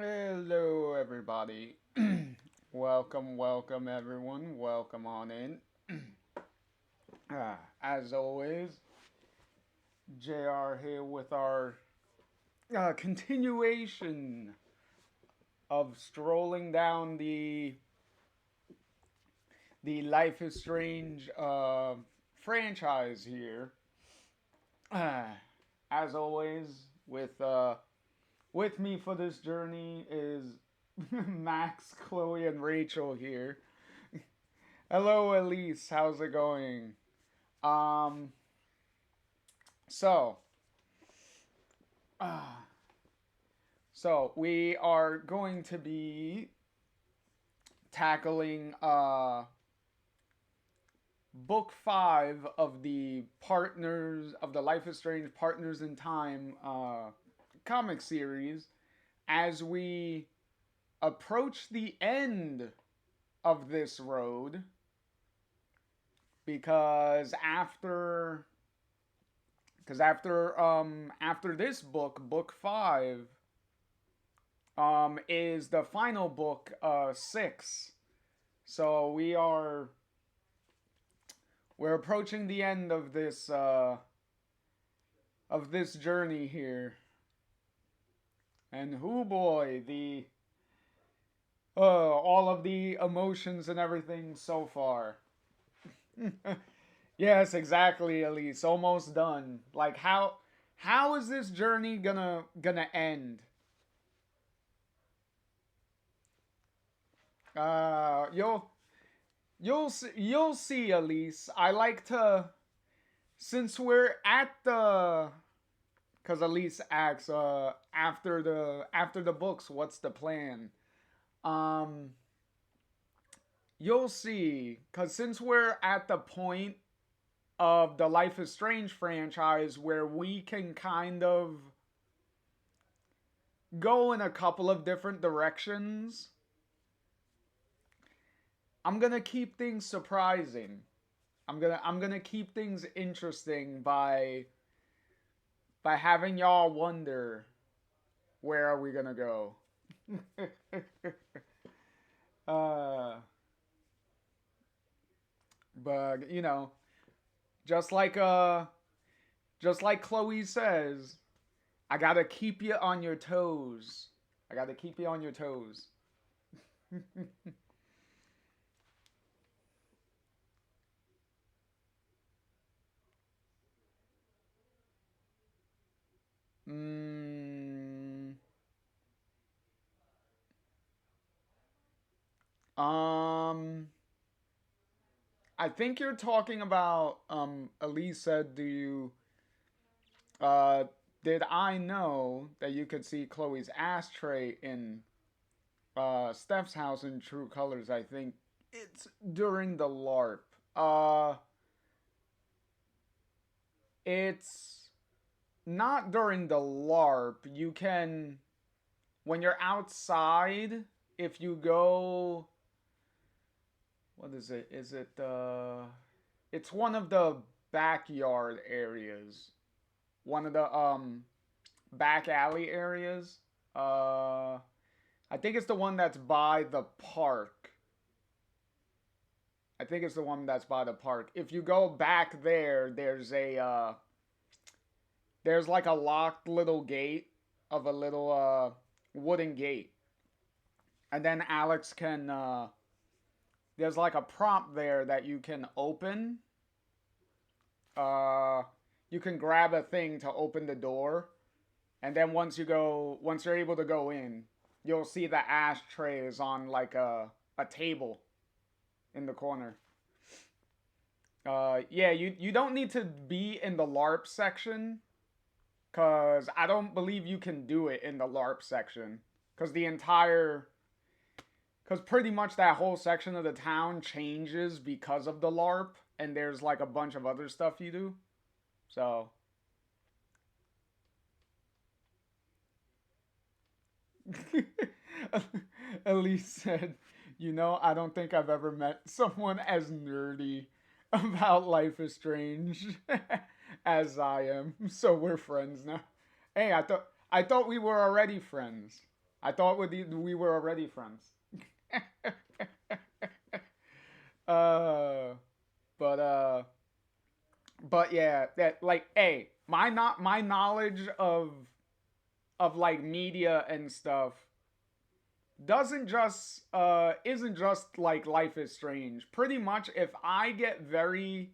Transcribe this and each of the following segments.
Hello, everybody. welcome, everyone. Welcome on in. As always, JR here with our continuation of strolling down the Life is Strange franchise here. Uh, as always, with me for this journey is Max, Chloe, and Rachel here. Hello, Elise. How's it going? Um, so, uh, so we are going to be tackling book 5 of the Partners of the Life is Strange Partners in Time comic series as we approach the end of this road because after this book, book 5 is the final book 6. So we're approaching the end of this journey here. And who boy, the all of the emotions and everything so far. Yes, exactly, Elise. Almost done. Like how is this journey gonna end? You'll you'll see, Elise. I like to since we're at the because Elise asks after the books, what's the plan? Um, you'll see, because since we're at the point of the Life is Strange franchise where we can kind of go in a couple of different directions, I'm gonna keep things surprising. I'm gonna keep things interesting by having y'all wonder where are we gonna go. uh, but just like uh, just like Chloe says, I gotta keep you on your toes. I gotta keep you on your toes. mm, um, I think you're talking about. Elise said, "Do you uh, did I know that you could see Chloe's ashtray in Steph's house in True Colors?" I think it's during the LARP. Uh, it's not during the LARP. You can when you're outside. If you go, what is it? Is it It's one of the backyard areas. One of the back alley areas. Uh, I think it's the one that's by the park. I think it's the one that's by the park. If you go back there, there's like a locked little gate of a little wooden gate. And then Alex can there's like a prompt there that you can open. Uh you can grab a thing to open the door, and then once you're able to go in, you'll see the ashtray is on like a table in the corner. Yeah, you don't need to be in the LARP section cuz I don't believe you can do it in the LARP section cuz pretty much that whole section of the town changes because of the LARP, and there's like a bunch of other stuff you do. So, Elise said, I don't think I've ever met someone as nerdy about Life is Strange as I am. So we're friends now. Hey, I thought we were already friends. I thought we were already friends. uh, but yeah, that like, hey, my knowledge of like media and stuff doesn't just isn't just like Life is Strange. Pretty much, if I get very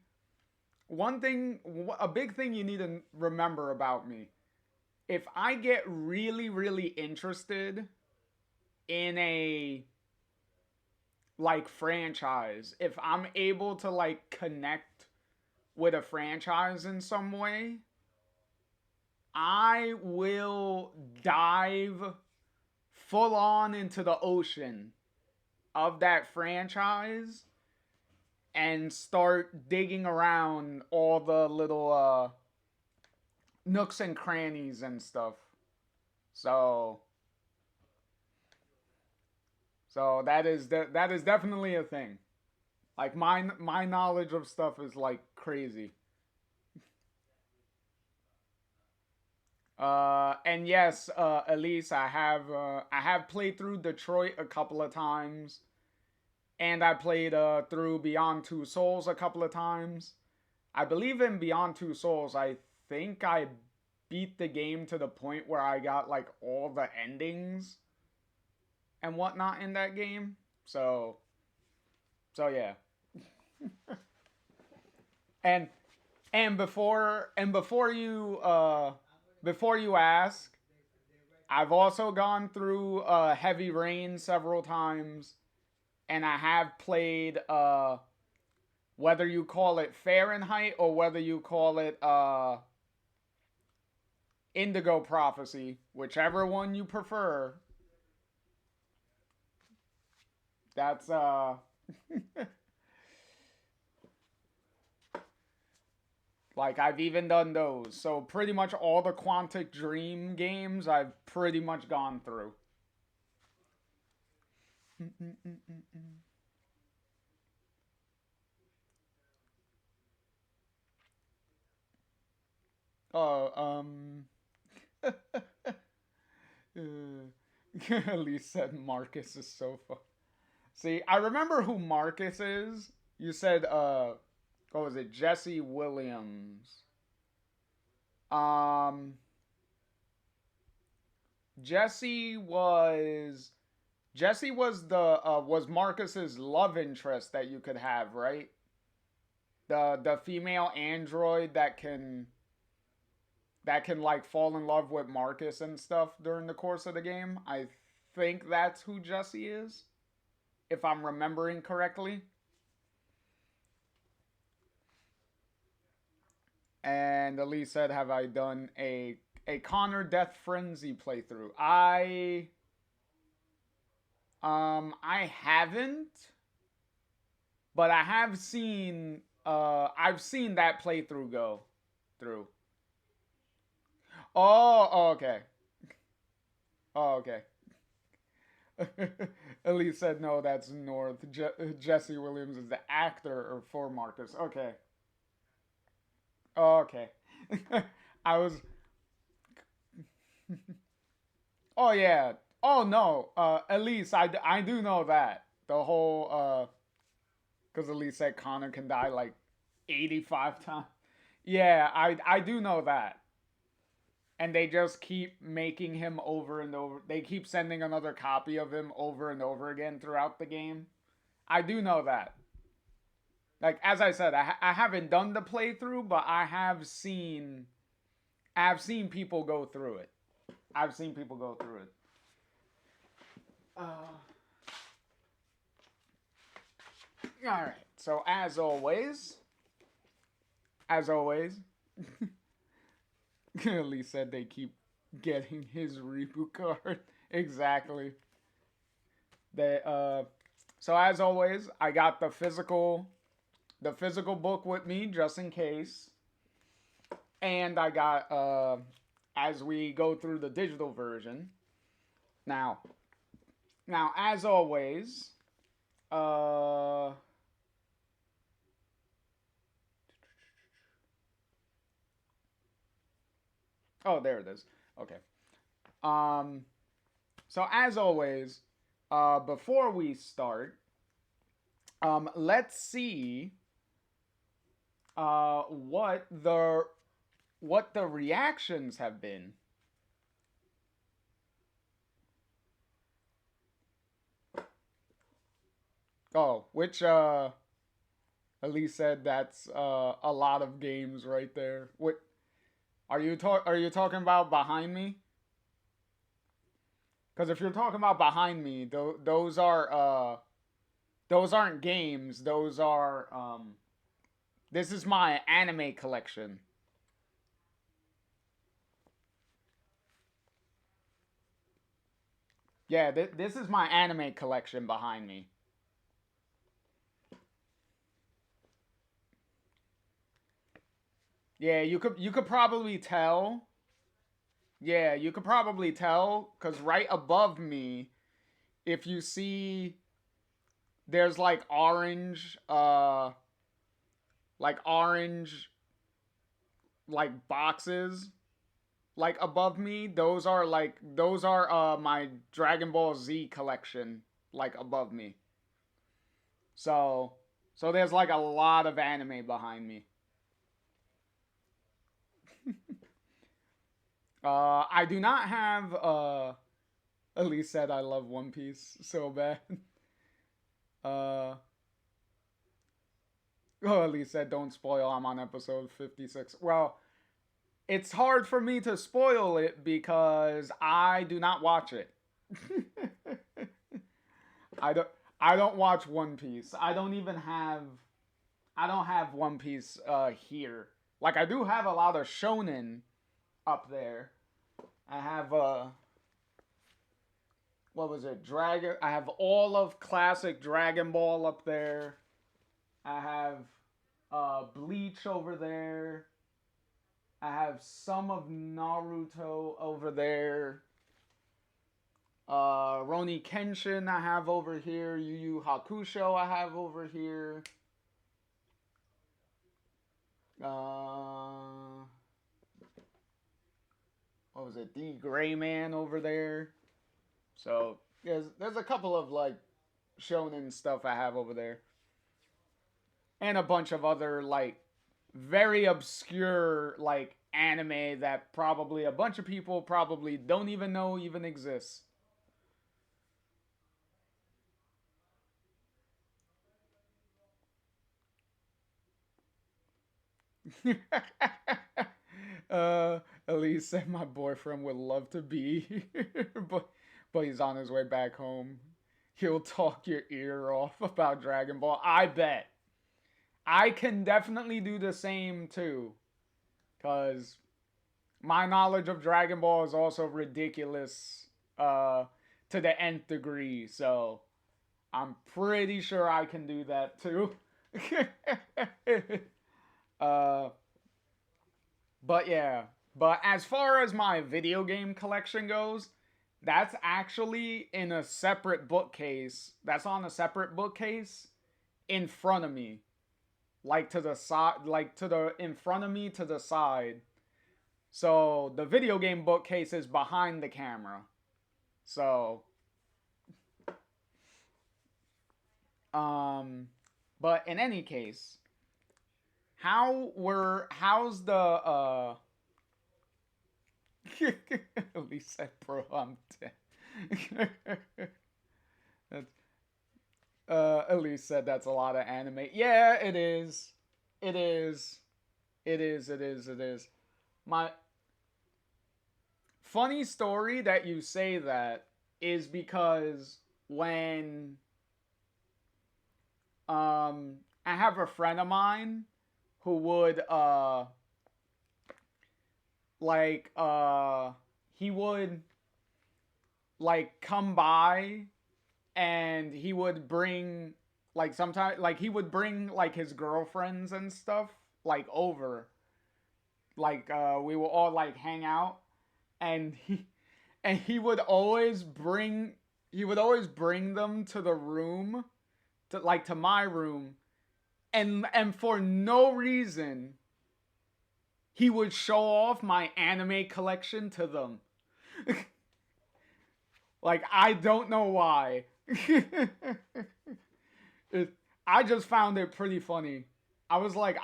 one thing, a big thing you need to remember about me, if I get really really interested in a like franchise, if I'm able to like connect with a franchise in some way, I will dive full on into the ocean of that franchise and start digging around all the little nooks and crannies and stuff. So that is definitely a thing. Like my knowledge of stuff is like crazy. And yes, Elise, I have played through Detroit a couple of times, and I played through Beyond Two Souls a couple of times. I believe in Beyond Two Souls, I think I beat the game to the point where I got like all the endings and whatnot in that game. So yeah. And before you ask, I've also gone through Heavy Rain several times, and I have played whether you call it Fahrenheit or whether you call it Indigo Prophecy, whichever one you prefer. That's like I've even done those. So pretty much all the Quantic Dream games I've pretty much gone through. Oh, Elise said Marcus is so fun. See, I remember who Marcus is. You said what was it? Jesse Williams. Um Jesse was Jesse was the was Marcus's love interest that you could have, right? The female android that can like fall in love with Marcus and stuff during the course of the game. I think that's who Jesse is, if I'm remembering correctly. And Elise said, "Have I done a Connor Death Frenzy playthrough?" I haven't, but I have seen I've seen that playthrough go through. Oh, okay. Oh, okay. Elise said, "No, that's North. Jesse Williams is the actor for Marcus." Okay. Oh, okay. I was. Oh yeah. Oh no. Elise, I do know that the whole because Elise said Connor can die like 85 times. Yeah, I do know that. And they just keep making him over and over. They keep sending another copy of him over and over again throughout the game. I do know that. Like as I said, I haven't done the playthrough, but I've seen people go through it. I've seen people go through it. All right. So as always, Lee said they keep getting his reboot card. Exactly. They so as always, I got the physical book with me just in case. And I got as we go through the digital version. Now, as always, uh oh, there it is. Okay. Um So as always, before we start, let's see uh, what the what the reactions have been. Oh, which Elise said that's a lot of games right there. What are you talking about behind me? Because if you're talking about behind me, those aren't games. Those are this is my anime collection. Yeah, this is my anime collection behind me. Yeah, you could probably tell. Yeah, you could probably tell because right above me, if you see, there's like orange, like boxes, like above me. Those are my Dragon Ball Z collection, like above me. So so there's like a lot of anime behind me. I do not have Elise said I love One Piece so bad. Uh oh, Elise said don't spoil. I'm on episode 56. Well, it's hard for me to spoil it because I do not watch it. I don't I don't watch One Piece. I don't have One Piece here. Like I do have a lot of shonen up there. I have what was it? Dragon. I have all of classic Dragon Ball up there. I have Bleach over there. I have some of Naruto over there. Roni Kenshin I have over here. Yu Yu Hakusho I have over here. Uh, what was it? The Gray Man over there. So there's a couple of like shonen stuff I have over there, and a bunch of other like very obscure like anime that probably a bunch of people probably don't even know even exists. uh, Elise said my boyfriend would love to be here, but he's on his way back home. He'll talk your ear off about Dragon Ball. I bet. I can definitely do the same too, cause my knowledge of Dragon Ball is also ridiculous uh, to the nth degree. So I'm pretty sure I can do that too. uh, but yeah, but as far as my video game collection goes, that's actually in a separate bookcase. That's on a separate bookcase in front of me, like to the side, like to the in front of me to the side. So the video game bookcase is behind the camera. So um but in any case, how's the Elise said bro I'm dead. That's, Elise said that's a lot of anime. Yeah, it is. It is. It is. It is. It is. My funny story that you say that is because when I have a friend of mine who would like he would like come by and he would bring like sometimes like he would bring like his girlfriends and stuff like over, like we will all like hang out, and he would always bring them to the room, to like to my room, and for no reason he would show off my anime collection to them. Like, I don't know why. it, I just found it pretty funny. I was like,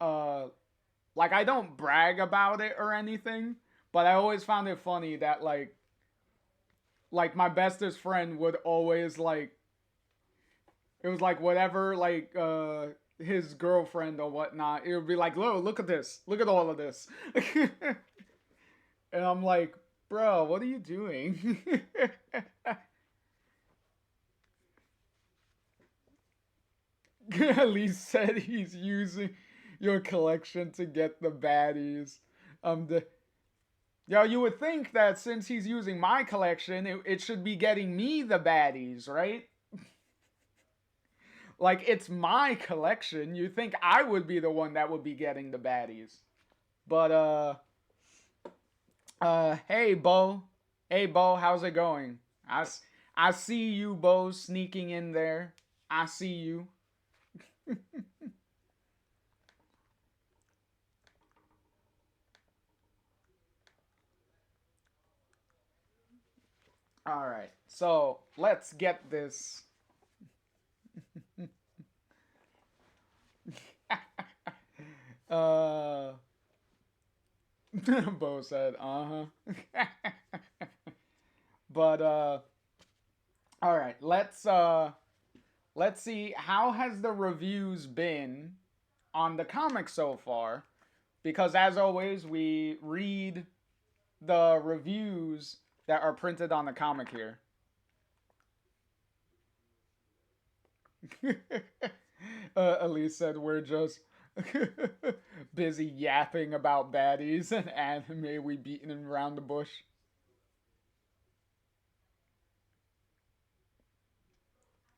uh, I don't brag about it or anything, but I always found it funny that my bestest friend would always it was like whatever his girlfriend or whatnot, it would be like, look at this, look at all of this. And I'm like, bro, what are you doing? LiS said he's using your collection to get the baddies. The you would think that since he's using my collection, it should be getting me the baddies, right? Like, it's my collection. You think I would be the one that would be getting the baddies. But hey Bo. Hey Bo, how's it going? I see you, Bo, sneaking in there. I see you. All right. So, let's get this. uh Bo said, "Uh-huh." But all right, let's see, how has the reviews been on the comic so far? Because as always, we read the reviews that are printed on the comic here. Elise said we're just busy yapping about baddies and anime we beating around the bush.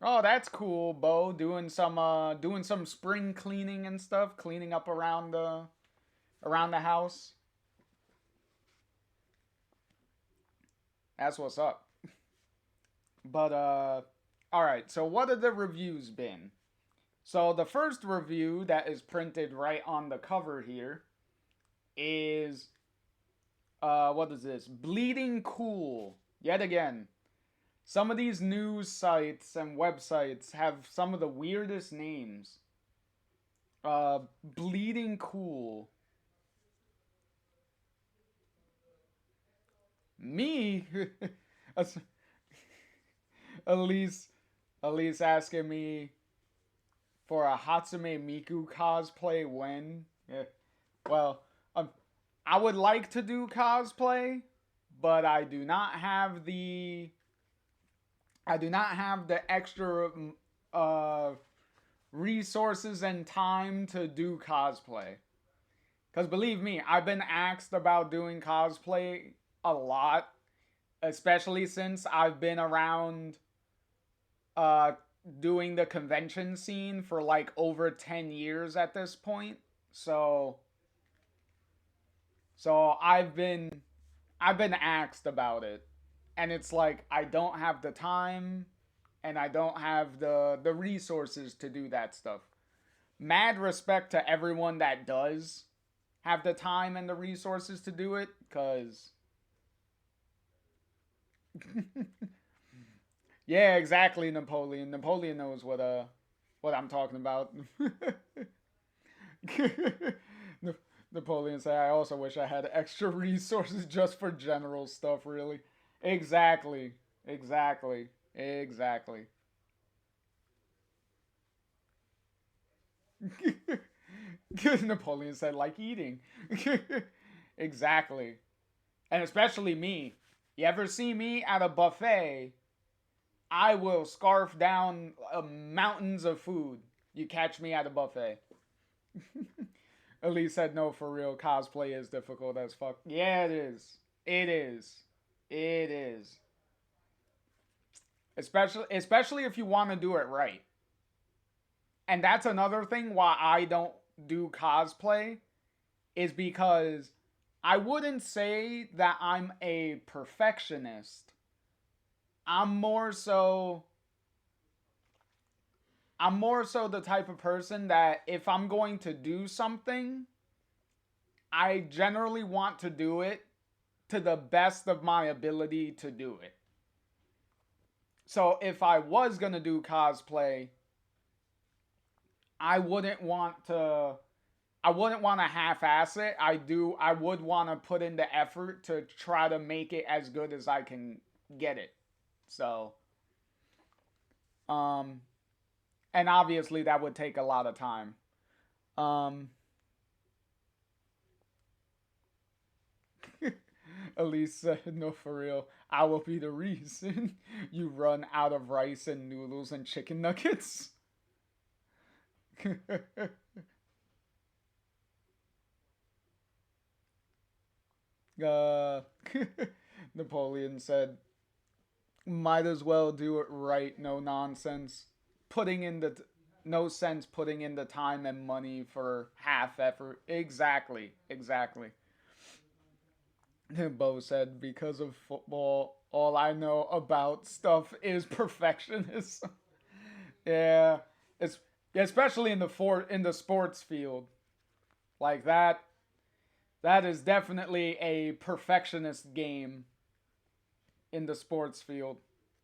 Oh, that's cool, Bo. Doing some spring cleaning and stuff, cleaning up around the house. That's what's up. But all right. So what have the reviews been? So the first review that is printed right on the cover here is what is this? Bleeding Cool. Yet again, some of these news sites and websites have some of the weirdest names. Bleeding Cool. Me? Elise, Elise asking me for a Hatsume Miku cosplay when? Yeah. Well, I would like to do cosplay, but I do not have the extra uh resources and time to do cosplay. Cuz believe me, I've been asked about doing cosplay a lot, especially since I've been around uh doing the convention scene for like over 10 years at this point. So I've been asked about it, and it's like I don't have the time and I don't have the resources to do that stuff. Mad respect to everyone that does have the time and the resources to do it, cuz yeah, exactly, Napoleon. Napoleon knows what I'm talking about. Napoleon said, I also wish I had extra resources just for general stuff, really. Exactly. Exactly. Exactly. Napoleon said, like eating. Exactly. And especially me. You ever see me at a buffet? I will scarf down mountains of food. You catch me at a buffet. Elise said, no, for real, cosplay is difficult as fuck. Yeah, it is. It is. It is. Especially if you want to do it right. And that's another thing why I don't do cosplay, is because I wouldn't say that I'm a perfectionist. I'm more so I'm more so the type of person that if I'm going to do something, I generally want to do it to the best of my ability to do it. So if I was gonna do cosplay, I wouldn't want to. I wouldn't want to half-ass it. I would want to put in the effort to try to make it as good as I can get it. So, um, and obviously that would take a lot of time. Um, Elise said, "No, for real. I will be the reason you run out of rice and noodles and chicken nuggets." uh, Napoleon said, "Might as well do it right. No nonsense. Putting in the no sense putting in the time and money for half effort." Exactly, exactly. Bo said, "Because of football, all I know about stuff is perfectionism." Yeah, it's especially in the sports field like that. That is definitely a perfectionist game in the sports field.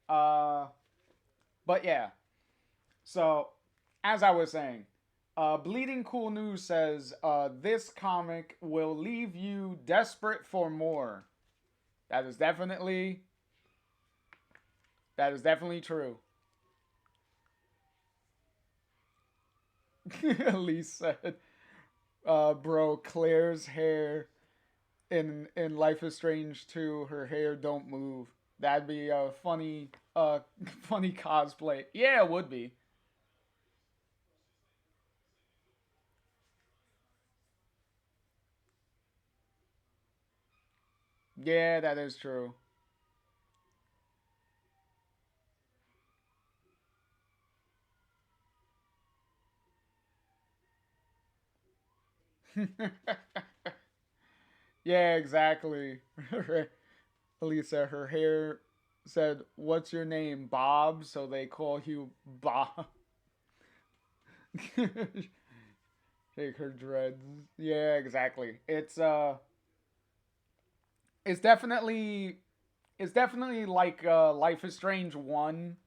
Uh, but yeah. So, as I was saying, Bleeding Cool News says this comic will leave you desperate for more. That is definitely that is definitely true. Elise said, "Bro, Claire's hair in Life is Strange 2, her hair don't move. That'd be a funny cosplay. Yeah, it would be. Yeah, that is true." Yeah, exactly. Elisa, her hair said, "What's your name, Bob?" So they call you Bob. Take her dreads. Yeah, exactly. It's definitely it's definitely like Life is Strange 1,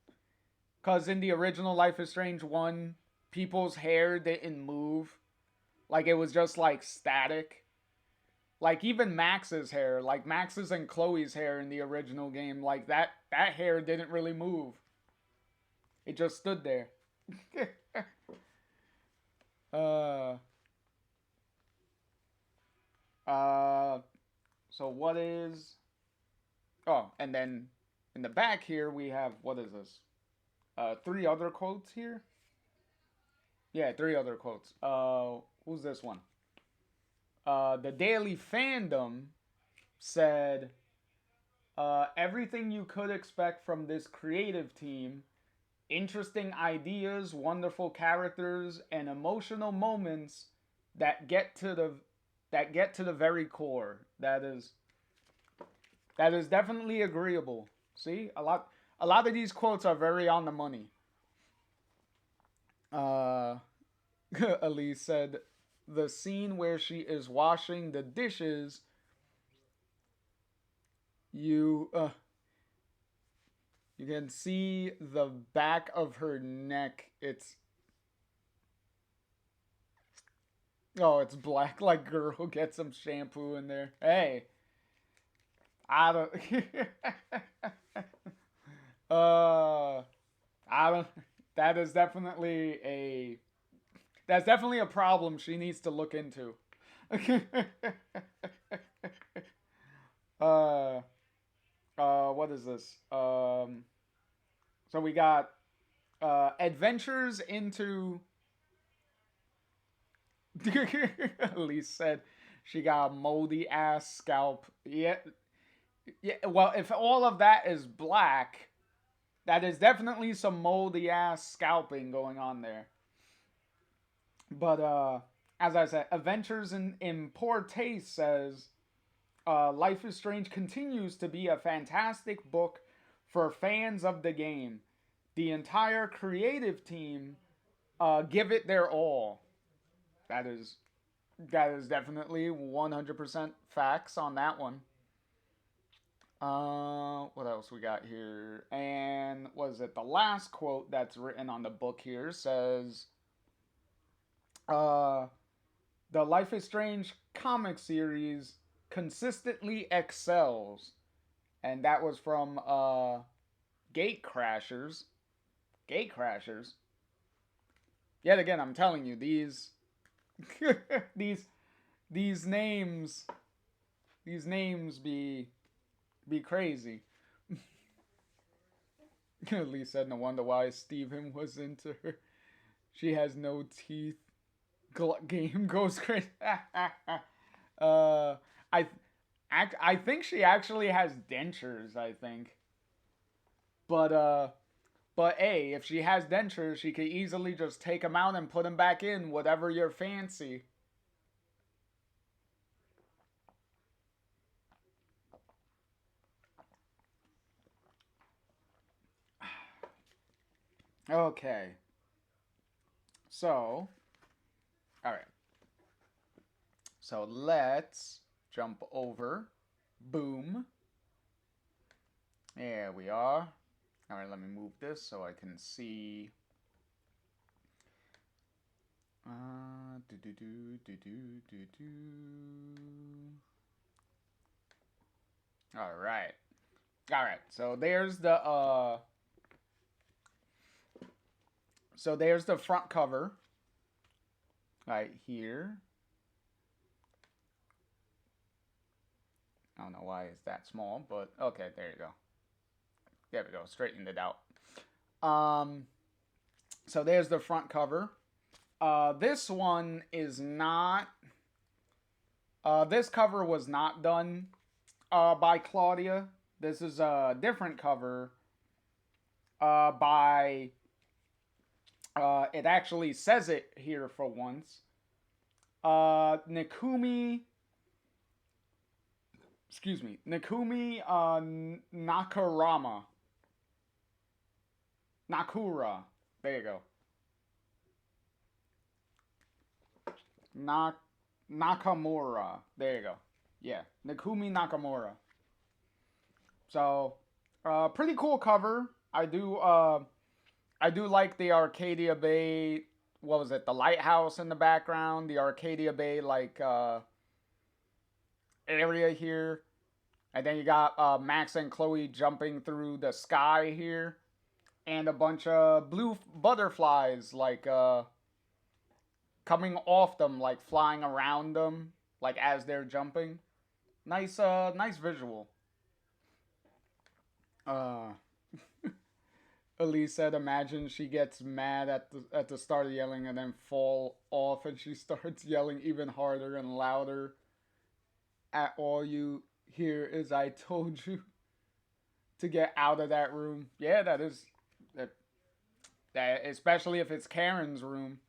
cuz in the original Life is Strange 1, people's hair didn't move. Like it was just like static. Like even Max's hair, like Max's and Chloe's hair in the original game, like that hair didn't really move. It just stood there. uh uh so what is Oh, and then in the back here we have, what is this? Three other quotes here? Yeah, three other quotes. Who's this one? The Daily Fandom said, everything you could expect from this creative team: interesting ideas, wonderful characters, and emotional moments that get to the very core. That is definitely agreeable. See, a lot of these quotes are very on the money. Uh, Elise said, "The scene where she is washing the dishes, you you can see the back of her neck. It's black. Like, girl, get some shampoo in there. Hey, I don't. uh, I don't. That is definitely a. That's definitely a problem she needs to look into. uh, what is this? So we got adventures into. Elise said she got a moldy ass scalp. Yeah, yeah. Well, if all of that is black, that is definitely some moldy ass scalping going on there. But as I said, Adventures in Poor Taste says, Life is Strange continues to be a fantastic book for fans of the game. The entire creative team give it their all. That is that is definitely 100% facts on that one. What else we got here? And was it the last quote that's written on the book here says, uh, the Life is Strange comic series consistently excels. And that was from Gate Crashers. Gate Crashers. Yet again, I'm telling you, these these these names be crazy. Lee said, no wonder why Steven was into her. She has no teeth. Game goes crazy. uh, I, I think she actually has dentures. I think, but hey, if she has dentures, she could easily just take them out and put them back in, whatever your fancy. Okay, so all right. So let's jump over. Boom. There we are. All right, let me move this so I can see. Do do do do do do do. All right. All right. So there's the front cover right here. I don't know why it's that small, but okay, there you go. There we go. Straightened it out. So there's the front cover. This one is not. This cover was not done by Claudia. This is a different cover by. It actually says it here for once. Nikumi. Excuse me, Nikumi Nakarama. Nakura. There you go. Nakamura. There you go. Yeah, Nikumi Nakamura. So, pretty cool cover. I do like the Arcadia Bay. What was it? The lighthouse in the background. The Arcadia Bay area here, and then you got Max and Chloe jumping through the sky here, and a bunch of blue butterflies coming off them, like flying around them, like as they're jumping. Nice visual. Uh, Elise said, "Imagine she gets mad at the start of yelling and then fall off, and she starts yelling even harder and louder. At all you hear is 'I told you to get out of that room.'" Yeah, that is that especially if it's Karen's room.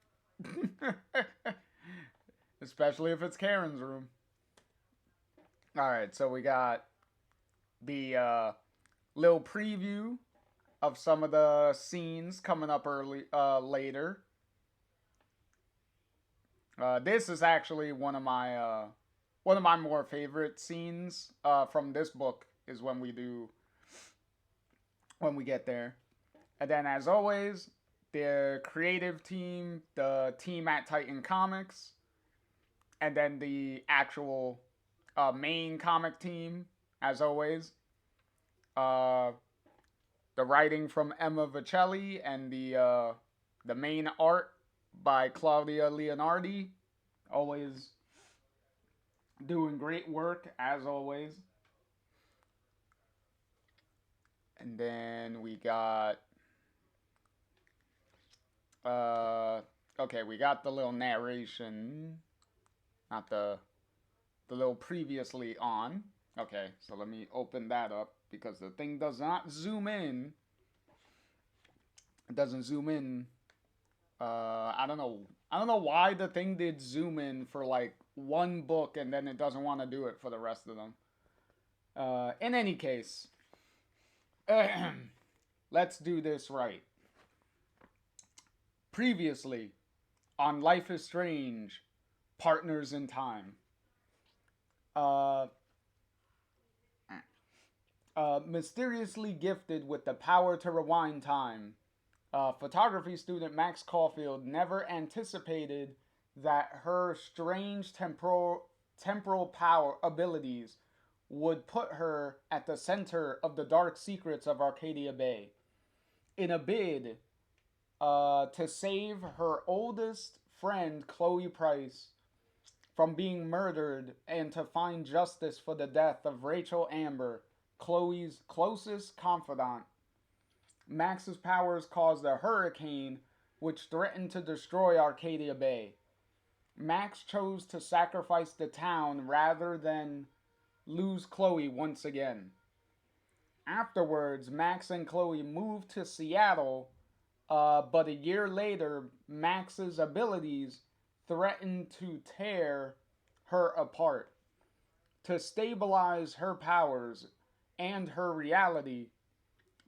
Especially if it's Karen's room. All right, so we got the little preview of some of the scenes coming up later. This is actually one of my more favorite scenes from this book is when we get there. And then as always, the creative team, the team at Titan Comics, and then the actual main comic team, as always. The writing from Emma Vicelli and the main art by Claudia Leonardi. Always doing great work, as always. And then we got okay, we got the little narration, not the little previously on. Okay, so let me open that up because the thing does not zoom in. It doesn't zoom in. I don't know. I don't know why the thing did zoom in for like one book and then it doesn't want to do it for the rest of them. In any case, let's do this right. Previously on Life is Strange, Partners in Time. Uh, mysteriously gifted with the power to rewind time. Photography student Max Caulfield never anticipated that her strange temporal power abilities would put her at the center of the dark secrets of Arcadia Bay. In a bid to save her oldest friend, Chloe Price, from being murdered and to find justice for the death of Rachel Amber, Chloe's closest confidant, Max's powers caused a hurricane which threatened to destroy Arcadia Bay. Max chose to sacrifice the town rather than lose Chloe once again. Afterwards, Max and Chloe moved to Seattle, but a year later, Max's abilities threatened to tear her apart. To stabilize her powers and her reality,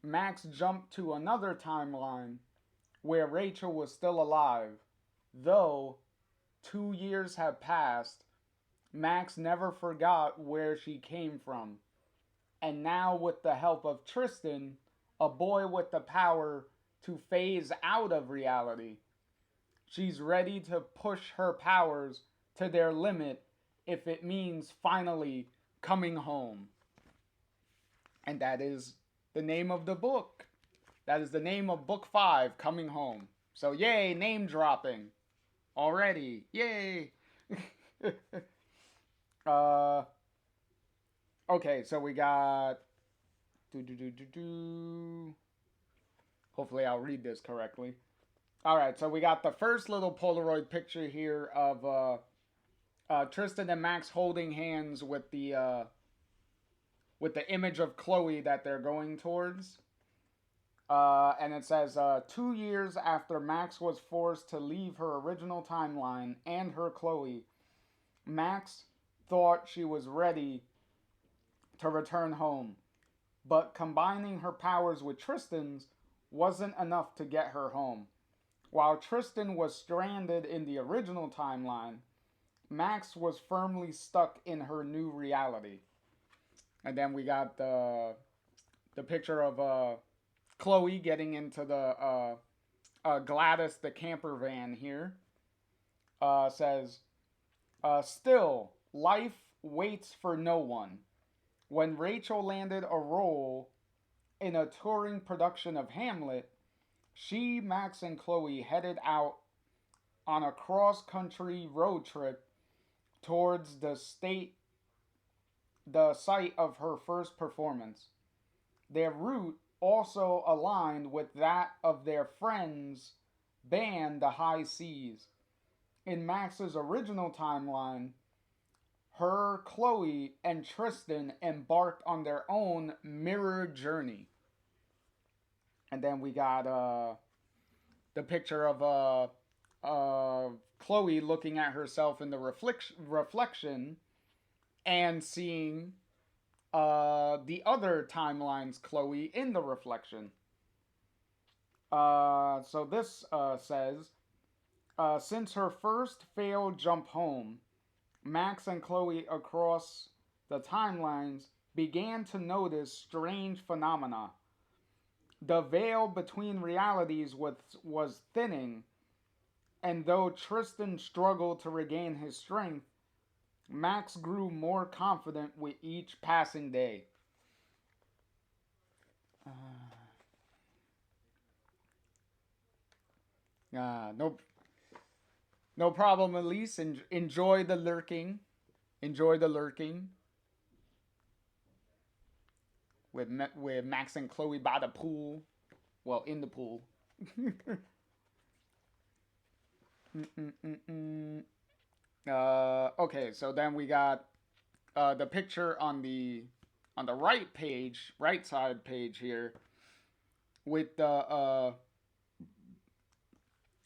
Max jumped to another timeline where Rachel was still alive. Though 2 years have passed, Max never forgot where she came from. And now, with the help of Tristan, a boy with the power to phase out of reality, she's ready to push her powers to their limit if it means finally coming home. And that is the name of the book. That is the name of book 5, Coming Home. So, yay, name dropping already. Yay. uh, okay, so we got. Hopefully, I'll read this correctly. Alright, so we got the first little Polaroid picture here of Tristan and Max holding hands with the image of Chloe that they're going towards. And it says, 2 years after Max was forced to leave her original timeline and her Chloe, Max thought she was ready to return home. But combining her powers with Tristan's wasn't enough to get her home. While Tristan was stranded in the original timeline, Max was firmly stuck in her new reality. And then we got the picture of Chloe getting into the Gladys the camper van here. Says, still, life waits for no one. When Rachel landed a role in a touring production of Hamlet, she, Max, and Chloe headed out on a cross-country road trip towards the site of her first performance. Their route also aligned with that of their friends' band, the High Seas. In Max's original timeline, her, Chloe, and Tristan embarked on their own mirror journey. And then we got the picture of Chloe looking at herself in the reflection and seeing the other timeline's Chloe in the reflection. So this says, since her first failed jump home, Max and Chloe across the timelines began to notice strange phenomena. The veil between realities was thinning, and though Tristan struggled to regain his strength, Max grew more confident with each passing day. No, no problem, Elise. Enjoy the lurking. Enjoy the lurking. With Max and Chloe by the pool. Well, in the pool. Okay, so then we got the picture on the right page, right side page here, with the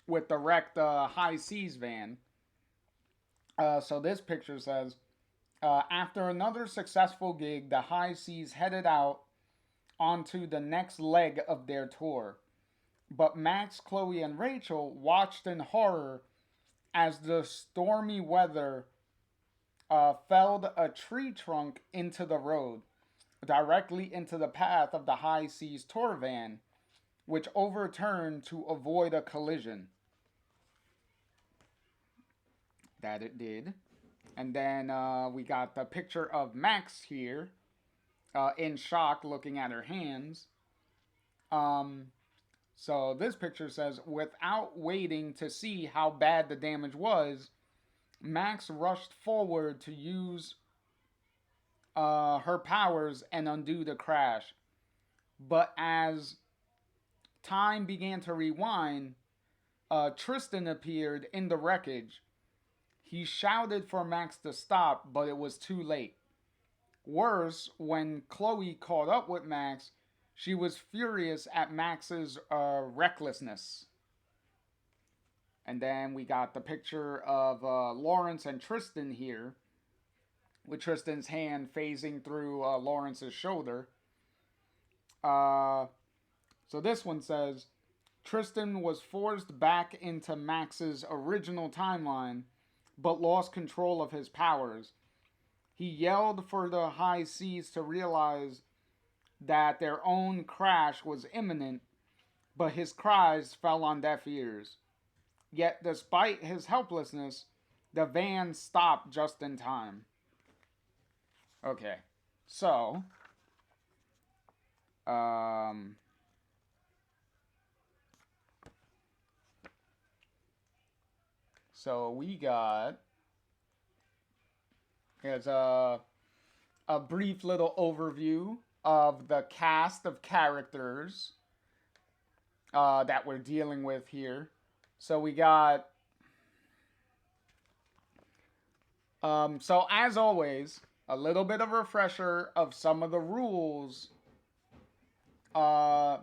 wrecked High Seas van. So this picture says, after another successful gig, the High Seas headed out onto the next leg of their tour. But Max, Chloe, and Rachel watched in horror as the stormy weather felled a tree trunk into the road. directly into the path of the high seas tour van, which overturned to avoid a collision. That it did. And then we got the picture of Max here, in shock, looking at her hands. Um, so this picture says, without waiting to see how bad the damage was, Max rushed forward to use her powers and undo the crash. But as time began to rewind, Tristan appeared in the wreckage. He shouted for Max to stop, but it was too late. Worse, when Chloe caught up with Max, she was furious at Max's recklessness. And then we got the picture of Lawrence and Tristan here, with Tristan's hand phasing through Lawrence's shoulder. So this one says, Tristan was forced back into Max's original timeline, but lost control of his powers. He yelled for the high seas to realize that their own crash was imminent, but his cries fell on deaf ears. Yet, despite his helplessness, the van stopped just in time. Okay, so so we got, here's a brief little overview of the cast of characters that we're dealing with here. So we got, so as always, a little bit of a refresher of some of the rules that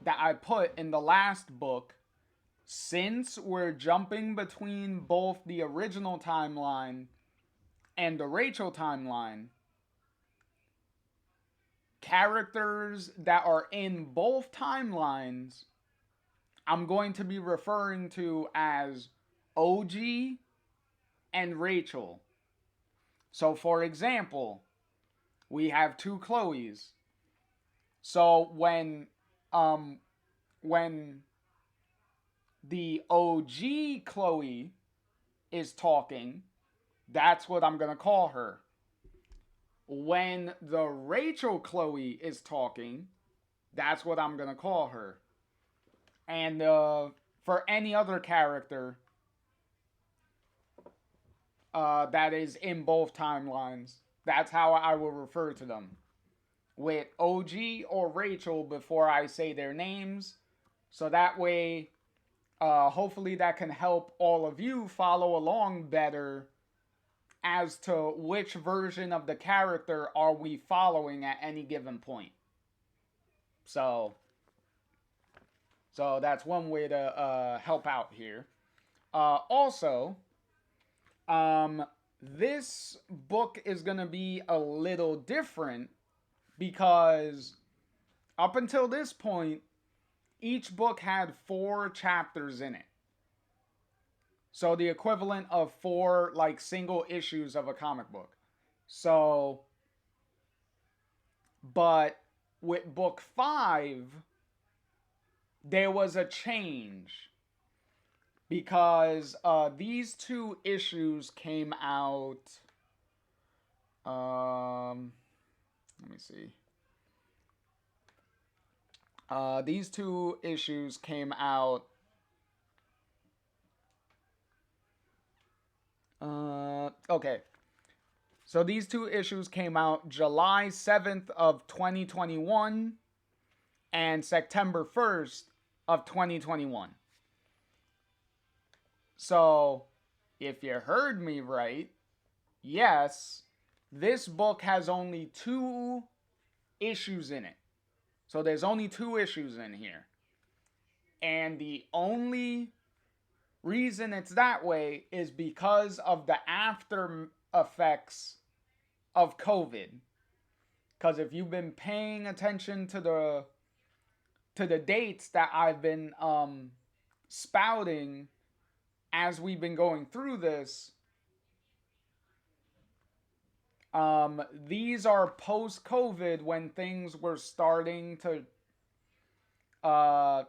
I put in the last book. Since we're jumping between both the original timeline and the Rachel timeline, characters that are in both timelines, I'm going to be referring to as OG and Rachel. So, for example, we have two Chloes. So when the OG Chloe is talking, that's what I'm gonna call her. When the Rachel Chloe is talking, that's what I'm gonna call her. And for any other character that is in both timelines, that's how I will refer to them. With OG or Rachel before I say their names. So that way, hopefully that can help all of you follow along better as to which version of the character are we following at any given point. So that's one way to help out here. Also, this book is going to be a little different because up until this point, each book had 4 chapters in it. So the equivalent of 4 like single issues of a comic book. So, but with book 5, there was a change because these 2 issues came out. Let me see. These 2 issues came out. Okay. So these 2 issues came out July 7th of 2021 and September 1st of 2021. So, if you heard me right, yes, this book has only 2 issues in it. So there's only 2 issues in here. And the only reason it's that way is because of the after effects of COVID. Because if you've been paying attention to the dates that I've been spouting as we've been going through this, These are post COVID when things were starting uh,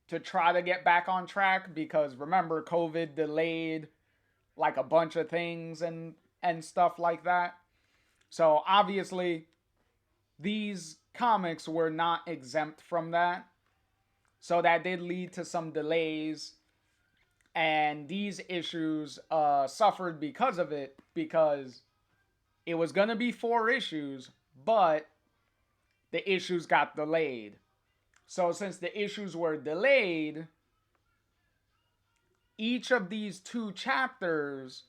to try to get back on track, because remember, COVID delayed like a bunch of things and stuff like that. So obviously these comics were not exempt from that. So that did lead to some delays, and these issues suffered because of it, because it was going to be 4 issues, but the issues got delayed. So since the issues were delayed, each of these 2 chapters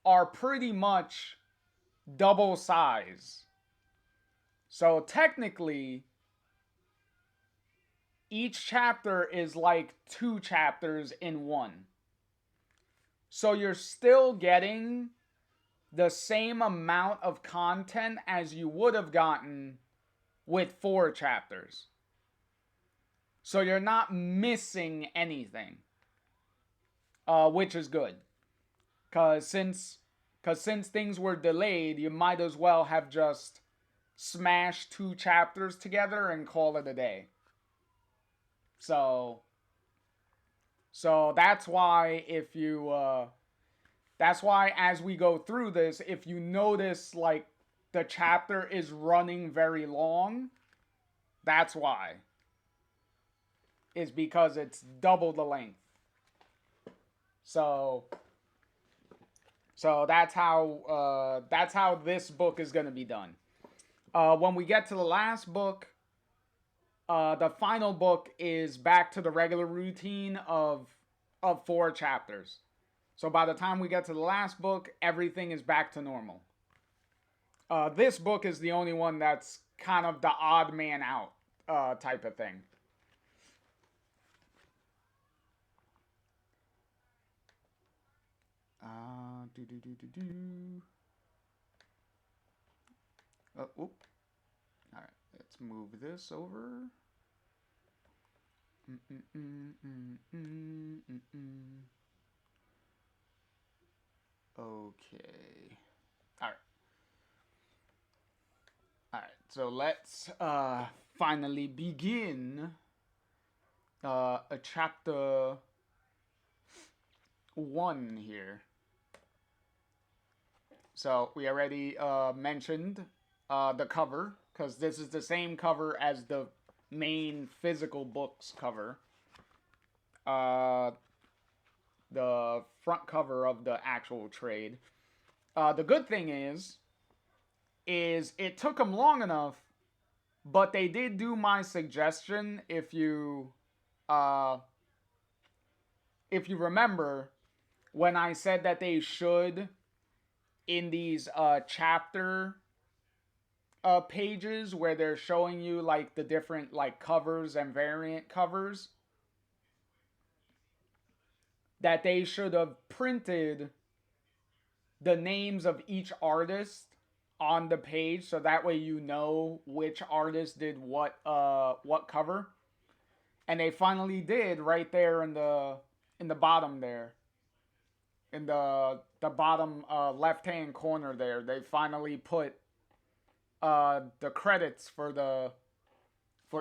are pretty much double size. So technically, each chapter is like 2 chapters in one. So you're still getting the same amount of content as you would have gotten with 4 chapters. So you're not missing anything, which is good. Cause since things were delayed, you might as well have just smashed 2 chapters together and call it a day. So that's why that's why as we go through this, if you notice like the chapter is running very long, that's why. Is because it's double the length. So that's how this book is gonna be done. When we get to the last book, the final book is back to the regular routine of 4 chapters. So by the time we get to the last book, everything is back to normal. This book is the only one that's kind of the odd man out type of thing. Do do do do do. All right, let's move this over. Okay. All right. All right. So let's finally begin a chapter 1 here. So we already mentioned the cover, because this is the same cover as the main physical book's cover. The front cover of the actual trade. The good thing is it took them long enough, but they did do my suggestion. If you remember, when I said that they should, in these chapter pages where they're showing you like the different like covers and variant covers, that they should have printed the names of each artist on the page, so that way you know which artist did what cover. And they finally did right there in the bottom there, in the bottom left hand corner there. They finally put the credits for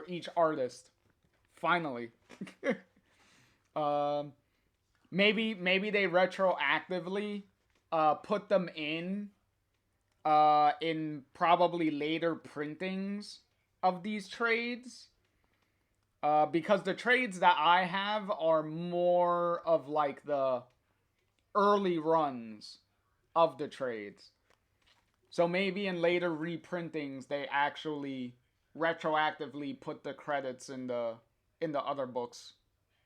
each artist. Finally. Maybe they retroactively put them in probably later printings of these trades. Because the trades that I have are more of like the early runs of the trades. So maybe in later reprintings they actually retroactively put the credits in the other books.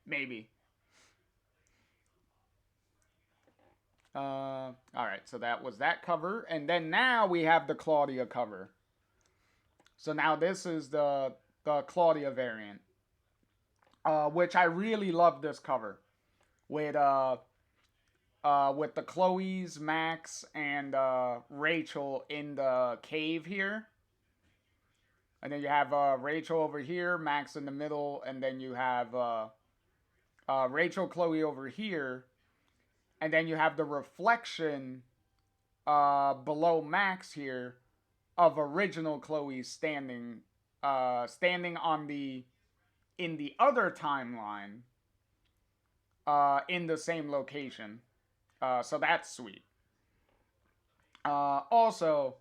Maybe. Alright, so that was that cover. And then now we have the Claudia cover. So now this is the Claudia variant. Which I really love this cover. With the Chloe's, Max, and Rachel in the cave here. And then you have Rachel over here, Max in the middle, and then you have Rachel, Chloe over here. And then you have the reflection below Max here of original Chloe standing standing on the in the other timeline in the same location. So that's sweet. Also,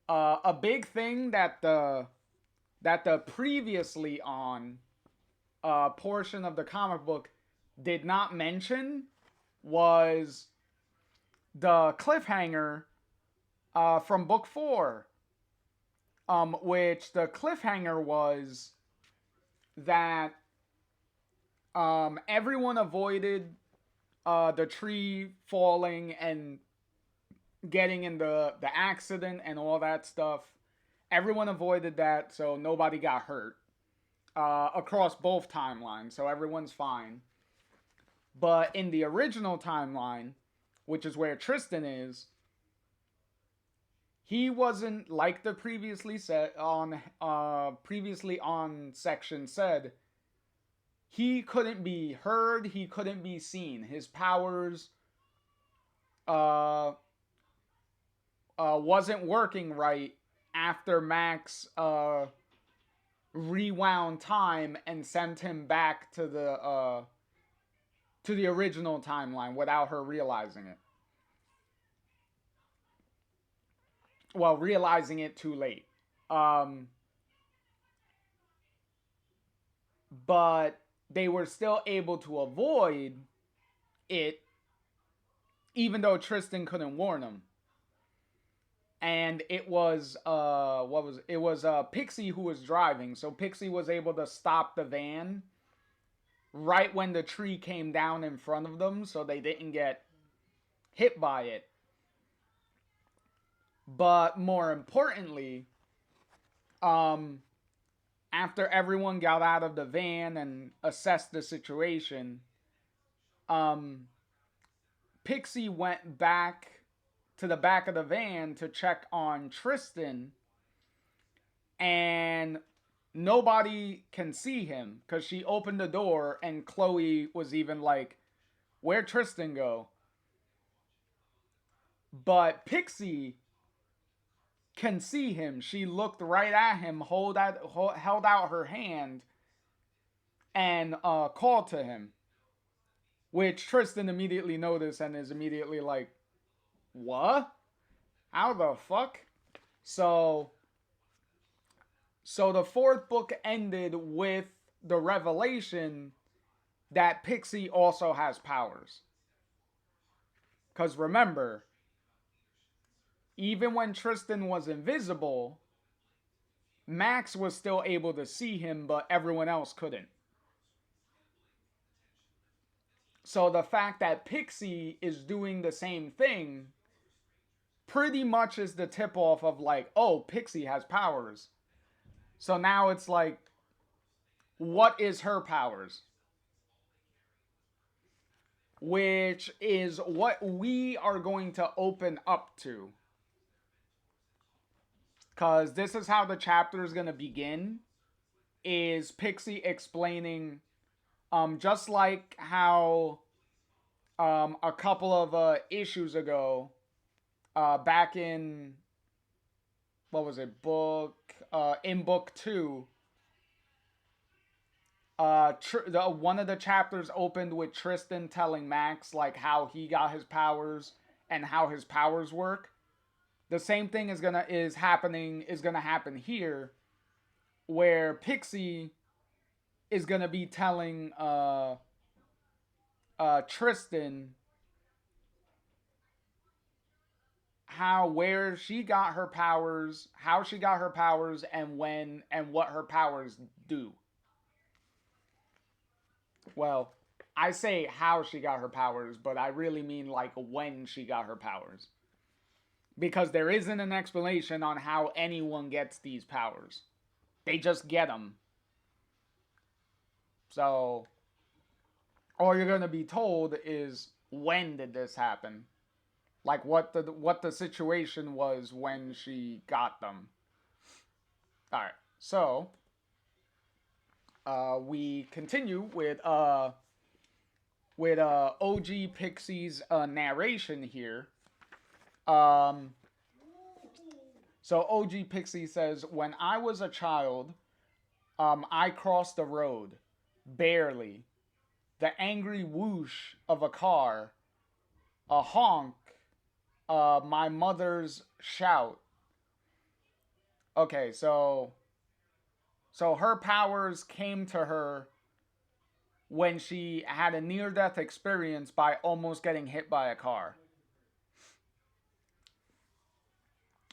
a big thing that the previously on portion of the comic book did not mention was the cliffhanger from book 4, which the cliffhanger was that everyone avoided the tree falling and getting in the accident and all that stuff. Everyone avoided that, so nobody got hurt across both timelines, so everyone's fine. But in the original timeline, which is where Tristan is, he wasn't, like the previously on section said, he couldn't be heard, he couldn't be seen. His powers wasn't working right after Max rewound time and sent him back to the original timeline without her realizing it. Well, realizing it too late. But they were still able to avoid it, even though Tristan couldn't warn them. And it was Pixie who was driving, so Pixie was able to stop the van right when the tree came down in front of them, so they didn't get hit by it. But more importantly, after everyone got out of the van and assessed the situation, Pixie went back to the back of the van to check on Tristan, and nobody can see him because she opened the door and Chloe was even like, "Where'd Tristan go?" But Pixie can see him. She looked right at him, held out her hand, and called to him, which Tristan immediately noticed and is immediately like, "What? How the fuck?" So the fourth book ended with the revelation that Pixie also has powers. Because remember, even when Tristan was invisible, Max was still able to see him, but everyone else couldn't. So the fact that Pixie is doing the same thing pretty much is the tip off of like, oh, Pixie has powers. So now it's like, what is her powers? Which is what we are going to open up to. Because this is how the chapter is going to begin. Is Pixie explaining, just like how a couple of issues ago, back in, what was it, in book 2, one of the chapters opened with Tristan telling Max like how he got his powers and how his powers work. The same thing is gonna happen here, where Pixie is gonna be telling Tristan where she got her powers, how she got her powers, and when and what her powers do. Well, I say how she got her powers, but I really mean like when she got her powers. Because there isn't an explanation on how anyone gets these powers. They just get them. So, all you're going to be told is, when did this happen? Like what the situation was when she got them. Alright, so we continue with OG Pixie's narration here. Um, so OG Pixie says, when I was a child, I crossed the road, barely. The angry whoosh of a car, a honk, my mother's shout. Okay, so her powers came to her when she had a near death experience by almost getting hit by a car.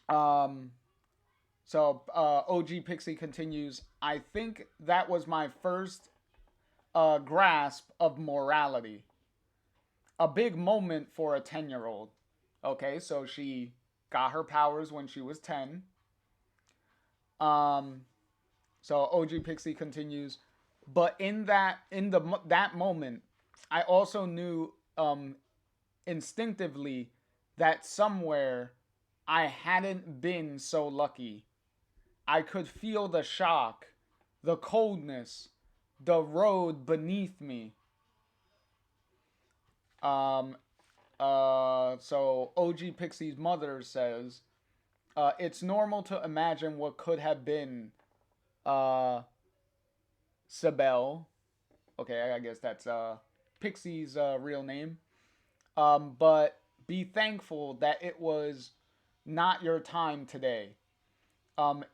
Um, OG Pixie continues, I think that was my first grasp of morality. A big moment for a 10-year-old. Okay, so she got her powers when she was 10. Um, so OG Pixie continues, but that moment, I also knew instinctively that somewhere I hadn't been so lucky. I could feel the shock, the coldness, the road beneath me. Um, so OG Pixie's mother says, it's normal to imagine what could have been uh, Sibel. Okay, I guess that's Pixie's real name. But be thankful that it was not your time today.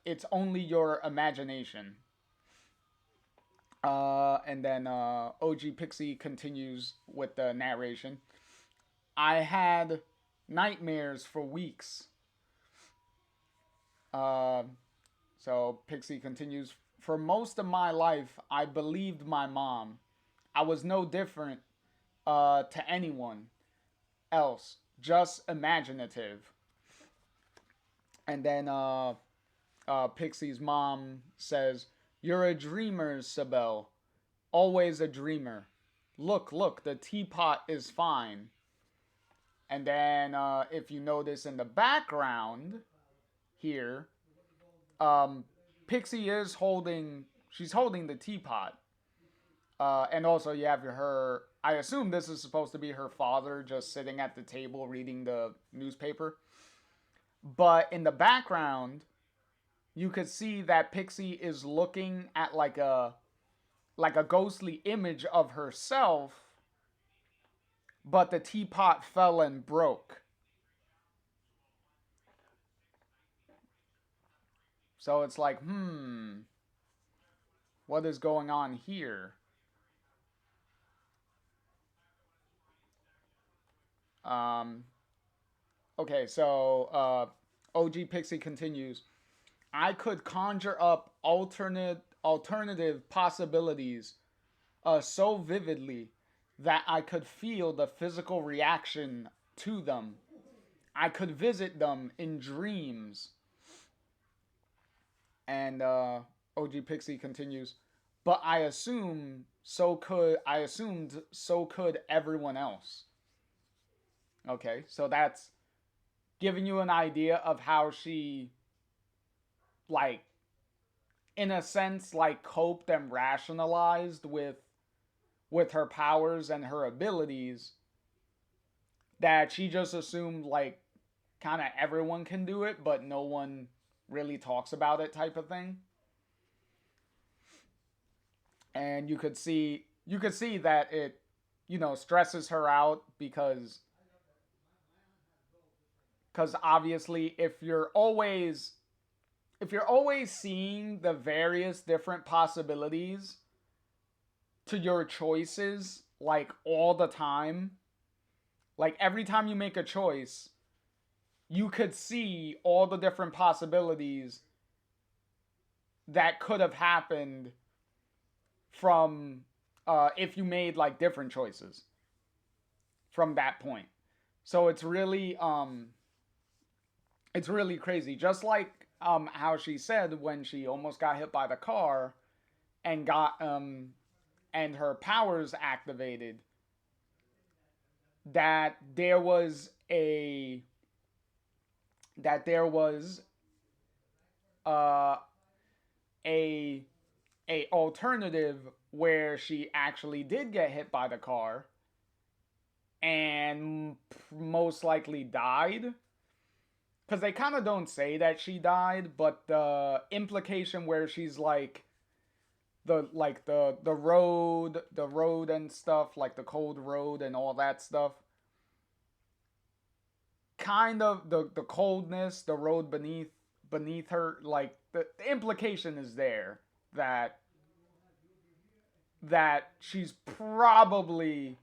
It's only your imagination. And then OG Pixie continues with the narration. I had nightmares for weeks. Uh, so Pixie continues. For most of my life, I believed my mom. I was no different to anyone else, just imaginative. And then Pixie's mom says, you're a dreamer, Sibel. Always a dreamer. Look, look, the teapot is fine. And then if you notice in the background here, um, Pixie is she's holding the teapot. And also you have her, I assume this is supposed to be her father just sitting at the table reading the newspaper. But in the background, you could see that Pixie is looking at like a ghostly image of herself, but the teapot fell and broke. So it's like, what is going on here? Um, okay, so OG Pixie continues. I could conjure up alternative possibilities so vividly that I could feel the physical reaction to them. I could visit them in dreams. And OG Pixie continues, but I assumed so could everyone else. Okay, so that's giving you an idea of how she, like, in a sense, like coped and rationalized with her powers and her abilities, that she just assumed like kind of everyone can do it, but no one really talks about it type of thing. And you could see that it stresses her out because obviously if you're always seeing the various different possibilities to your choices like all the time, like every time you make a choice you could see all the different possibilities that could have happened from if you made like different choices from that point. So it's really crazy. Just like how she said when she almost got hit by the car and got and her powers activated, that there was uh a a alternative where she actually did get hit by the car and most likely died, because they kind of don't say that she died, but the implication where she's like the road and stuff, like the cold road and all that stuff, kind of the coldness, the road beneath her, like the implication is there that she's probably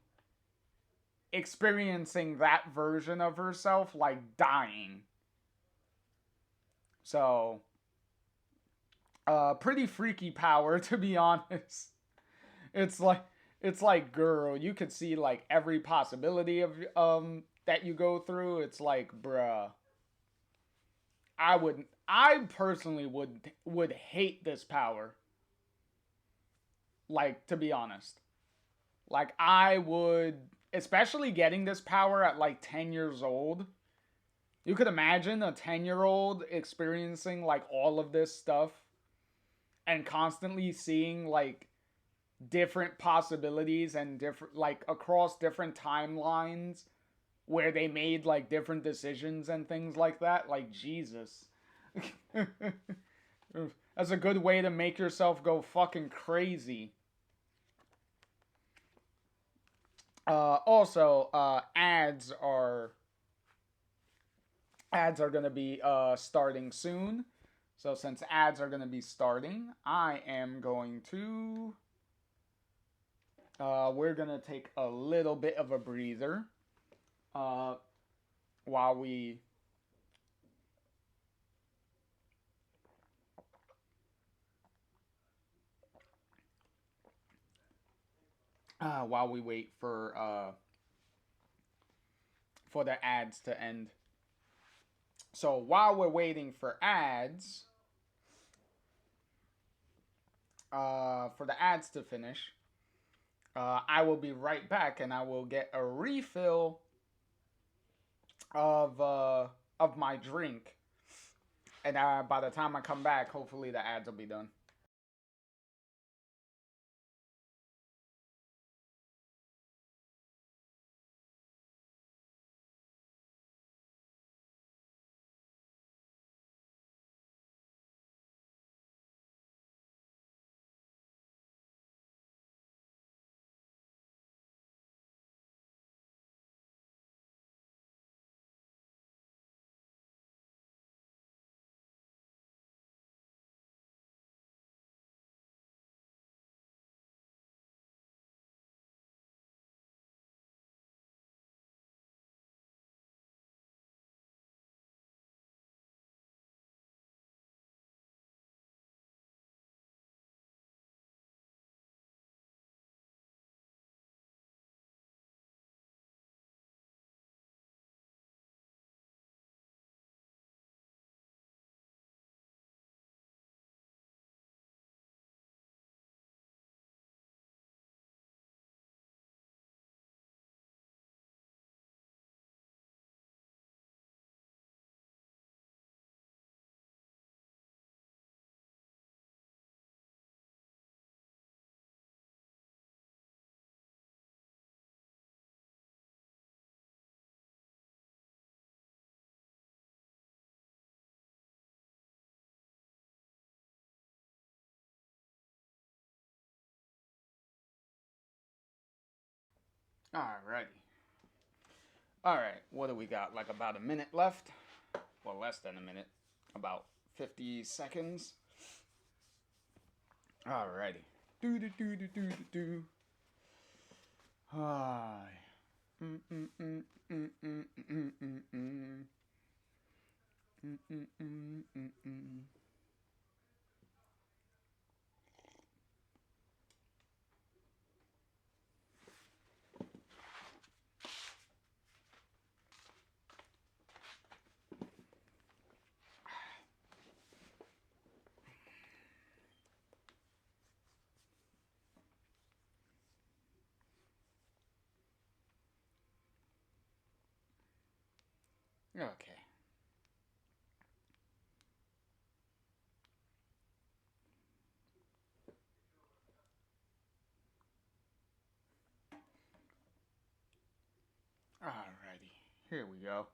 experiencing that version of herself, like dying. So pretty freaky power, to be honest. It's like girl, you could see like every possibility of that you go through. It's like, bruh, I personally would hate this power. Like, to be honest, like I would, especially getting this power at like 10 years old. You could imagine a 10-year-old experiencing like all of this stuff and constantly seeing like different possibilities and different, like, across different timelines where they made like different decisions and things like that. Like, Jesus. That's a good way to make yourself go fucking crazy. Also, ads are gonna be starting soon. So since ads are gonna be starting, I am going to we're gonna take a little bit of a breather uh, while we wait for the ads to end. So while we're waiting for ads, for the ads to finish, I will be right back, and I will get a refill of my drink. And by the time I come back, hopefully the ads will be done. Alrighty. Alright, what do we got? Like about a minute left? Well, less than a minute. About 50 seconds. Alrighty. Do do do do do do do. Hi. Mm mm mm mm mm mm mm mm mm mm mm mm mm. Okay. Alrighty. Here we go.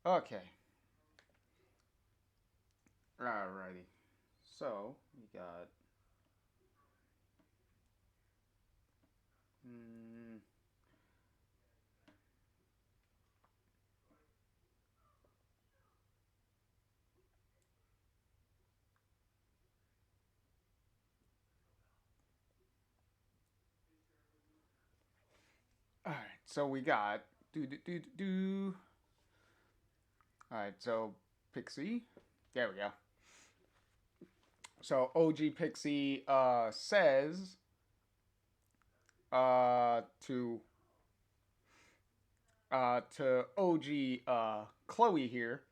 Okay. Alrighty. So, we got. Mm, Alright, so we got. Do, do, do, do, do. Alright, so Pixie. There we go. So OG Pixie says to OG Chloe here.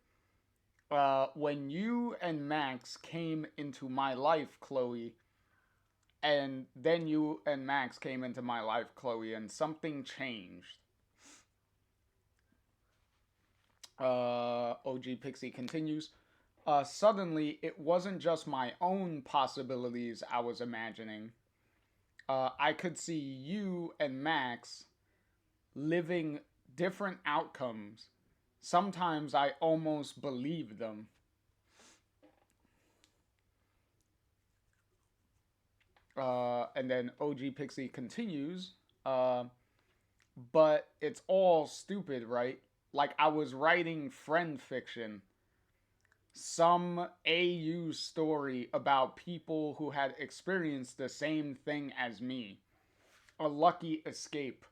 When you and Max came into my life, Chloe, and then you and Max came into my life, Chloe, and something changed. OG Pixie continues. Suddenly, it wasn't just my own possibilities I was imagining. I could see you and Max living different outcomes. Sometimes I almost believed them. And then OG Pixie continues. But it's all stupid, right? Like I was writing friend fiction, some AU story about people who had experienced the same thing as me. A lucky escape.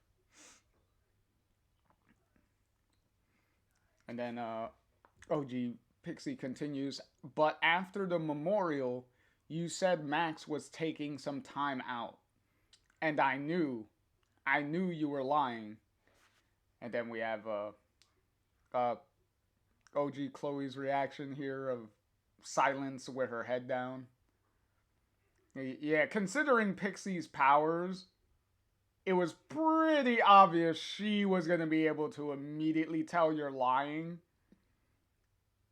And then OG Pixie continues, but after the memorial, you said Max was taking some time out. And I knew you were lying. And then we have OG Chloe's reaction here of silence with her head down. Yeah, considering Pixie's powers, it was pretty obvious she was going to be able to immediately tell you're lying.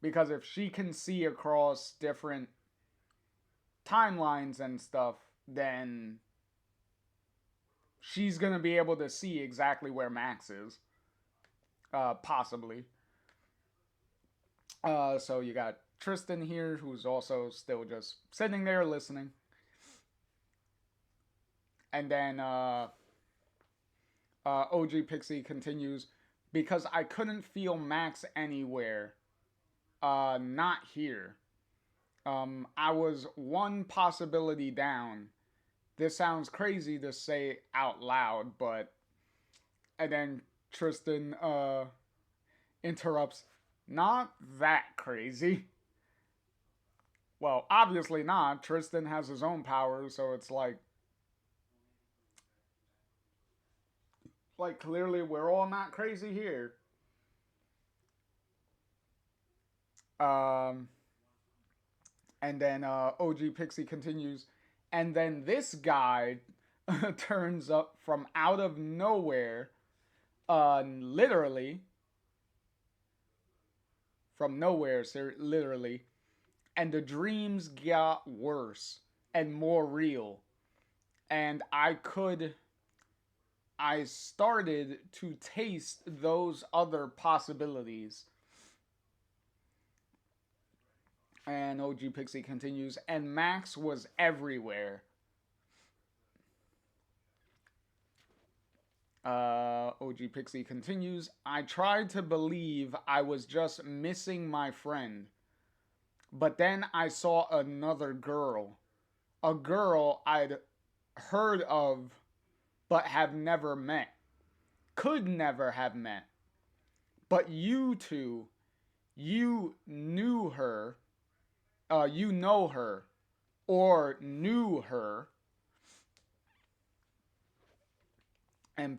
Because if she can see across different timelines and stuff, then she's going to be able to see exactly where Max is. Possibly. So you got Tristan here, who's also still just sitting there listening. And then OG Pixie continues, because I couldn't feel Max anywhere. Not here. I was one possibility down. This sounds crazy to say out loud, but. And then Tristan interrupts, not that crazy. Well, obviously not. Tristan has his own powers, so it's like clearly we're all not crazy here. Um, and then OG Pixie continues, and then this guy turns up from out of nowhere, literally from nowhere, literally, and the dreams got worse and more real, and I started to taste those other possibilities. And OG Pixie continues, and Max was everywhere. OG Pixie continues, I tried to believe I was just missing my friend. But then I saw another girl. A girl I'd heard of but have never met. Could never have met. But you two, you knew her, you know her, or knew her. And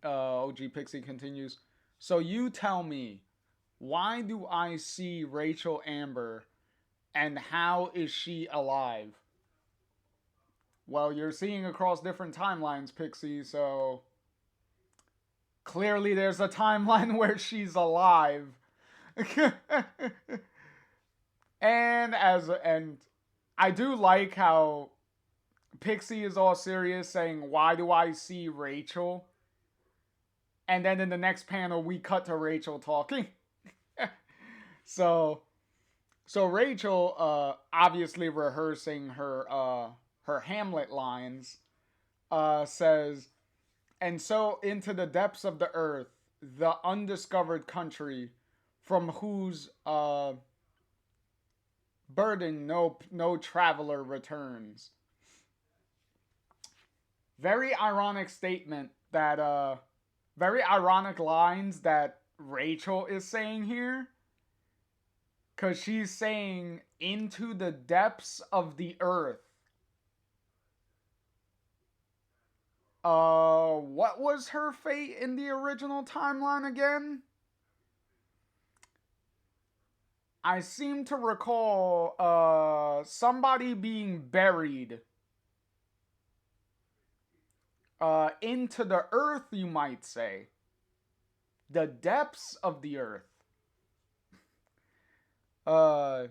OG Pixie continues, so you tell me, why do I see Rachel Amber and how is she alive? Well, you're seeing across different timelines, Pixie, so clearly there's a timeline where she's alive. and I do like how Pixie is all serious saying, why do I see Rachel? And then in the next panel we cut to Rachel talking. So So Rachel, obviously rehearsing her Hamlet lines, says, "And so into the depths of the earth, the undiscovered country, from whose burden no traveler returns." Very ironic statement that very ironic lines that Rachel is saying here, cuz she's saying into the depths of the earth. What was her fate in the original timeline again? I seem to recall somebody being buried into the earth, you might say. The depths of the earth. Uh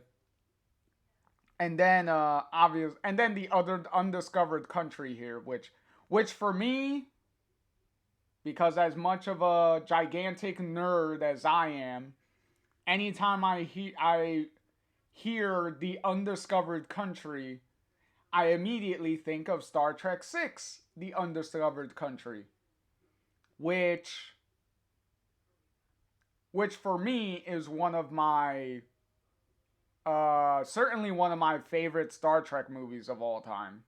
and then and then the other undiscovered country here, which for me, because as much of a gigantic nerd as I am, anytime I hear the undiscovered country, I immediately think of Star Trek 6, The Undiscovered Country, which which for me is one of my certainly one of my favorite Star Trek movies of all time.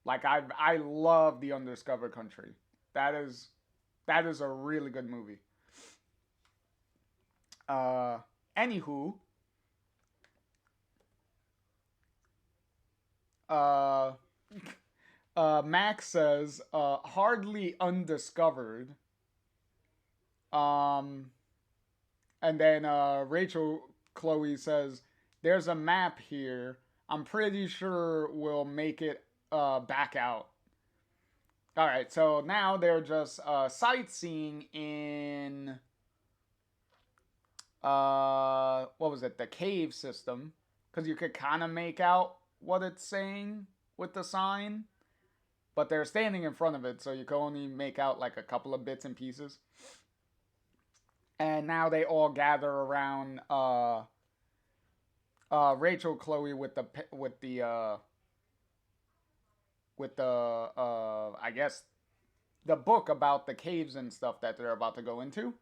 Like I love The Undiscovered Country. That is that is a really good movie. Uh Anywho, uh Max says hardly undiscovered. Um and then Rachel Chloe says there's a map here. I'm pretty sure we'll make it back out. All right, so now they're just sightseeing in what was it? The cave system, because you could kind of make out what it's saying with the sign, but they're standing in front of it, so you can only make out like a couple of bits and pieces. And now they all gather around Rachel Chloe with the I guess the book about the caves and stuff that they're about to go into.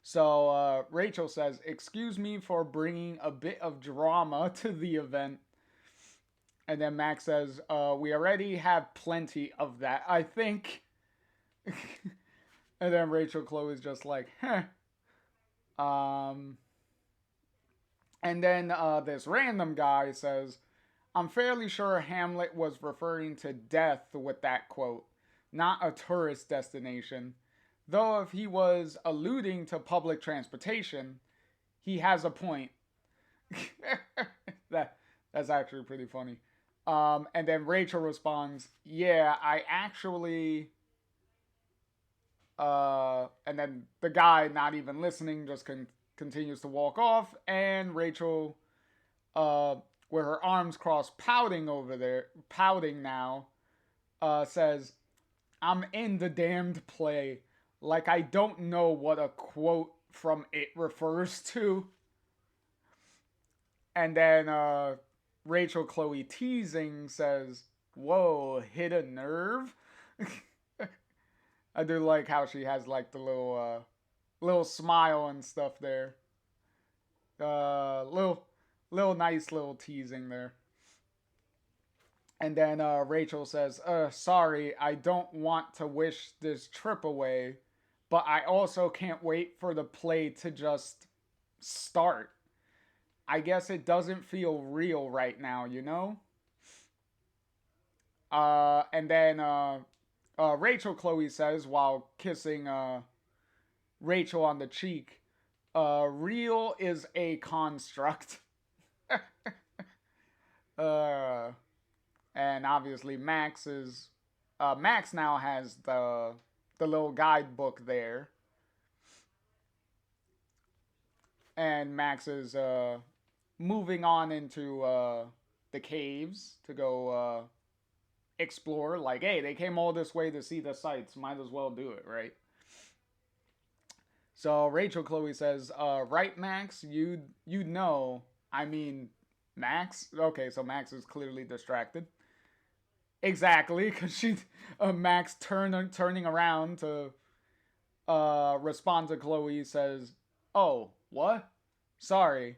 So Rachel says, "Excuse me for bringing a bit of drama to the event." And then Max says, "We already have plenty of that, I think." And then Rachel Chloe's just like, "Huh." Um, and then this random guy says, "I'm fairly sure Hamlet was referring to death with that quote, not a tourist destination. Though if he was alluding to public transportation, he has a point." that that's actually pretty funny. And then Rachel responds, "Yeah, I actually." And then the guy, not even listening, just continues to walk off. And Rachel, uh, with her arms crossed, pouting now, says, "I'm in the damned play. Like I don't know what a quote from it refers to." And then Rachel Chloe teasing says, "Whoa, hit a nerve." I do like how she has like the little smile and stuff there. Little nice little teasing there. And then Rachel says, "Sorry, I don't want to wish this trip away, but I also can't wait for the play to just start. I guess it doesn't feel real right now, you know?" And then Rachel Chloe says, while kissing Rachel on the cheek, "Real is a construct." uh, and obviously Max now has the little guidebook there, and Max is moving on into the caves to go explore. Like, hey, they came all this way to see the sights, might as well do it, right? So Rachel Chloe says, right, Max? You'd know. I mean, Max? Okay, so Max is clearly distracted. Exactly, because Max turning around to respond to Chloe says, oh, what? Sorry,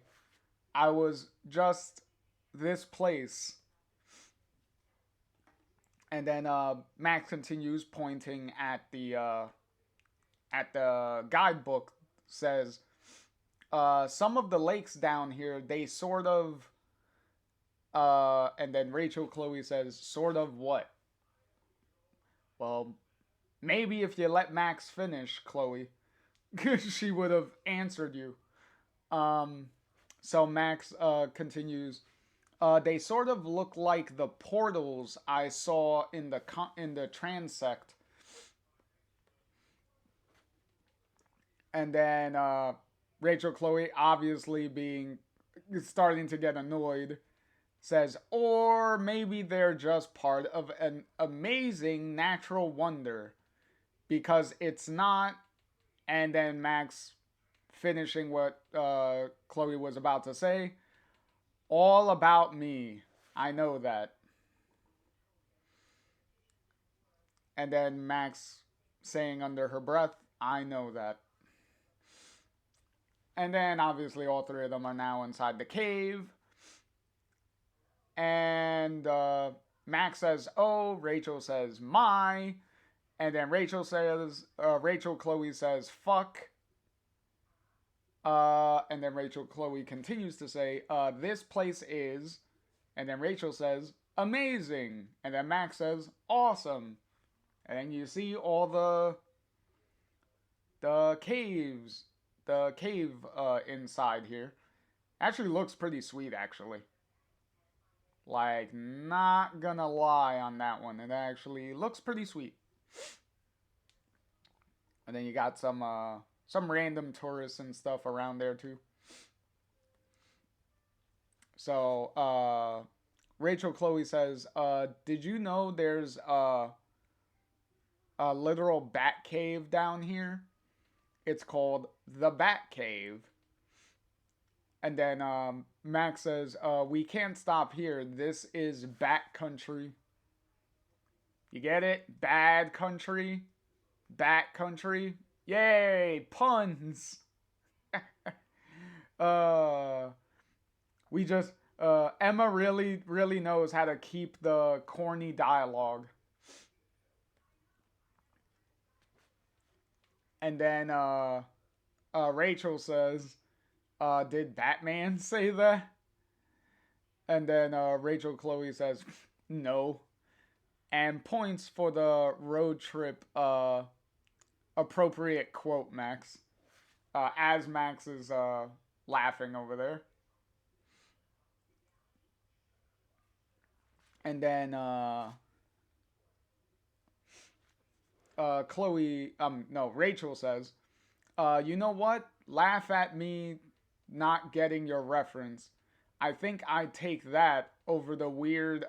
I was just this place. And then Max continues pointing at the guidebook, says, some of the lakes down here, they sort of, and then Rachel Chloe says, sort of what? Well, maybe if you let Max finish, Chloe, she would have answered you. Um, so Max continues. They sort of look like the portals I saw in the transect. And then Rachel Chloe, obviously being starting to get annoyed, says, or maybe they're just part of an amazing natural wonder because it's not. And then Max finishing what Chloe was about to say, all about me. I know that. And then Max saying under her breath, I know that. And then obviously all three of them are now inside the cave. And Max says, oh, Rachel says, my. And then Rachel Chloe says, fuck. And then Rachel Chloe continues to say, this place is. And then Rachel says, amazing. And then Max says, awesome. And then you see all the caves, the cave inside here. Actually looks pretty sweet, actually. Like, not gonna lie on that one. It actually looks pretty sweet. And then you got some random tourists and stuff around there too. So Rachel Chloe says, did you know there's a literal bat cave down here? It's called the Bat Cave. And then Max says, we can't stop here. This is Bat Country. You get it? Bad country. Bat Country. Yay! Puns! uh, we just, Emma really knows how to keep the corny dialogue. And then Rachel says, did Batman say that? And then Rachel Chloe says, no. And points for the road trip appropriate quote, Max. As Max is laughing over there. And then Rachel says, you know what? Laugh at me not getting your reference. I think I'd take that over the weird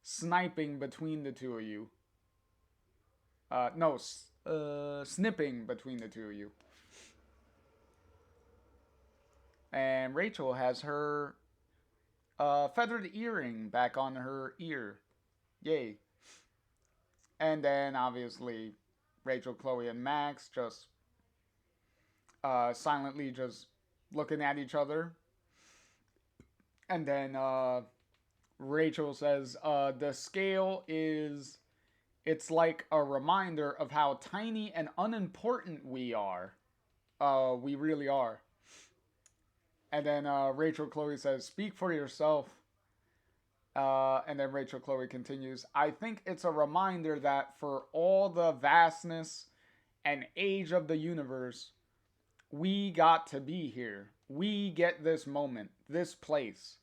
sniping between the two of you. No, snipping between the two of you. And Rachel has her feathered earring back on her ear. Yay. And then obviously Rachel, Chloe, and Max just silently just looking at each other. And then Rachel says, the scale is, it's like a reminder of how tiny and unimportant we are. We really are. And then Rachel Chloe says, speak for yourself. And then Rachel Chloe continues, I think it's a reminder that for all the vastness and age of the universe, we got to be here. We get this moment, this place.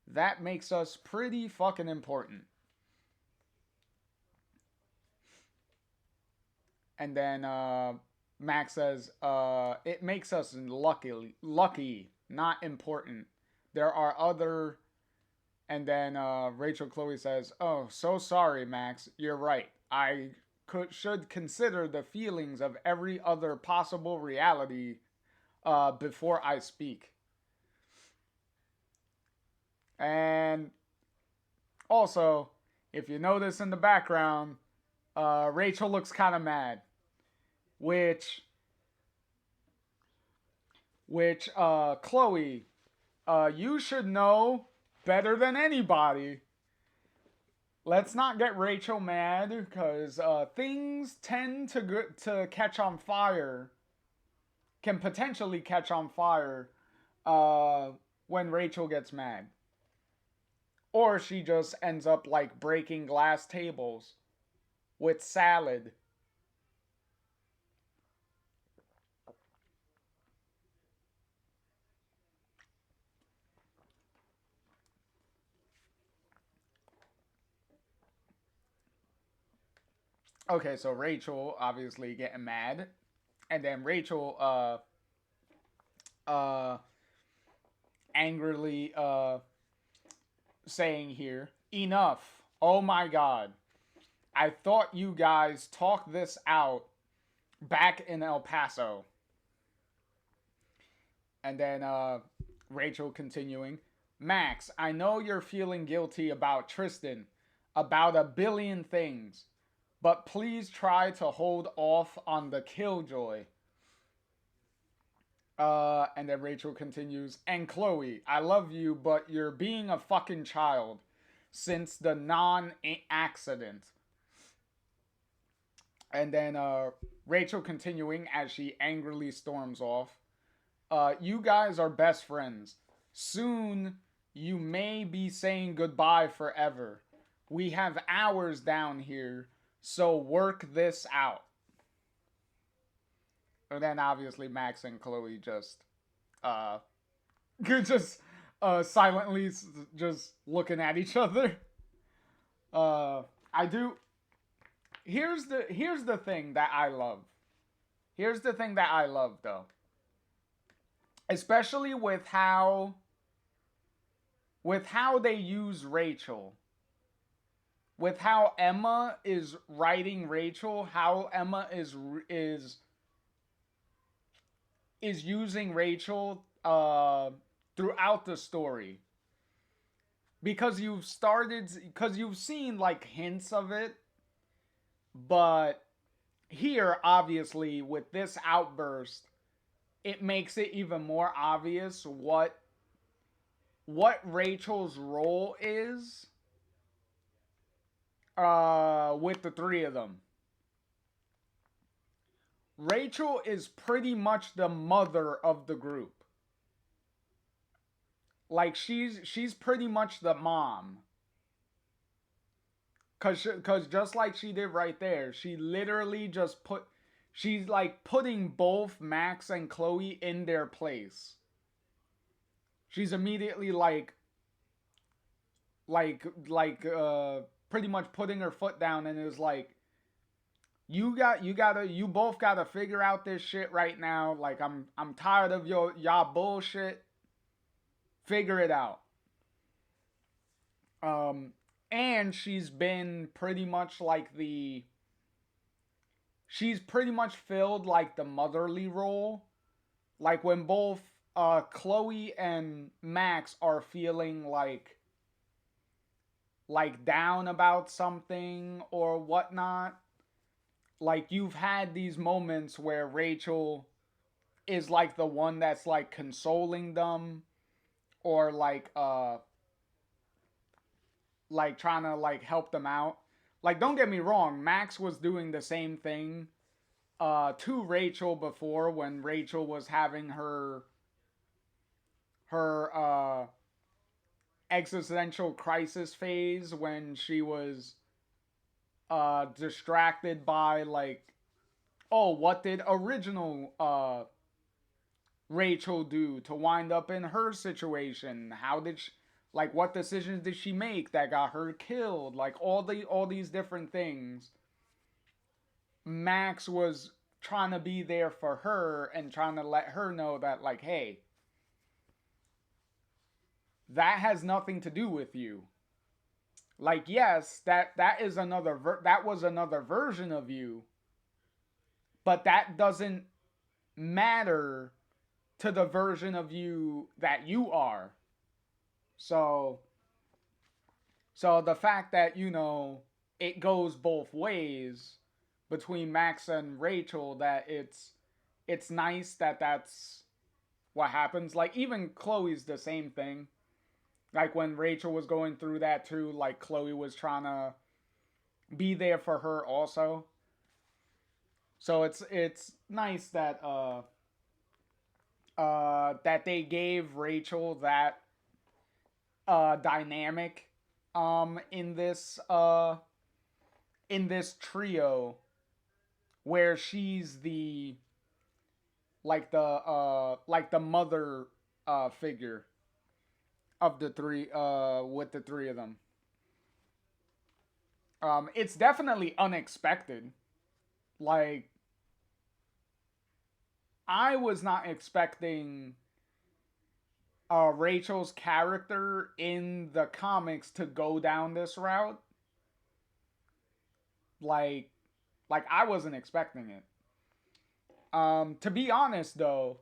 That makes us pretty fucking important. And then Max says, it makes us lucky, not important. There are other. And then Rachel Chloe says, oh, so sorry, Max. You're right. I should consider the feelings of every other possible reality before I speak. And also, if you notice in the background, Rachel looks kind of mad, which Chloe, you should know better than anybody. Let's not get Rachel mad because things tend to catch on fire, can potentially catch on fire uh, when Rachel gets mad. Or she just ends up like breaking glass tables with salad. Okay, so Rachel obviously getting mad, and then Rachel uh angrily saying here, enough. Oh my god. I thought you guys talked this out back in El Paso. And then Rachel continuing, Max, I know you're feeling guilty about Tristan, about a billion things, but please try to hold off on the killjoy. And then Rachel continues, and Chloe, I love you, but you're being a fucking child since the non accident. And then Rachel continuing as she angrily storms off, you guys are best friends. Soon you may be saying goodbye forever. We have hours down here, so work this out. And then obviously Max and Chloe just uh just silently just looking at each other. I do here's the thing that I love. Here's the thing that I love though. Especially with how they use Rachel. With how Emma is writing Rachel, how Emma is using Rachel throughout the story. Because you've seen like hints of it, but here obviously with this outburst it makes it even more obvious what Rachel's role is with the three of them. Rachel is pretty much the mother of the group. Like she's pretty much the mom. Cause just like she did right there, she literally just she's like putting both Max and Chloe in their place. She's immediately pretty much putting her foot down and is like, you both gotta figure out this shit right now. Like I'm tired of y'all bullshit. Figure it out. And she's been pretty much like she's pretty much filled like the motherly role. Like when both Chloe and Max are feeling like down about something or whatnot, like you've had these moments where Rachel is like the one that's like consoling them or like trying to like help them out. Like don't get me wrong, Max was doing the same thing to Rachel before when Rachel was having her existential crisis phase when she was distracted by like, oh, what did original Rachel do to wind up in her situation? How did she, like what decisions did she make that got her killed? Like all these different things. Max was trying to be there for her and trying to let her know that like, hey, that has nothing to do with you. Like, yes, that is that was another version of you, but that doesn't matter to the version of you that you are. So so the fact that, it goes both ways between Max and Rachel, that it's nice that that's what happens. Like, even Chloe's the same thing. Like, when Rachel was going through that too, like, Chloe was trying to be there for her also. So it's nice that that they gave Rachel that dynamic in this trio, where she's the like the mother figure of the three, with the three of them. It's definitely unexpected. Like, I was not expecting Rachel's character in the comics to go down this route. Like, I wasn't expecting it. To be honest, though,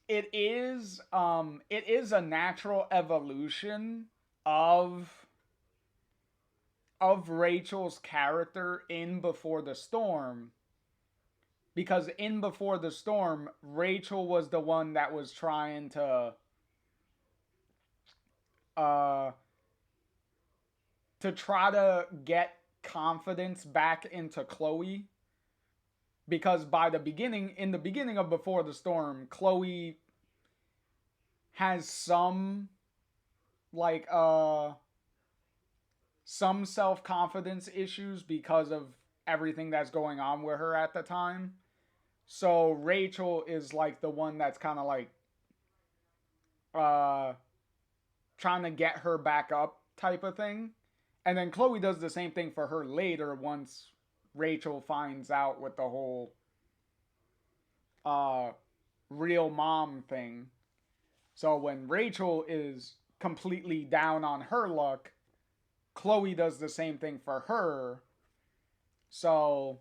it is a natural evolution of Rachel's character in Before the Storm, because in Before the Storm, Rachel was the one that was trying uh to try to get confidence back into Chloe, because in the beginning of Before the Storm, Chloe has like some self-confidence issues because of everything that's going on with her at the time. So Rachel is like the one that's kind of like uh trying to get her back up type of thing. And then Chloe does the same thing for her later, once Rachel finds out with the whole uh real mom thing. So when Rachel is completely down on her luck, Chloe does the same thing for her. So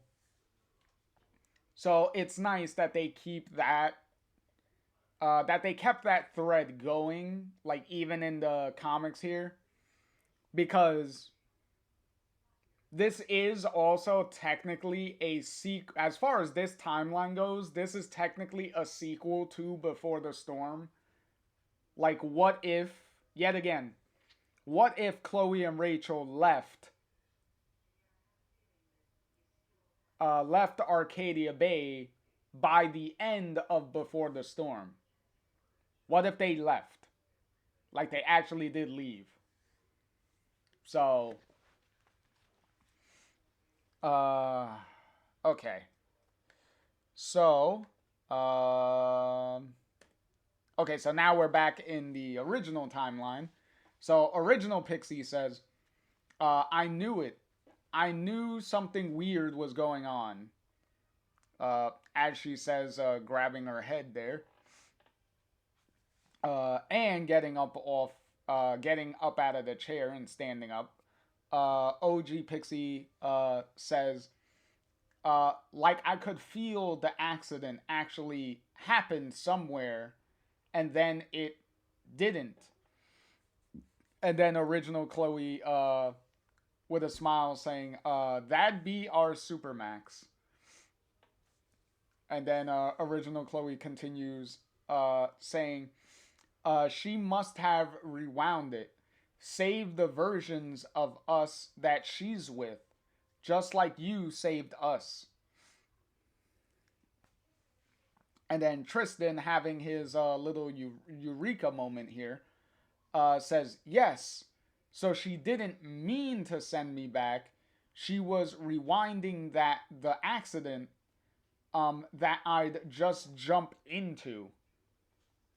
it's nice that they keep that they kept that thread going, like, even in the comics here, because this is also technically a sequel. As far as this timeline goes, this is technically a sequel to Before the Storm. Like, what if, yet again, what if Chloe and Rachel left Arcadia Bay by the end of Before the Storm? What if they left? Like, they actually did leave. So, uh, okay. So, okay, so now we're back in the original timeline. So, original Pixie says, I knew it. I knew something weird was going on. As she says, grabbing her head there. And getting up out of the chair and standing up. OG Pixie says, like, I could feel the accident actually happened somewhere, and then it didn't. And then original Chloe, with a smile, saying, that'd be our Supermax. And then original Chloe continues, saying, she must have rewound it. Save the versions of us that she's with, just like you saved us. And then Tristan, having his little eureka moment here, says, yes, so she didn't mean to send me back. She was rewinding the accident that I'd just jump into.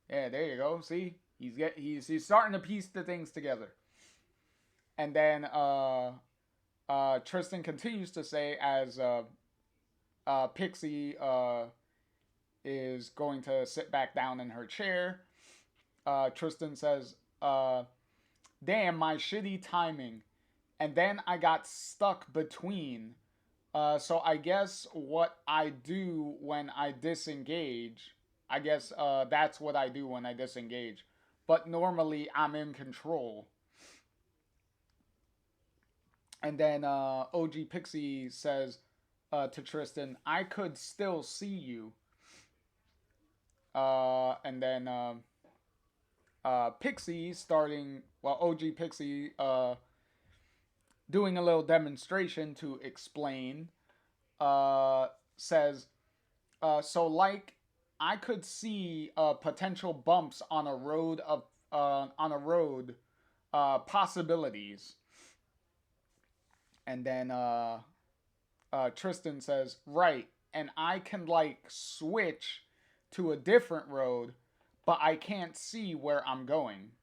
Yeah, there you go. See, he's starting to piece the things together. And then Tristan continues to say, as Pixie is going to sit back down in her chair, Tristan says, damn, my shitty timing. and then I got stuck between. So I guess what I do when I disengage, I guess that's what I do when I disengage. But normally I'm in control. And then OG Pixie says to Tristan, I could still see you. And then Pixie starting, well, OG Pixie doing a little demonstration to explain, says, so like I could see potential bumps on a road of possibilities. And then Tristan says, right, and I can like switch to a different road, but I can't see where I'm going.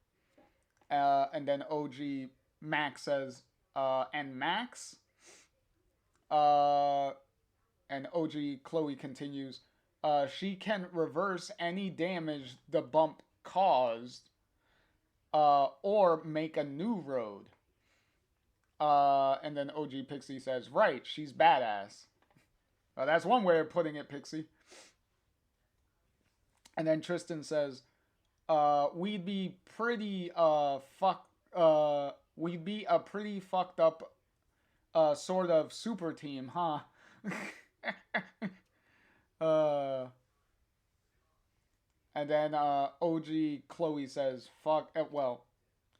And then OG Max says, and Max? Uh, and OG Chloe continues, she can reverse any damage the bump caused, or make a new road. And then OG Pixie says, right, she's badass. That's one way of putting it, Pixie. And then Tristan says, we'd be pretty we'd be a pretty fucked up sort of super team, huh? uh, and then OG Chloe says, fuck, well,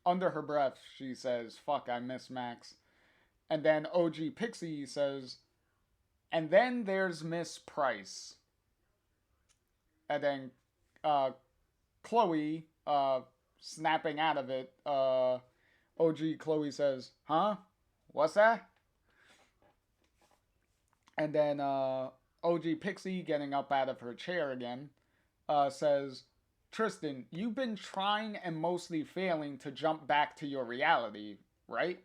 under her breath, she says, fuck, I miss Max. And then OG Pixie says, and then there's Miss Price. And then Chloe, snapping out of it, OG Chloe says, huh? What's that? And then OG Pixie, getting up out of her chair again, says, Tristan, you've been trying and mostly failing to jump back to your reality, right?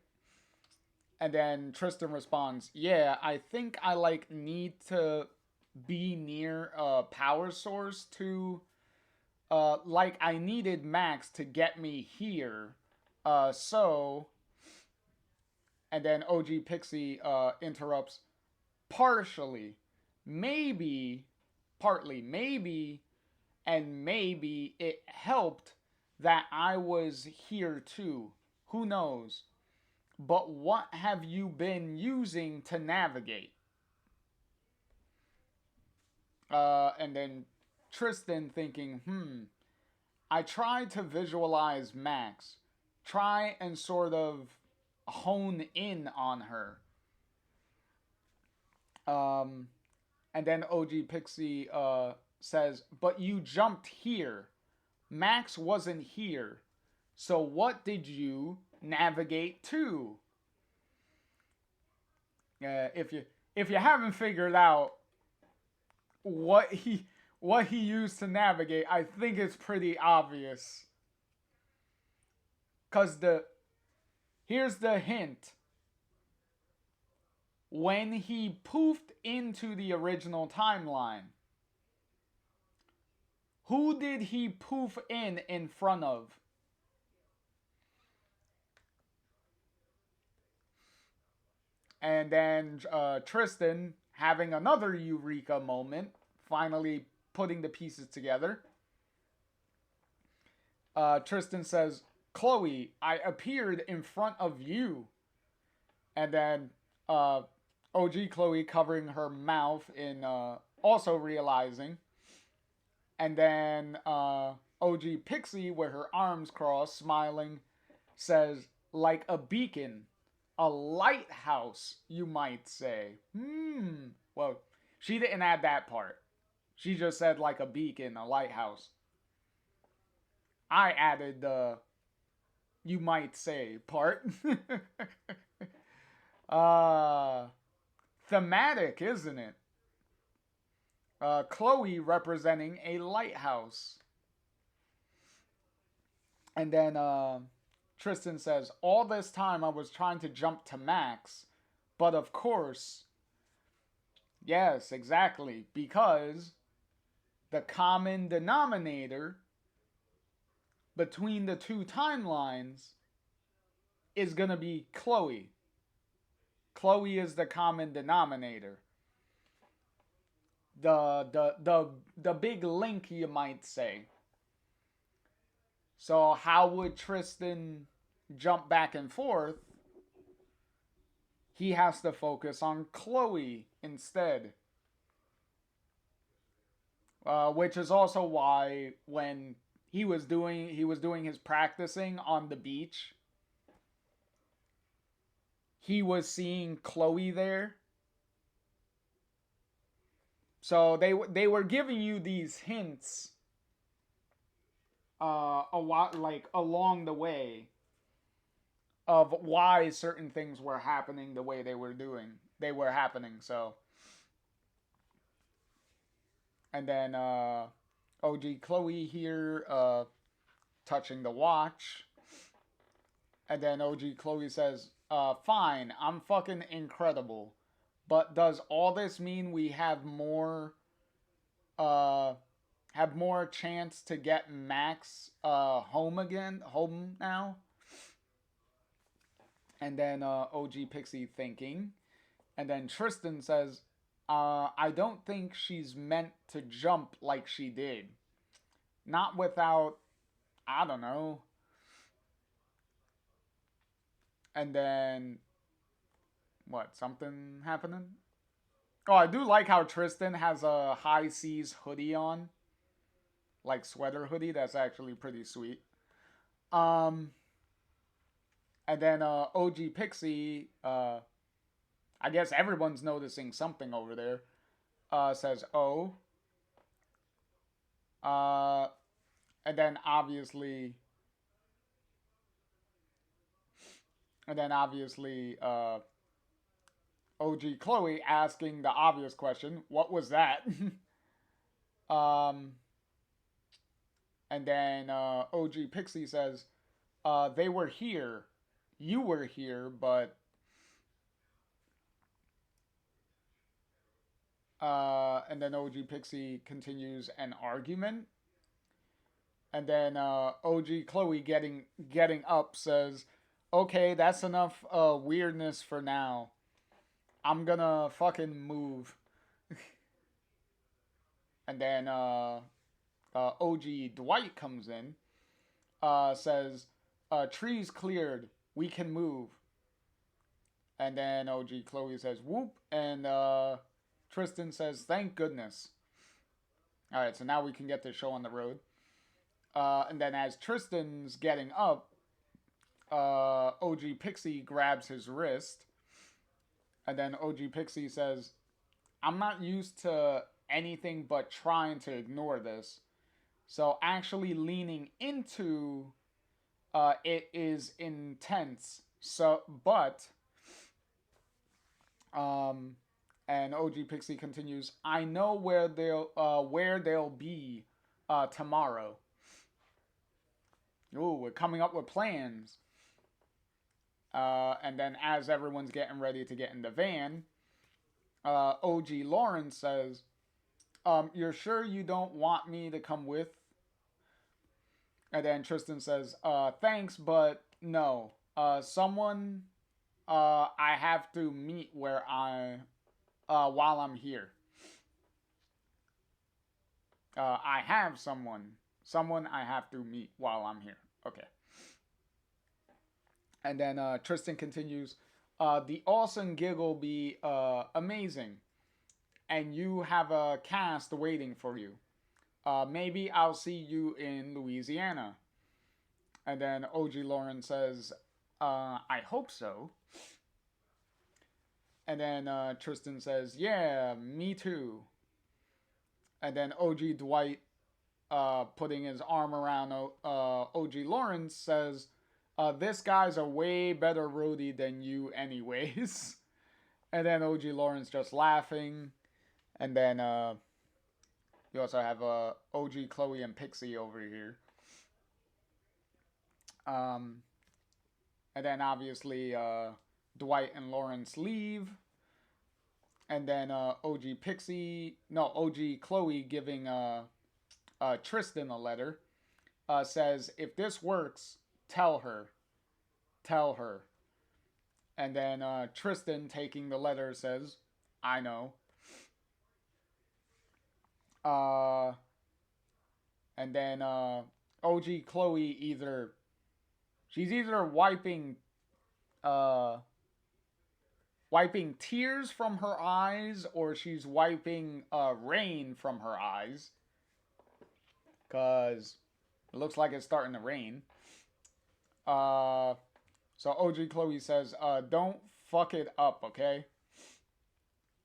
And then Tristan responds, yeah, I think I like need to be near a power source to like I needed Max to get me here. So and then OG Pixie interrupts, partially. Maybe partly, maybe, and maybe it helped that I was here too. Who knows? But what have you been using to navigate? And then Tristan thinking, I tried to visualize Max, try and sort of hone in on her. And then OG Pixie says, but you jumped here. Max wasn't here. So what did you navigate to? If you haven't figured out what he used to navigate, I think it's pretty obvious. Cause here's the hint. When he poofed into the original timeline, who did he poof in front of? And then Tristan having another eureka moment, finally putting the pieces together. Tristan says, Chloe, I appeared in front of you. And then OG Chloe covering her mouth in also realizing. And then OG Pixie, with her arms crossed, smiling, says, like a beacon. A lighthouse, you might say. Well, she didn't add that part. She just said like a beacon, a lighthouse. I added the you might say part. Thematic, isn't it? Chloe representing a lighthouse. And then Tristan says, all this time I was trying to jump to Max, but of course, yes, exactly, because the common denominator between the two timelines is going to be Chloe. Chloe is the common denominator. The big link, you might say. So how would Tristan jump back and forth? He has to focus on Chloe instead. Which is also why when he was doing his practicing on the beach, he was seeing Chloe there. So they were giving you these hints a lot, like, along the way, of why certain things were happening the way they were happening. So, and then OG Chloe here touching the watch. And then OG Chloe says, fine, I'm fucking incredible. But does all this mean we uh have more chance to get Max home now? And then OG Pixie thinking. And then Tristan says, I don't think she's meant to jump like she did. Not without, I don't know. And then, what, something happening? Oh, I do like how Tristan has a high seas hoodie on. Like sweater hoodie. That's actually pretty sweet. Um, and then OG Pixie, I guess everyone's noticing something over there, says, oh. Uh, and then obviously, OG Chloe asking the obvious question, what was that? um, and then OG Pixie says, they were here. You were here, but and then OG Pixie continues an argument. And then OG Chloe getting up says, okay, that's enough weirdness for now. I'm gonna fucking move. And then OG Dwight comes in, says, trees cleared, we can move. And then OG Chloe says, whoop. And Tristan says, thank goodness. All right, so now we can get the show on the road. And then as Tristan's getting up, OG Pixie grabs his wrist. And then OG Pixie says, I'm not used to anything but trying to ignore this. So actually leaning into it is intense. So, but, and OG Pixie continues, I know where they'll be tomorrow. Ooh, we're coming up with plans. And then as everyone's getting ready to get in the van, OG Lawrence says, you're sure you don't want me to come with? And then Tristan says, thanks, but no. Someone I have to meet while I'm here. I have someone I have to meet while I'm here. Okay. And then Tristan continues, the awesome gig will be amazing. And you have a cast waiting for you. Maybe I'll see you in Louisiana. And then OG Lauren says, I hope so. And then Tristan says, yeah, me too. And then OG Dwight, putting his arm around OG Lawrence, says, this guy's a way better roadie than you anyways. And then OG Lawrence just laughing. And then you also have OG Chloe and Pixie over here. And then obviously Dwight and Lawrence leave. And then OG Chloe giving Tristan a letter, says, if this works, tell her. And then Tristan, taking the letter, says, I know. Uh, and then OG Chloe she's either uh, wiping tears from her eyes or she's wiping rain from her eyes. Because it looks like it's starting to rain. Uh, so OG Chloe says, don't fuck it up, okay?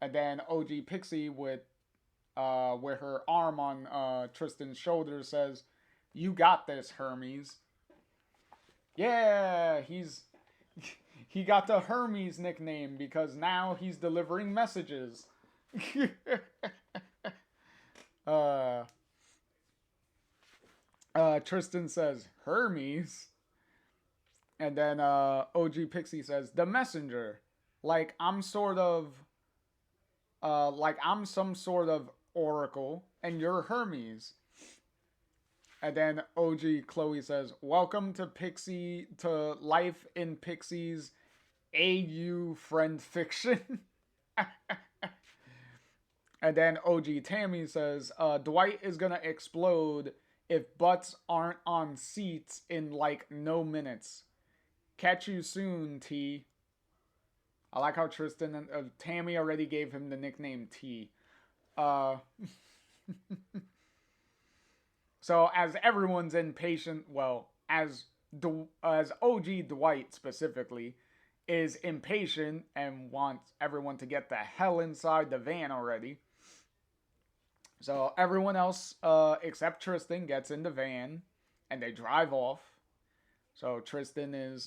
And then OG Pixie with her arm on Tristan's shoulder says, "You got this, Hermes." Yeah, he got the Hermes nickname because now he's delivering messages. uh, Tristan says, "Hermes," and then OG Pixie says, "The messenger." Like I'm some sort of oracle, and you're Hermes. And then OG Chloe says, "Welcome to life in Pixie's AU friend fiction." And then OG Tammy says, "Dwight is gonna explode if butts aren't on seats in like no minutes. Catch you soon, T." I like how Tristan and Tammy already gave him the nickname T. Uh, So as everyone's impatient, well, as OG Dwight specifically is impatient and wants everyone to get the hell inside the van already. So everyone else except Tristan gets in the van and they drive off. So Tristan is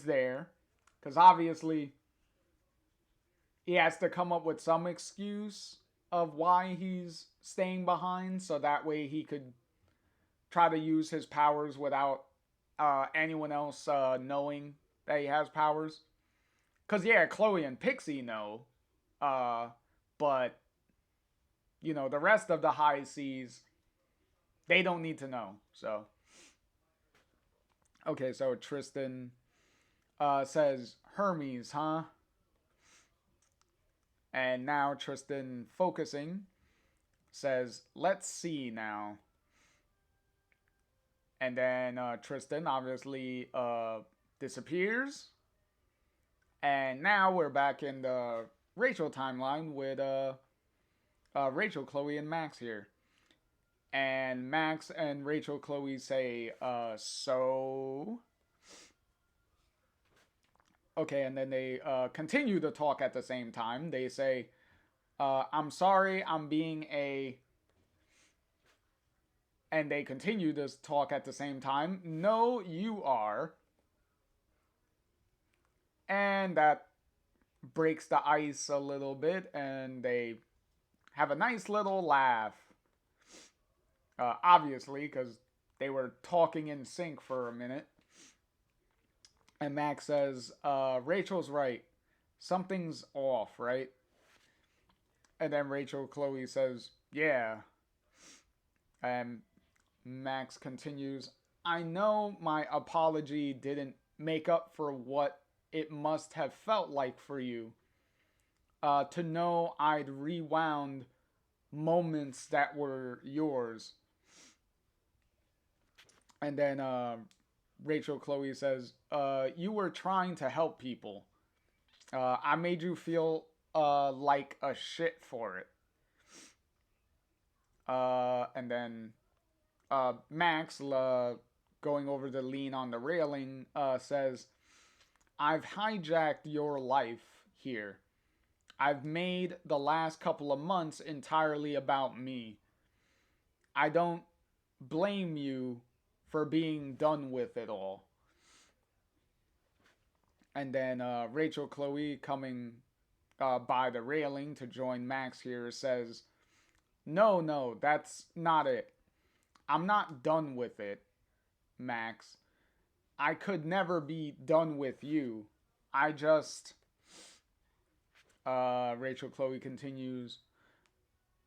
there cuz obviously he has to come up with some excuse of why he's staying behind so that way he could try to use his powers without anyone else knowing that he has powers. Because, yeah, Chloe and Pixie know, uh, but, the rest of the high seas, they don't need to know. So, okay, so Tristan says, Hermes, huh? And now Tristan, focusing, says, let's see now. And then Tristan obviously disappears. And now we're back in the Rachel timeline with Rachel, Chloe, and Max here. And Max and Rachel, Chloe say, so. Okay, and then they continue to talk at the same time. They say, I'm sorry, I'm being a. And they continue to talk at the same time. No, you are. And that breaks the ice a little bit, and they have a nice little laugh. Obviously, because they were talking in sync for a minute. And Max says, Rachel's right. Something's off, right? And then Rachel Chloe says, yeah. And Max continues, I know my apology didn't make up for what it must have felt like for you. To know I'd rewound moments that were yours. And then Rachel Chloe says, you were trying to help people. I made you feel like a shit for it. And then Max, going over to lean on the railing, says, I've hijacked your life here. I've made the last couple of months entirely about me. I don't blame you for being done with it all. And then Rachel Chloe, coming by the railing to join Max here, says, no, that's not it. I'm not done with it, Max. I could never be done with you. I just. Rachel Chloe continues,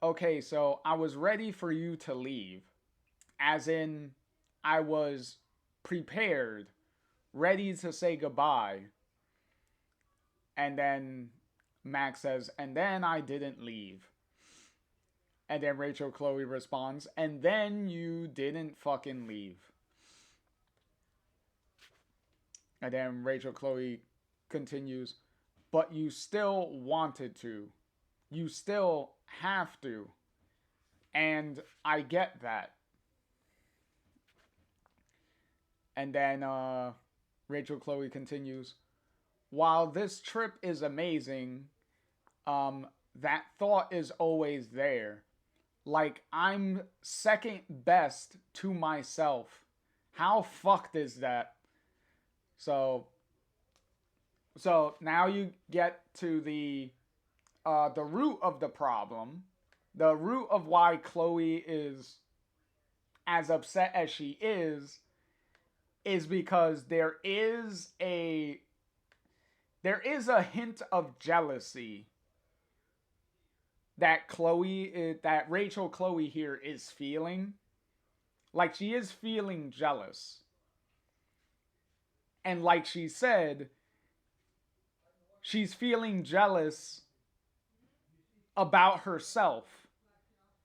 okay, so I was ready for you to leave. As in, I was prepared, ready to say goodbye. And then Max says, and then I didn't leave. And then Rachel Chloe responds, and then you didn't fucking leave. And then Rachel Chloe continues, but you still wanted to. You still have to. And I get that. And then Rachel Chloe continues, while this trip is amazing, that thought is always there. Like, I'm second best to myself. How fucked is that? So now you get to the root of the problem, the root of why Chloe is as upset as she is because there is a hint of jealousy that Rachel Chloe here is feeling. Like, she is feeling jealous. And like she said, she's feeling jealous about herself.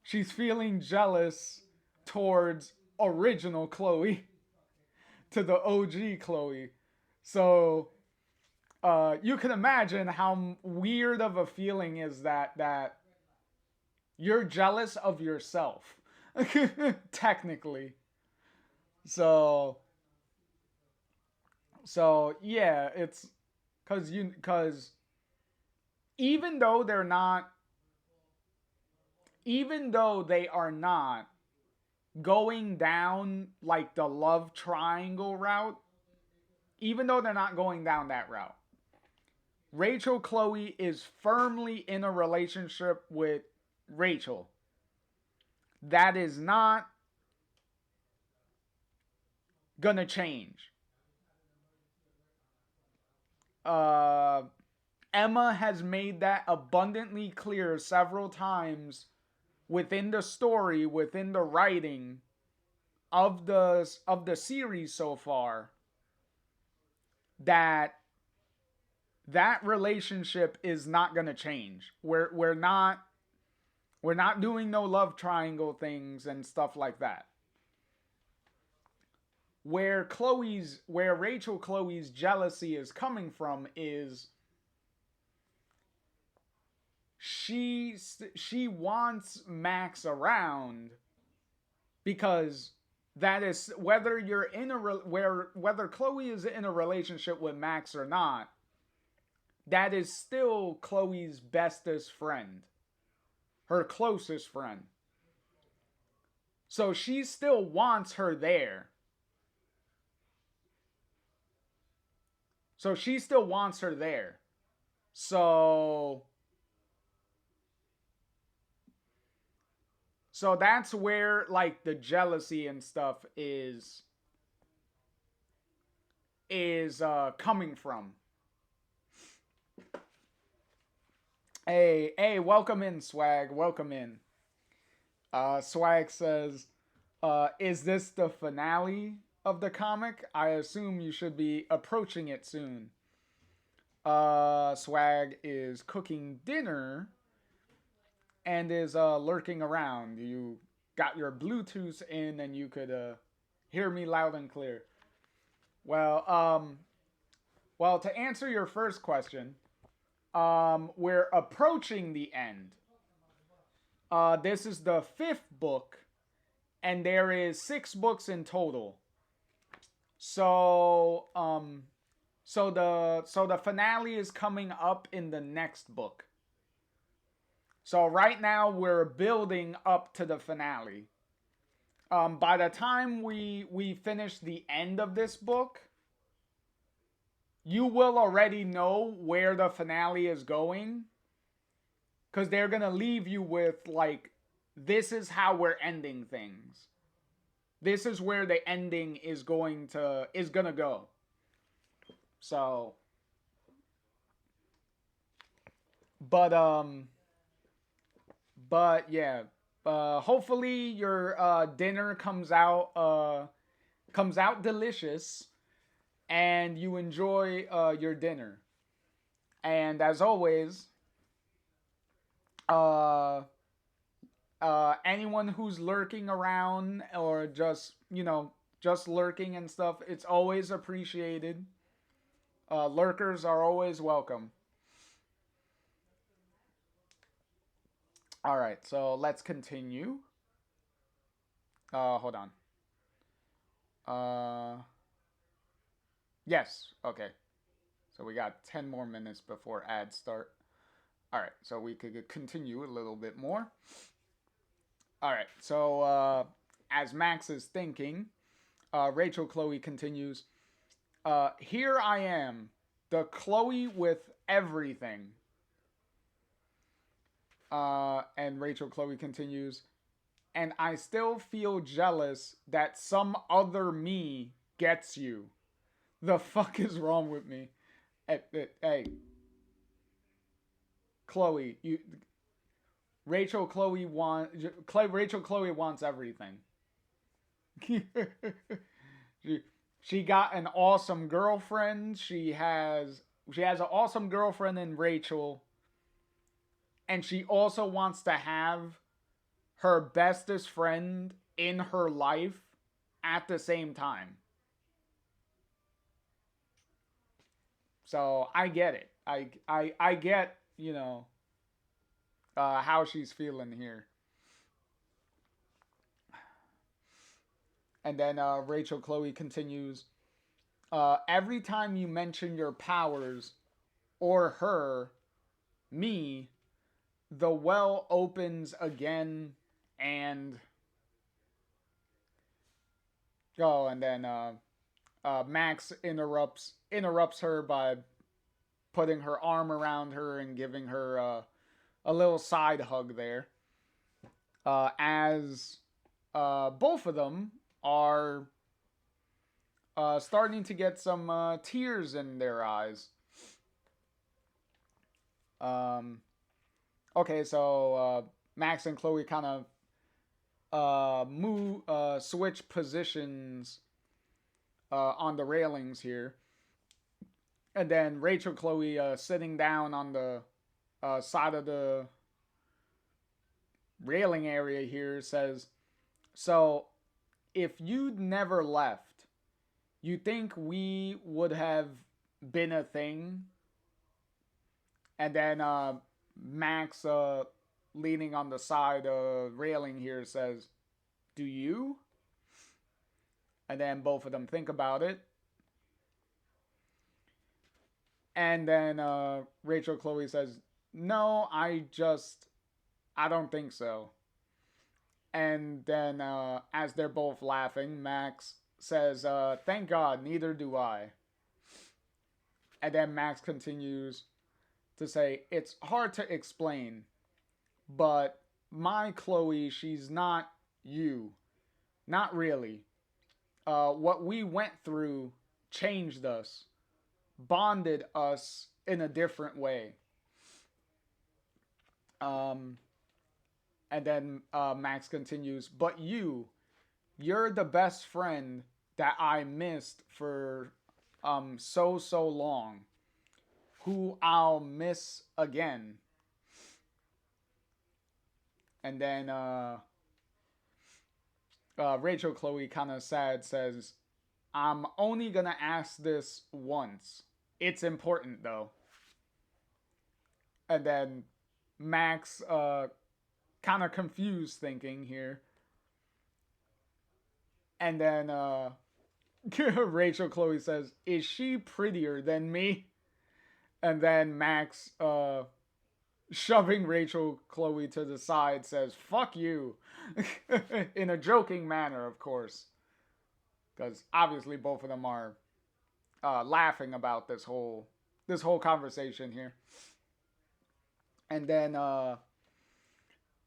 She's feeling jealous towards original Chloe, to the OG Chloe. So you can imagine how weird of a feeling is that you're jealous of yourself. Technically. So yeah, it's because even though they are not going down like the love triangle route, even though they're not going down that route, Rachel Chloe is firmly in a relationship with Rachel. That is not gonna change. Emma has made that abundantly clear several times within the story, within the writing of the series so far, that relationship is not gonna change. We're not doing no love triangle things and stuff like that. Where Rachel Chloe's jealousy is coming from is she wants Max around because that is whether you're in whether Chloe is in a relationship with Max or not, that is still Chloe's bestest friend, her closest friend. So she still wants her there. So that's where like the jealousy and stuff is coming from. Hey, welcome in, Swag. Welcome in. Swag says, is this the finale of the comic? I assume you should be approaching it soon. Swag is cooking dinner and is lurking around. You got your Bluetooth in and you could hear me loud and clear. Well, to answer your first question, we're approaching the end. This is the 5th book, and there is 6 books in total. So the finale is coming up in the next book. So right now we're building up to the finale. By the time we finish the end of this book, you will already know where the finale is going. Because they're going to leave you with, like, this is how we're ending things. This is where the ending is going to go. So, but yeah, hopefully your dinner comes out delicious, and you enjoy your dinner. And as always, uh, anyone who's lurking around or just, just lurking and stuff, it's always appreciated. Lurkers are always welcome. All right, so let's continue. Hold on. Uh, yes, okay. So we got 10 more minutes before ads start. All right, so we could continue a little bit more. All right, so as Max is thinking, Rachel Chloe continues, here I am, the Chloe with everything. And Rachel Chloe continues, and I still feel jealous that some other me gets you. The fuck is wrong with me? Hey, Chloe, Rachel Chloe wants everything. she, she got an awesome girlfriend. She has an awesome girlfriend in Rachel, and she also wants to have her bestest friend in her life at the same time. So I get it. I get, how she's feeling here. And then Rachel Chloe continues, every time you mention your powers or her, me, the well opens again and and then Max interrupts her by putting her arm around her and giving her a little side hug there. As both of them are starting to get some tears in their eyes. Okay, so Max and Chloe kind of switch positions on the railings here, and then Rachel Chloe sitting down on the side of the railing area here says, "So, if you'd never left, you think we would have been a thing?" And then Max, leaning on the side railing here, says, "Do you?" And then both of them think about it. And then Rachel Chloe says, "No, I don't think so." And then as they're both laughing, Max says, "Thank God, neither do I." And then Max continues to say, "It's hard to explain, but my Chloe, she's not you. Not really. What we went through changed us, bonded us in a different way." Um, and then Max continues, "But you're the best friend that I missed for so long, who I'll miss again." And then Rachel Chloe, kind of sad, says, "I'm only gonna ask this once. It's important though." And then Max, kind of confused thinking here. And then Rachel Chloe says, "Is she prettier than me?" And then Max, shoving Rachel Chloe to the side, says, "Fuck you." In a joking manner, of course. Because obviously both of them are laughing about this whole conversation here. And then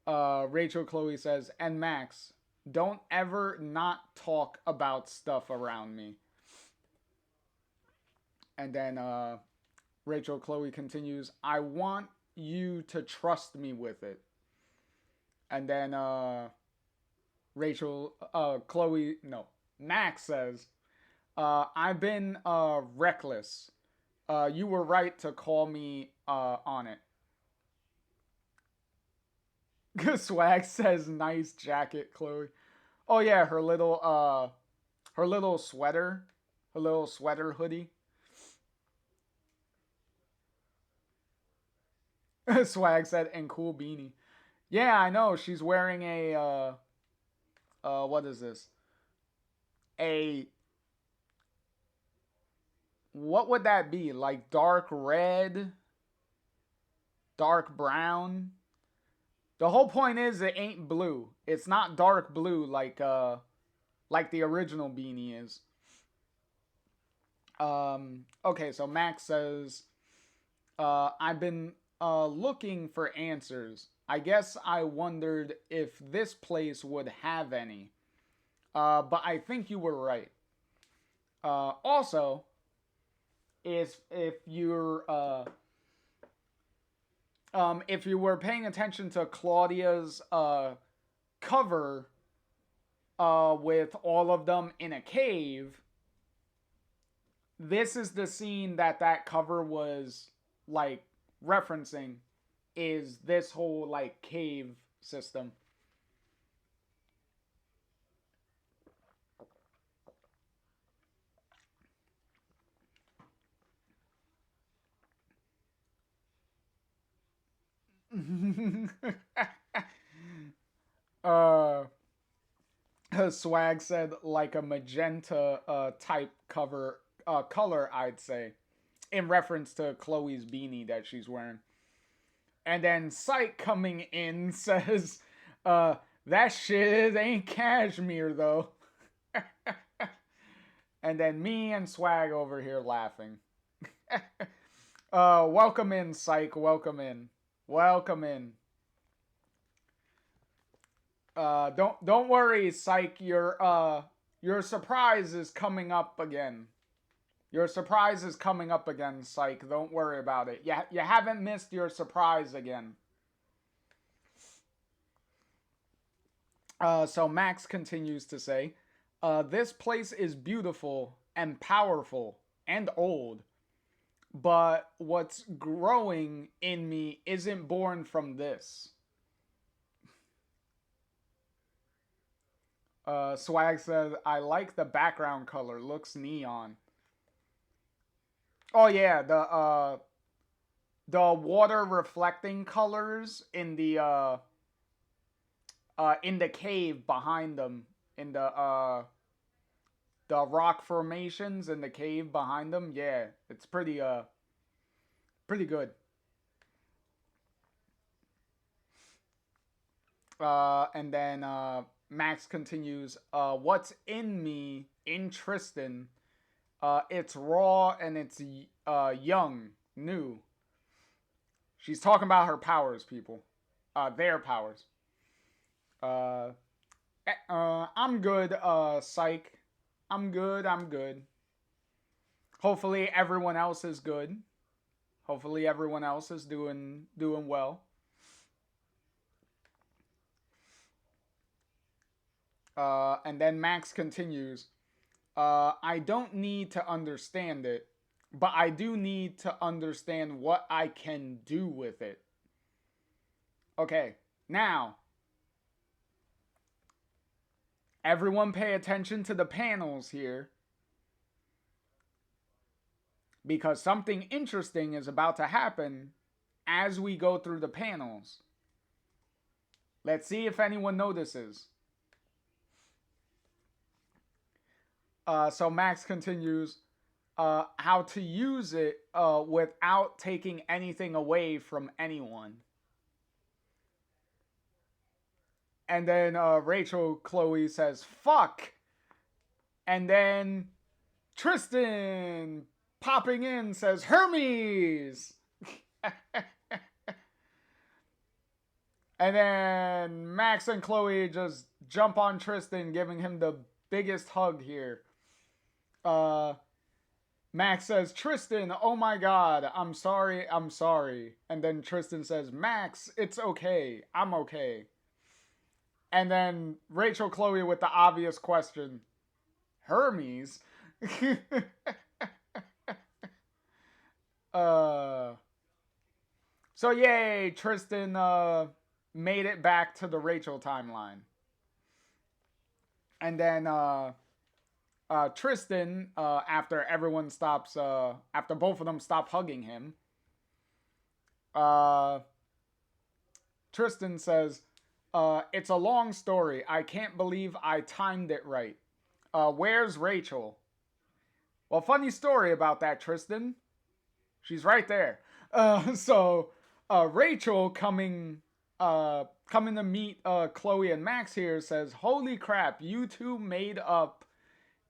Rachel Chloe says, "And Max, don't ever not talk about stuff around me." And then Rachel Chloe continues, "I want you to trust me with it." And then Max says, I've been reckless. You were right to call me on it. Swag says nice jacket, Chloe. Oh yeah, her little sweater, her little sweater hoodie. Swag said and cool beanie. Yeah, I know. She's wearing a what is this? A what would that be? Like dark red, dark brown? The whole point is it ain't blue. It's not dark blue like the original beanie is. Okay, so Max says I've been looking for answers. I guess I wondered if this place would have any. But I think you were right. Also, if you were paying attention to Claudia's cover with all of them in a cave, this is the scene that cover was like referencing, is this whole like cave system. uh Swag said like a magenta type cover color, I'd say, in reference to Chloe's beanie that she's wearing. And then Psych coming in says, that shit ain't cashmere though. And then me and Swag over here laughing. Welcome in, Psych. Welcome in. Welcome in. Don't worry, Psych. Your surprise is coming up again. Your surprise is coming up again, Psych. Don't worry about it. You haven't missed your surprise again. So Max continues to say, this place is beautiful and powerful and old, but what's growing in me isn't born from this. Swag says, I like the background color. Looks neon. Oh yeah, the water reflecting colors in the cave behind them, in the rock formations in the cave behind them. Yeah, it's pretty good. And then Max continues, what's in me in Tristan, it's raw and it's young, new. She's talking about her powers, people. Their powers. Uh, I'm good, Psych. I'm good. I'm good. Hopefully everyone else is good. Hopefully everyone else is doing well. And then Max continues, I don't need to understand it, but I do need to understand what I can do with it. Okay, now, everyone pay attention to the panels here, because something interesting is about to happen as we go through the panels. Let's see if anyone notices. So Max continues, how to use it without taking anything away from anyone. And then Rachel Chloe says, fuck. And then Tristan popping in says, Hermes. And then Max and Chloe just jump on Tristan, giving him the biggest hug here. Max says, Tristan, oh my god, I'm sorry, I'm sorry. And then Tristan says, Max, it's okay, I'm okay. And then Rachel Chloe with the obvious question, Hermes? uh. So yay, Tristan made it back to the Rachel timeline, and then Tristan, after everyone stops, after both of them stop hugging him, uh, Tristan says, "It's a long story. I can't believe I timed it right. Where's Rachel?" Well, funny story about that, Tristan. She's right there. Rachel coming to meet Chloe and Max here says, "Holy crap, you two made up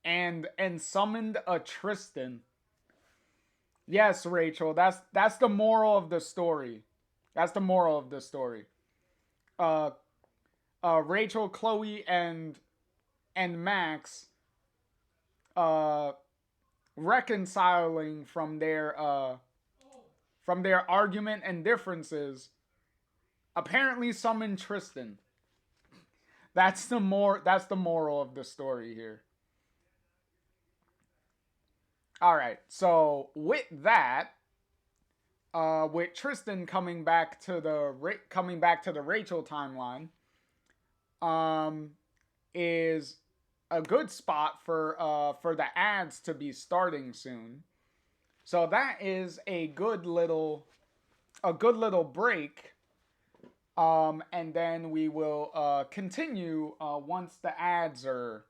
and summoned a Tristan." Yes, Rachel, that's the moral of the story. That's the moral of the story. Uh, Rachel, Chloe, and Max uh reconciling from their argument and differences apparently summoned Tristan. That's the moral of the story here. All right. So with that, with Tristan coming back to the Rachel timeline, um, is a good spot for the ads to be starting soon. So that is a good little break. And then we will continue once the ads are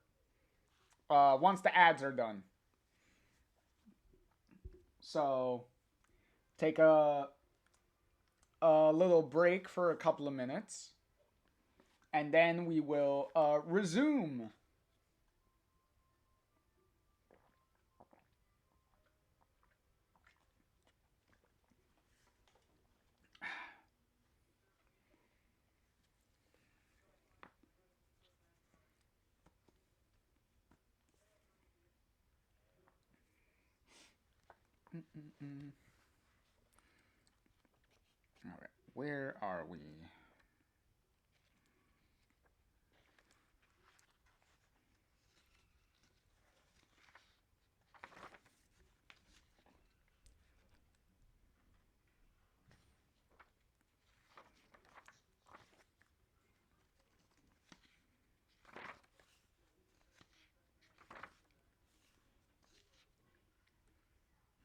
done. So take a little break for a couple of minutes, and then we will resume. Mm-mm-mm. All right, where are we?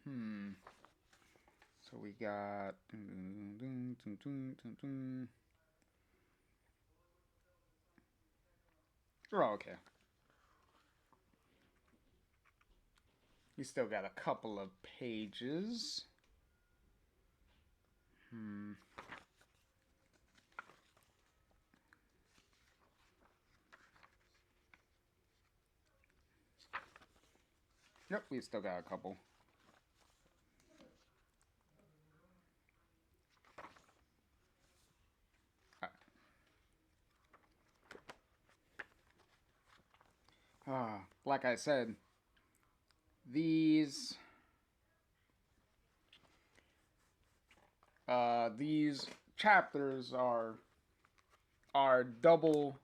Hmm. So we got. Oh, okay. We still got a couple of pages. Hmm. Yep, we still got a couple. Like I said, these these chapters are double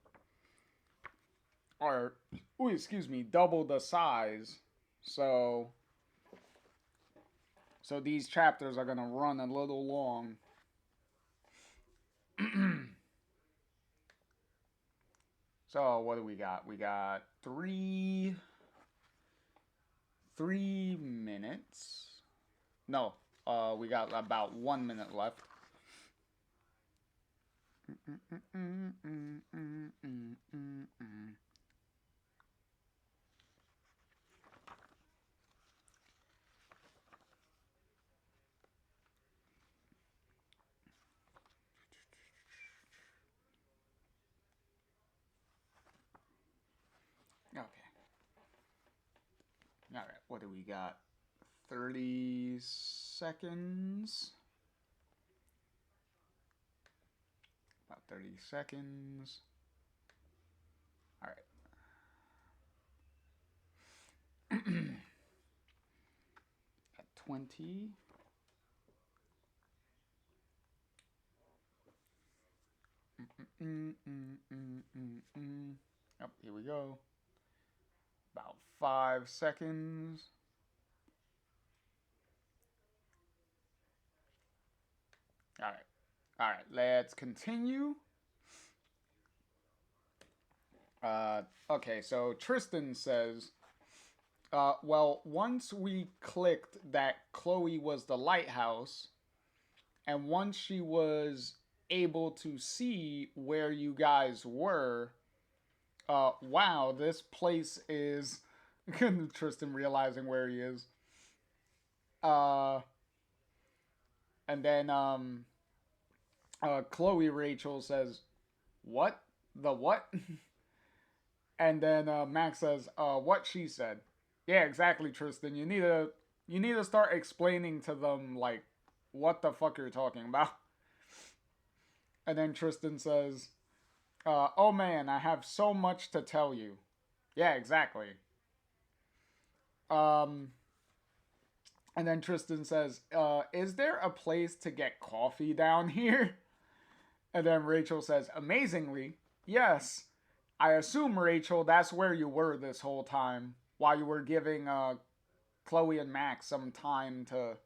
are excuse me, double the size. So these chapters are gonna run a little long. So what do we got? We got three minutes. No, we got about 1 minute left. Okay. All right. What do we got? 30 seconds. About 30 seconds. All right. At 20. Yep, here we go. About 5 seconds. All right. All right. Let's continue. Okay, so Tristan says, well, once we clicked that Chloe was the lighthouse, and once she was able to see where you guys were, wow, this place is. Tristan realizing where he is. Uh, and then Chloe Rachel says, "What? The what?" And then Max says, "What she said." Yeah, exactly, Tristan. You need to start explaining to them like what the fuck you're talking about. And then Tristan says, "Oh man, I have so much to tell you." Yeah, exactly. Um, and then Tristan says, "Is there a place to get coffee down here?" And then Rachel says, "Amazingly, yes. I assume, Rachel, that's where you were this whole time, while you were giving Chloe and Max some time to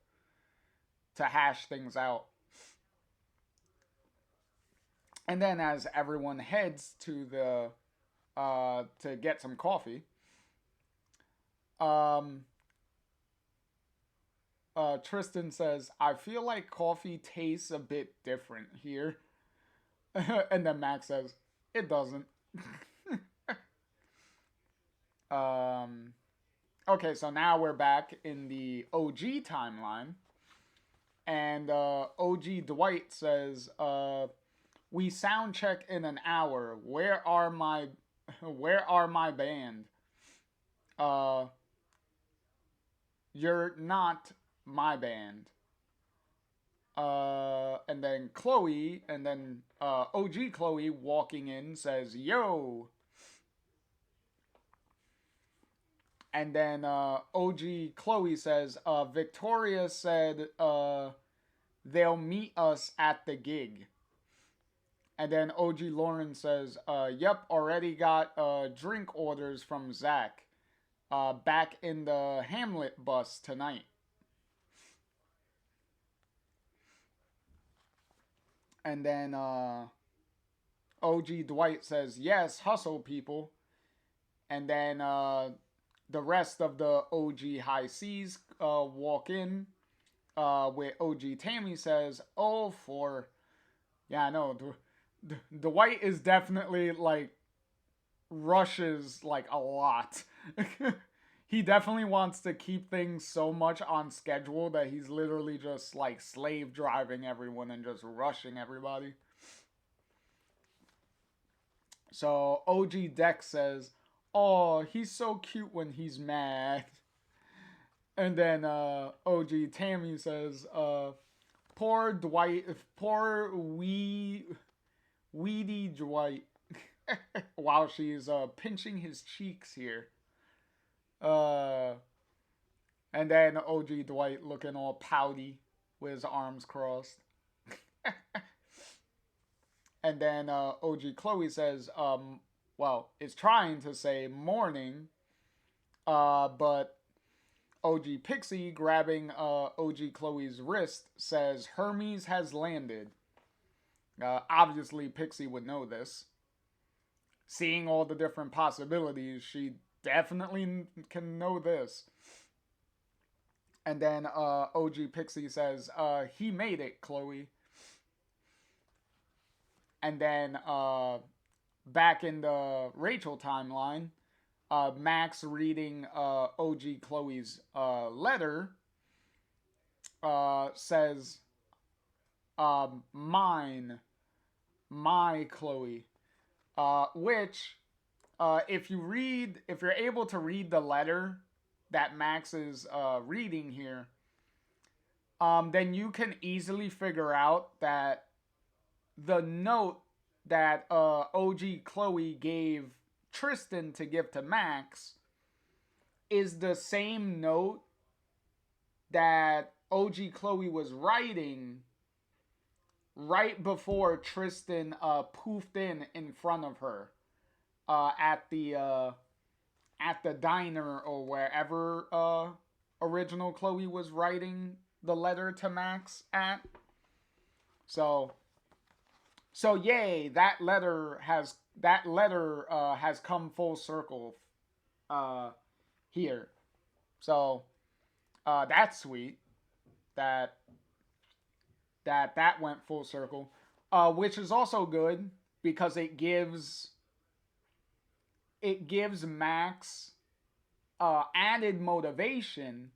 hash things out." And then as everyone heads to the to get some coffee, um, Tristan says, "I feel like coffee tastes a bit different here." And then Max says, "It doesn't." um, okay, so now we're back in the OG timeline. And OG Dwight says, "We sound check in an hour. Where are my band? Uh, you're not my band." And then Chloe, and then OG Chloe walking in says, "Yo." And then OG Chloe says, "Victoria said they'll meet us at the gig." And then OG Lauren says, "Yep, already got drink orders from Zach. Back in the Hamlet bus tonight." And then OG Dwight says, "Yes, hustle, people." And then the rest of the OG High Seas walk in, where OG Tammy says, "Oh, for." Yeah, I know. Dwight is definitely like rushes like a lot. He definitely wants to keep things so much on schedule that he's literally just like slave driving everyone and just rushing everybody. So OG Dex says, "Oh, he's so cute when he's mad." And then OG Tammy says, "Poor Dwight, poor weedy Dwight," while she's pinching his cheeks here. Uh, and then OG Dwight looking all pouty with his arms crossed. And then OG Chloe says, well, it's trying to say morning, but OG Pixie, grabbing OG Chloe's wrist, says Hermes has landed. Obviously, Pixie would know this. Seeing all the different possibilities, she definitely can know this. And then OG Pixie says, "He made it, Chloe." And then back in the Rachel timeline, Max reading OG Chloe's letter says, "Mine, my Chloe," which, if you're able to read the letter that Max is reading here, then you can easily figure out that the note that OG Chloe gave Tristan to give to Max is the same note that OG Chloe was writing right before Tristan poofed in front of her at the at the diner or wherever original Chloe was writing the letter to Max at. So so yay, that letter has come full circle uh here. So that's sweet that that went full circle. Which is also good because it gives Max added motivation,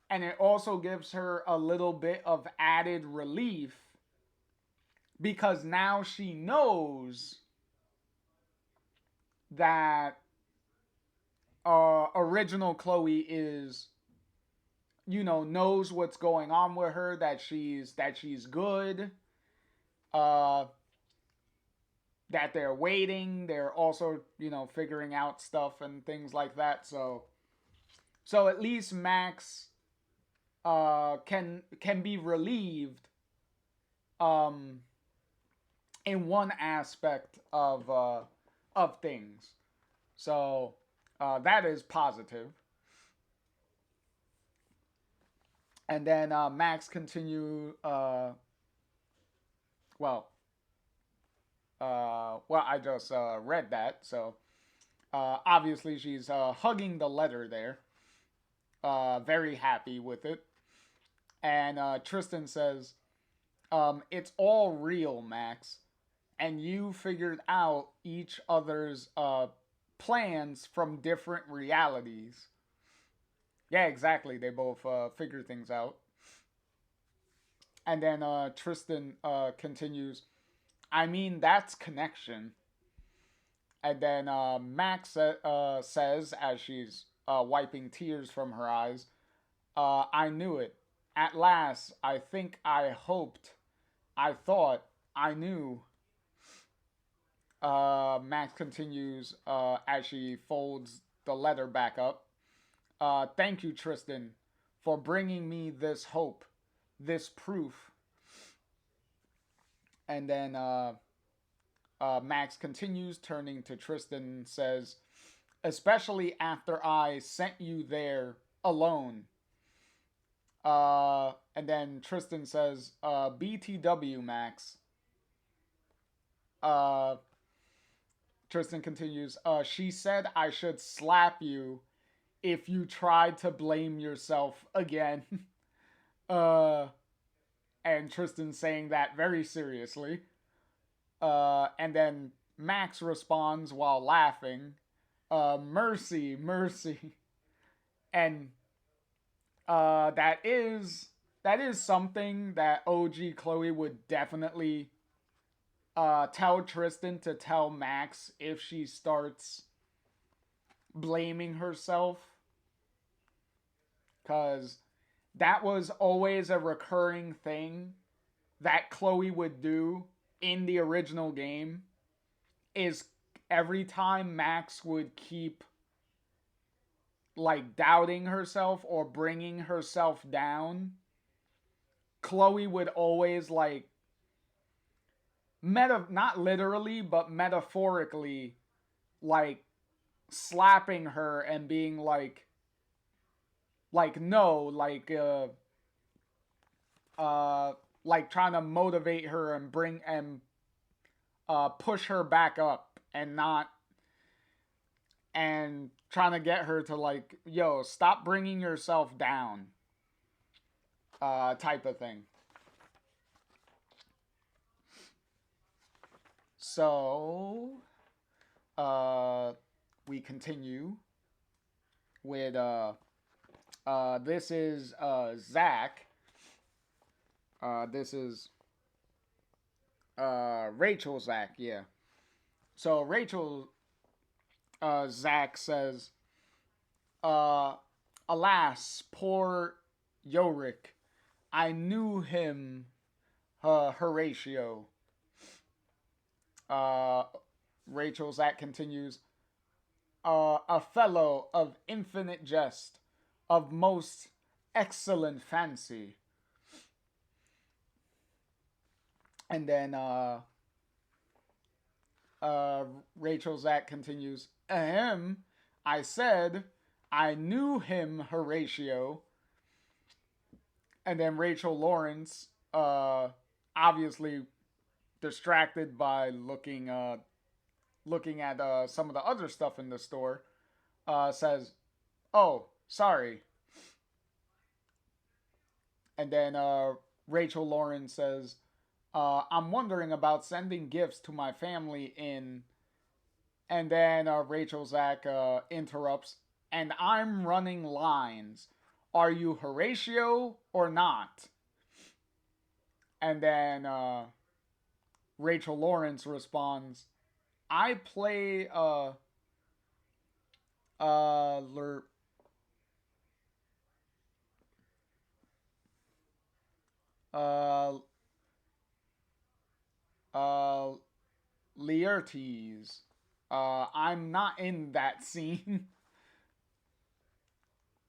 and it also gives her a little bit of added relief because now she knows that original Chloe is, knows what's going on with her, that she's good, uh that they're waiting, they're also, figuring out stuff and things like that. So at least Max can be relieved um in one aspect of things. So that is positive. And then Max continue. Well, I just read that. So obviously she's hugging the letter there. Very happy with it. And Tristan says, "It's all real, Max, and you figured out each other's plans from different realities." Yeah, exactly. They both figure things out. And then Tristan continues, "I mean, that's connection." And then Max says, as she's wiping tears from her eyes, "I knew it. At last, I think, I hoped, I thought, I knew." Max continues as she folds the letter back up. "Thank you, Tristan, for bringing me this hope, this proof." And then Max continues, turning to Tristan, says, "Especially after I sent you there alone." And then Tristan says, "BTW, Max." Uh, Tristan continues, "She said I should slap you if you tried to blame yourself again." uh, and Tristan saying that very seriously. And then Max responds while laughing, "Mercy, mercy." And that is something that OG Chloe would definitely tell Tristan to tell Max if she starts blaming herself, because that was always a recurring thing that Chloe would do in the original game. Is every time Max would keep like doubting herself or bringing herself down, Chloe would always like not literally but metaphorically, like slapping her and being like no, like trying to motivate her and bring and push her back up, and not and trying to get her to like, yo, stop bringing yourself down, type of thing. So we continue with this is Zach. This is Rachel Zach, yeah. So Rachel Zach says, uh, "Alas, poor Yorick. I knew him, Horatio." Uh, Rachel Zach continues, "A fellow of infinite jest, of most excellent fancy." And then uh, Rachel Zach continues, "Ahem, I said I knew him, Horatio. And then Rachel Lawrence, obviously distracted by looking at some of the other stuff in the store, says, "Oh, sorry." And then Rachel Lawrence says, "I'm wondering about sending gifts to my family in." And then Rachel Zach interrupts, "And I'm running lines. Are you Horatio or not?" And then Rachel Lawrence responds, "I play uh, uh, uh, Laertes. I'm not in that scene."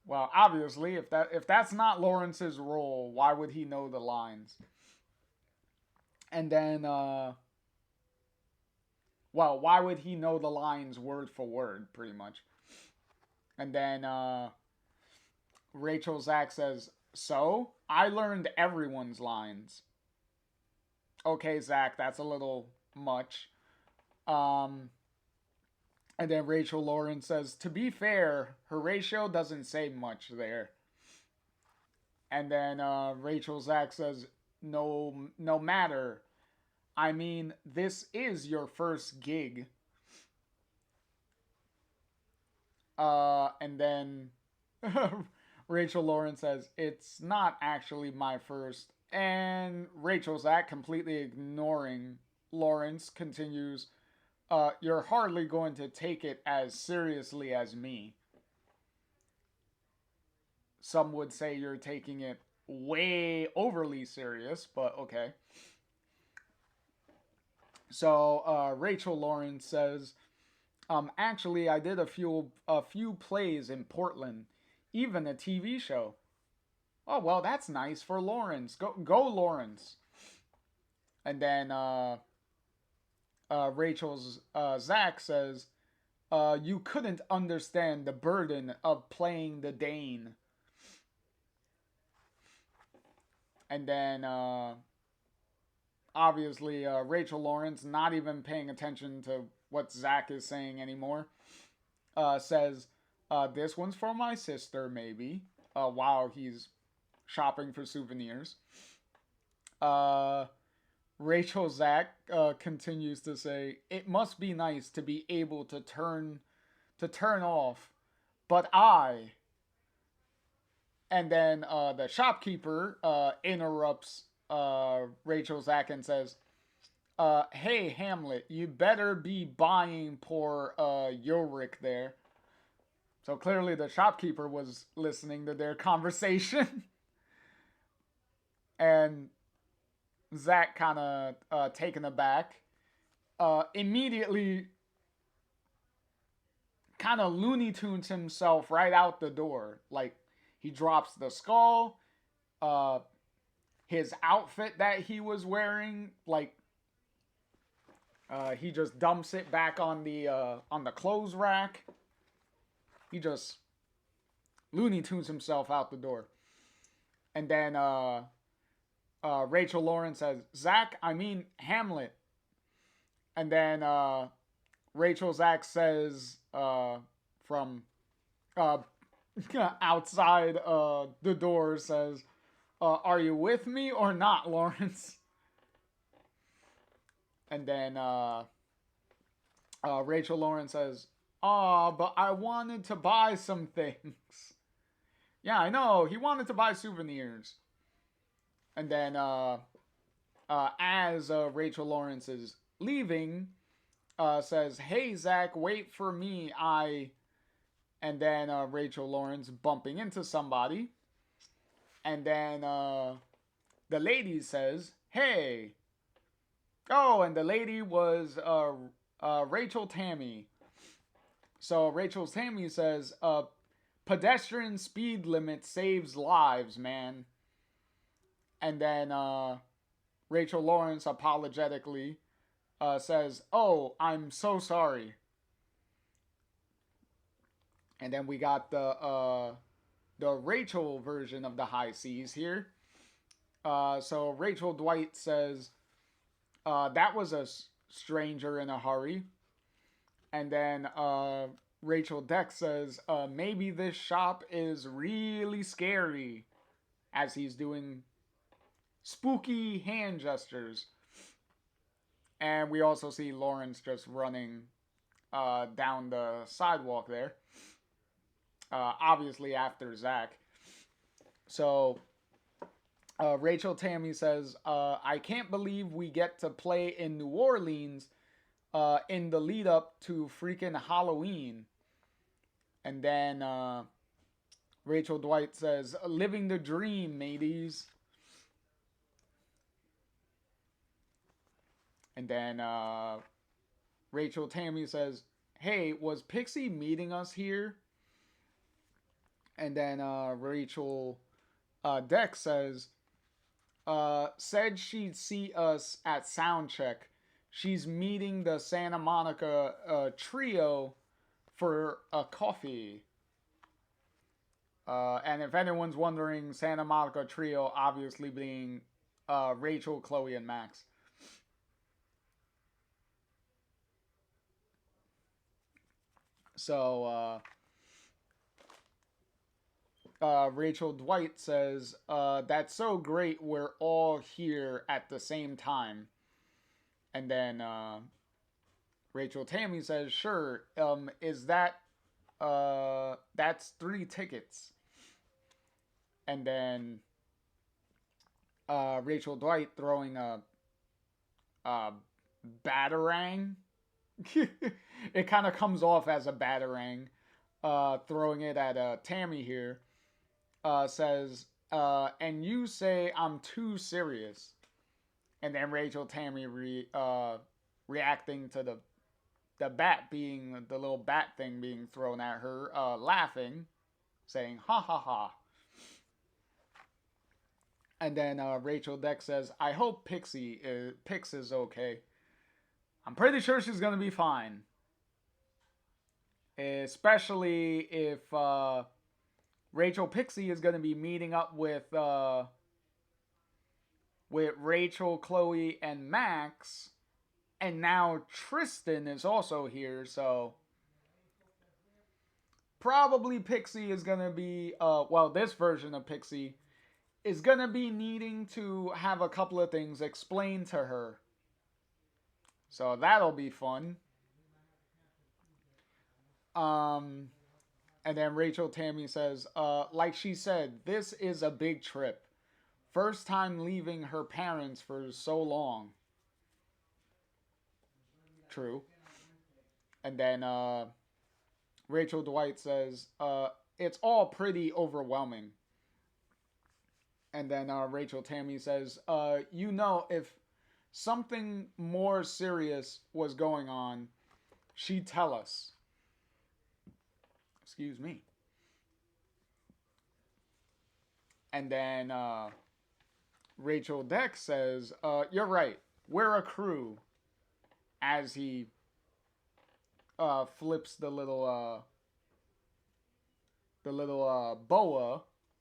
Well, obviously, if that's not Lawrence's role, why would he know the lines? And then, well, why would he know the lines word for word, pretty much? And then Rachel Zach says, "So I learned everyone's lines." Okay, Zach, that's a little much. Um, and then Rachel Lawrence says, "To be fair, Horatio doesn't say much there." And then Rachel Zach says, no matter. I mean, this is your first gig." And then Rachel Lawrence says, "It's not actually my first." And Rachel Zach, completely ignoring Lawrence, continues, "You're hardly going to take it as seriously as me." Some would say you're taking it way overly serious, but okay. So Rachel Lawrence says, "Actually, I did a few plays in Portland, even a TV show." Oh well, that's nice for Lawrence. Go Lawrence. And then Rachel's Zach says, "You couldn't understand the burden of playing the Dane." And then obviously Rachel Lawrence, not even paying attention to what Zach is saying anymore, says, "This one's for my sister, maybe," while he's shopping for souvenirs. Uh, Rachel Zach continues to say, "It must be nice to be able to turn off, but I." And then the shopkeeper interrupts Rachel Zach and says, "Hey Hamlet, you better be buying poor Yorick there." So clearly the shopkeeper was listening to their conversation. And Zach, kind of taken aback, immediately kind of Looney Tunes himself right out the door. Like, he drops the skull, uh, his outfit that he was wearing, like, he just dumps it back on the clothes rack. He just Looney Tunes himself out the door. And then Rachel Lawrence says, "Zach, I mean Hamlet." And then Rachel Zach says from uh, outside the door, says, "Are you with me or not, Lawrence?" And then Rachel Lawrence says, but I wanted to buy some things." Yeah, I know. He wanted to buy souvenirs. And then as Rachel Lawrence is leaving, says, "Hey, Zach, wait for me. I..." And then Rachel Lawrence bumping into somebody. And then the lady says, "Hey." Oh, and the lady was Rachel Tammy. So Rachel Tammy says, "Pedestrian speed limit saves lives, man." And then Rachel Lawrence apologetically says, "Oh, I'm so sorry." And then we got the Rachel version of the high seas here. So Rachel Dwight says, that was a stranger in a hurry. And then Rachel Dex says, maybe this shop is really scary, as he's doing spooky hand gestures. And we also see Lawrence just running down the sidewalk there. Obviously after Zach. So Rachel Tammy says, I can't believe we get to play in New Orleans in the lead up to freaking Halloween. And then Rachel Dwight says, living the dream, mateys. And then Rachel Tammy says, hey, was Pixie meeting us here? And then Rachel Dex says, said she'd see us at soundcheck. She's meeting the Santa Monica trio for a coffee. And if anyone's wondering, Santa Monica trio obviously being Rachel, Chloe, and Max. So Rachel Dwight says, that's so great we're all here at the same time. And then Rachel Tammy says, sure, is that, that's 3 tickets. And then Rachel Dwight throwing a batarang. It kind of comes off as a batarang. Throwing it at Tammy here. Says, and you say I'm too serious. And then Rachel Tammy reacting to the bat being, the little bat thing being thrown at her, laughing, saying, ha ha ha. And then Rachel Dex says, I hope Pix is okay. I'm pretty sure she's going to be fine. Especially if Rachel Pixie is going to be meeting up with Rachel, Chloe, and Max. And now Tristan is also here, so probably Pixie is going to be, this version of Pixie is going to be needing to have a couple of things explained to her. So that'll be fun. And then Rachel Tammy says, like she said, this is a big trip. First time leaving her parents for so long. True. And then Rachel Dwight says, it's all pretty overwhelming. And then Rachel Tammy says, if something more serious was going on, she'd tell us. Excuse me. And then Rachel Dex says, you're right. We're a crew. As he flips the little boa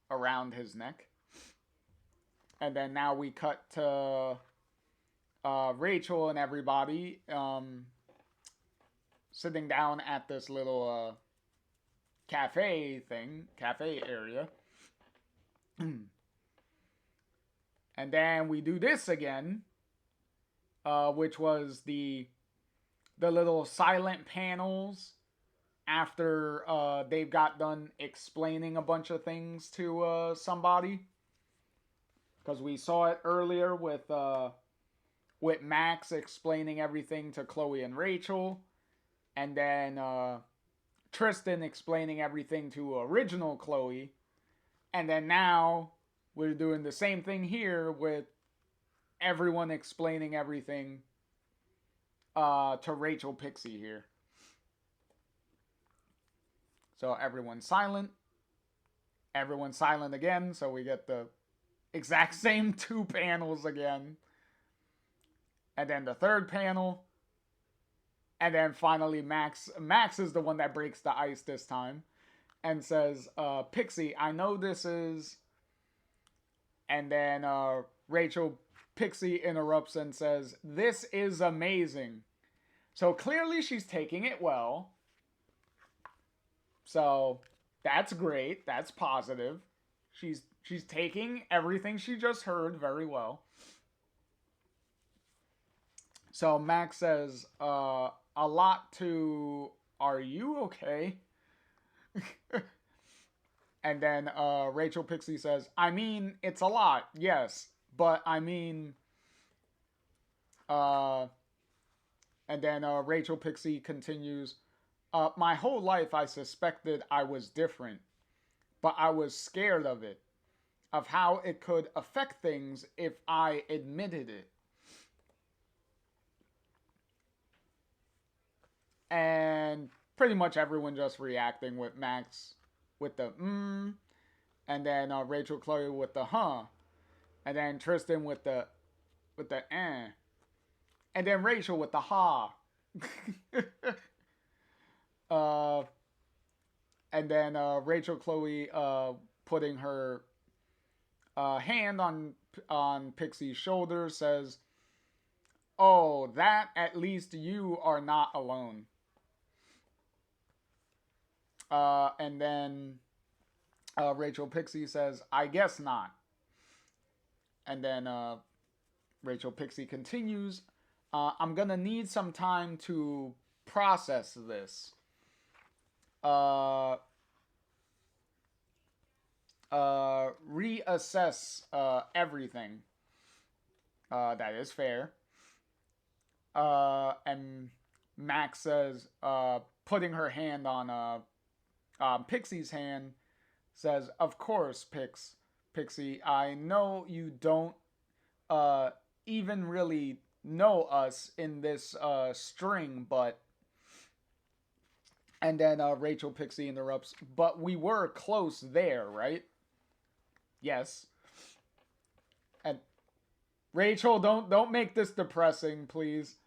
around his neck. And then now we cut to Rachel and everybody sitting down at this little cafe area. And then we do this again, which was the little silent panels after they've got done explaining a bunch of things to somebody. Because we saw it earlier with Max explaining everything to Chloe and Rachel. And then Tristan explaining everything to original Chloe. And then now we're doing the same thing here with everyone explaining everything to Rachel Pixie here. So everyone's silent. Everyone's silent again. So we get the exact same 2 panels again. And then the 3rd panel. And then finally Max is the one that breaks the ice this time. and says, Pixie, I know this is. And then Rachel Pixie interrupts and says, this is amazing. So clearly she's taking it well. So that's great. That's positive. She's taking everything she just heard very well. So Max says, a lot to, are you okay? And then Rachel Pixie says, I mean, it's a lot, yes. But I mean, uh, and then Rachel Pixie continues, my whole life I suspected I was different, but I was scared of it, of how it could affect things if I admitted it. And pretty much everyone just reacting with Max with the and then Rachel Chloe with the huh, and then Tristan with the eh, and then Rachel with the ha. uh, and then Rachel Chloe putting her hand on Pixie's shoulder says, "Oh, that at least you are not alone." And then Rachel Pixie says, "I guess not." And then Rachel Pixie continues, I'm gonna need some time to process this. Uh, Reassess everything. That is fair. And Max says, putting her hand on Pixie's hand, says, "Of course, Pixie. I know you don't even really know us in this string, but." And then Rachel Pixie interrupts, "But we were close there, right?" Yes. And Rachel, don't make this depressing, please.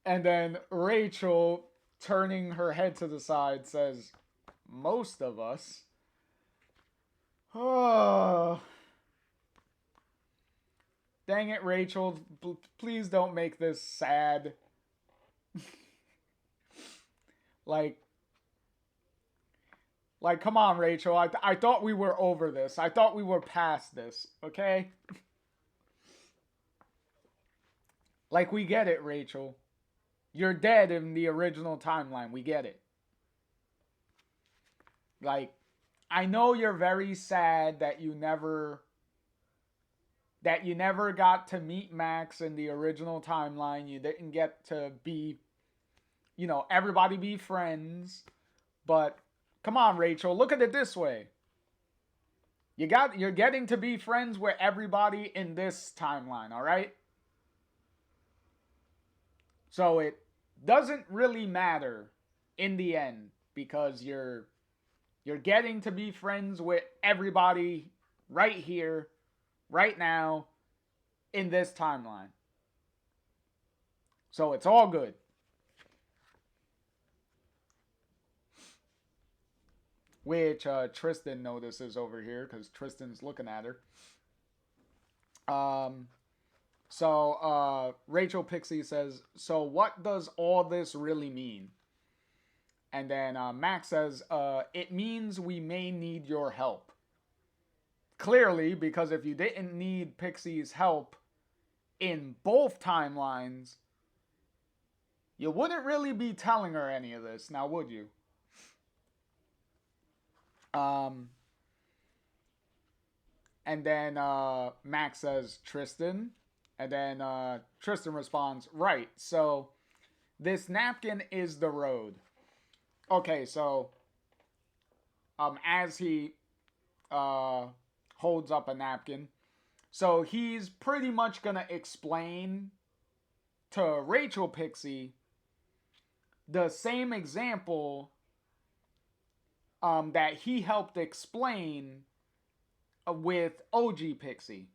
And then Rachel, turning her head to the side, says, "Most of us." Oh. Dang it, Rachel. Please don't make this sad. like, come on, Rachel. I thought we were over this. I thought we were past this, okay? Like, we get it, Rachel. You're dead in the original timeline. We get it. Like, I know you're very sad that you never got to meet Max in the original timeline. You didn't get to be, everybody be friends. But come on, Rachel, look at it this way. You're getting to be friends with everybody in this timeline, all right? So it doesn't really matter in the end because you're getting to be friends with everybody right here, right now, in this timeline. So it's all good. Which Tristan notices over here because Tristan's looking at her. So Rachel Pixie says, "So what does all this really mean?" And then Max says, "It means we may need your help." Clearly, because if you didn't need Pixie's help in both timelines, you wouldn't really be telling her any of this, now would you? And then Max says, "Tristan." And then Tristan responds, "Right, so this napkin is the road." Okay, so as he holds up a napkin, so he's pretty much going to explain to Rachel Pixie the same example that he helped explain with OG Pixie.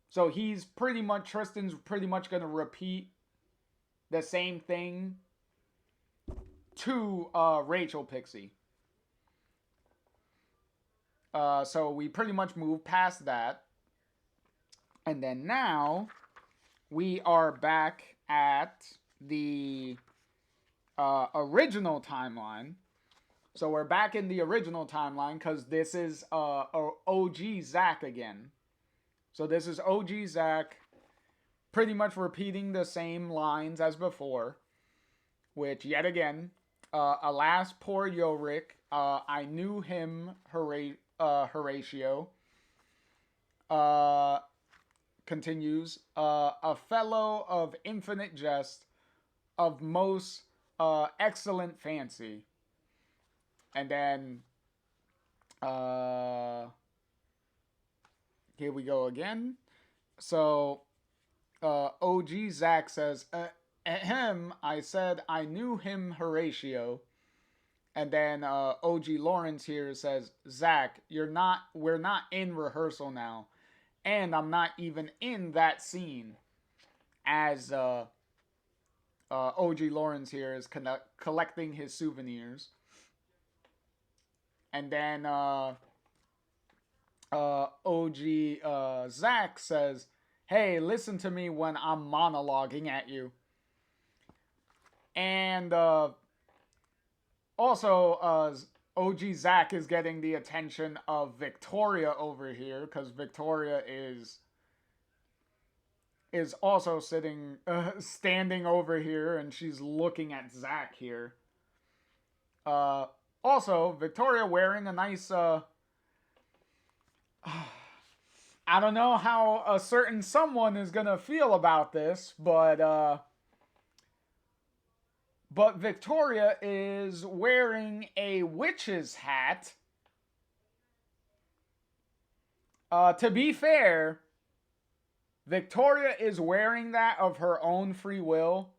So Tristan's pretty much going to repeat the same thing to Rachel Pixie. So we pretty much moved past that. And then now we are back at the original timeline. So we're back in the original timeline because this is OG Zack again. So this is OG Zack pretty much repeating the same lines as before, which yet again, alas, poor Yorick, I knew him, Horatio. Uh, Continues, a fellow of infinite jest, of most excellent fancy. And then, here we go again. So, OG Zack says, ahem, I said I knew him, Horatio. And then OG Lawrence here says, Zack, we're not in rehearsal now. And I'm not even in that scene. As OG Lawrence here is collecting his souvenirs. And then OG Zack says, hey, listen to me when I'm monologuing at you. And also, OG Zack is getting the attention of Victoria over here because Victoria is also standing over here, and she's looking at Zack here. Also, Victoria wearing a nice. I don't know how a certain someone is gonna feel about this, but Victoria is wearing a witch's hat. To be fair, Victoria is wearing that of her own free will.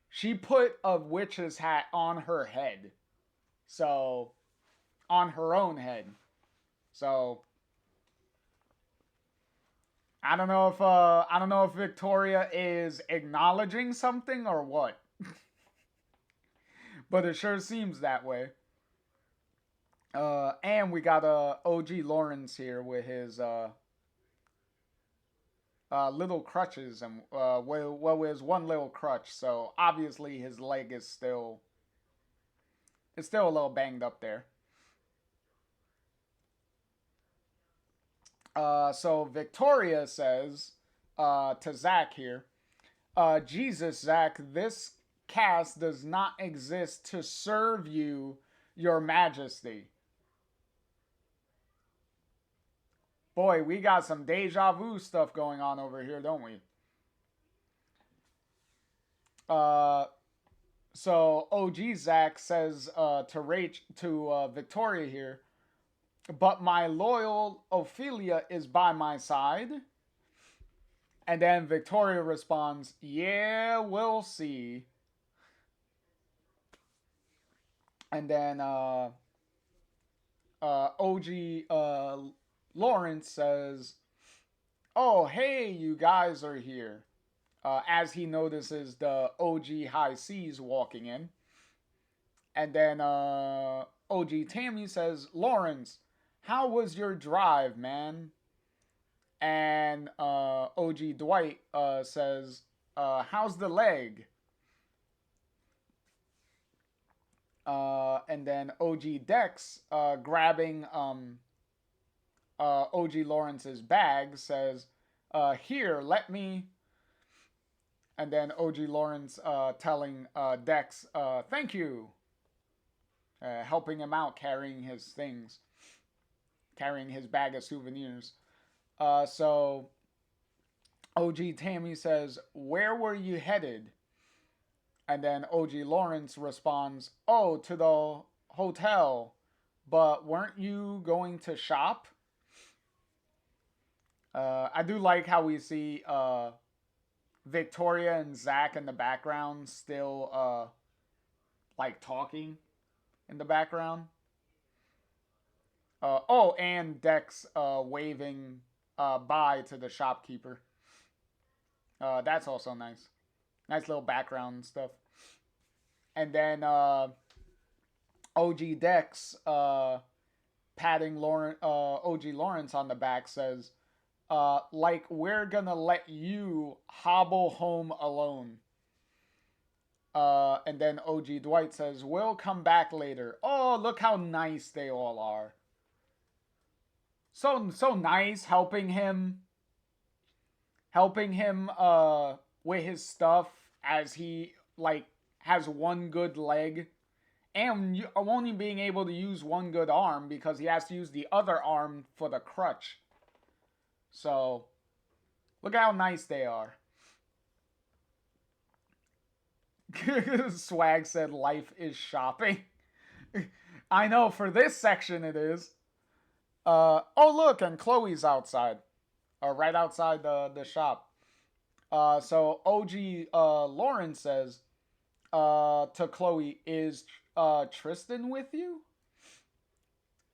She put a witch's hat on her head. So, on her own head. So, I don't know if Victoria is acknowledging something or what. But it sure seems that way. And we got OG Lawrence here with his little crutches and well, his one little crutch. So obviously his leg is still a little banged up there. So Victoria says to Zack here, Jesus, Zack, this cast does not exist to serve you, your majesty. Boy, we got some deja vu stuff going on over here, don't we? So OG Zack says to Victoria here, but my loyal Ophelia is by my side. And then Victoria responds, yeah, we'll see. And then OG Lawrence says, oh, hey, you guys are here. As he notices the OG High Seas walking in. And then OG Tammy says, Lawrence, how was your drive, man? And OG Dwight says, how's the leg? And then OG Dex, grabbing OG Lawrence's bag, says, here, let me. And then OG Lawrence telling Dex, thank you. Helping him out carrying his things, carrying his bag of souvenirs. So OG Tammy says, where were you headed? And then OG Lawrence responds, oh, to the hotel. But weren't you going to shop? I do like how we see Victoria and Zack in the background still like talking in the background. And Dex waving bye to the shopkeeper. That's also nice. Nice little background stuff. And then OG Dex patting OG Lawrence on the back, says, like we're gonna let you hobble home alone. And then OG Dwight says, we'll come back later. Oh, look how nice they all are. So nice, helping him with his stuff as he like has one good leg and only being able to use one good arm because he has to use the other arm for the crutch. So look how nice they are. Swag said life is shopping. I know, for this section it is. Oh look, and Chloe's outside. Right outside the shop. So OG Lauren says to Chloe, is Tristan with you?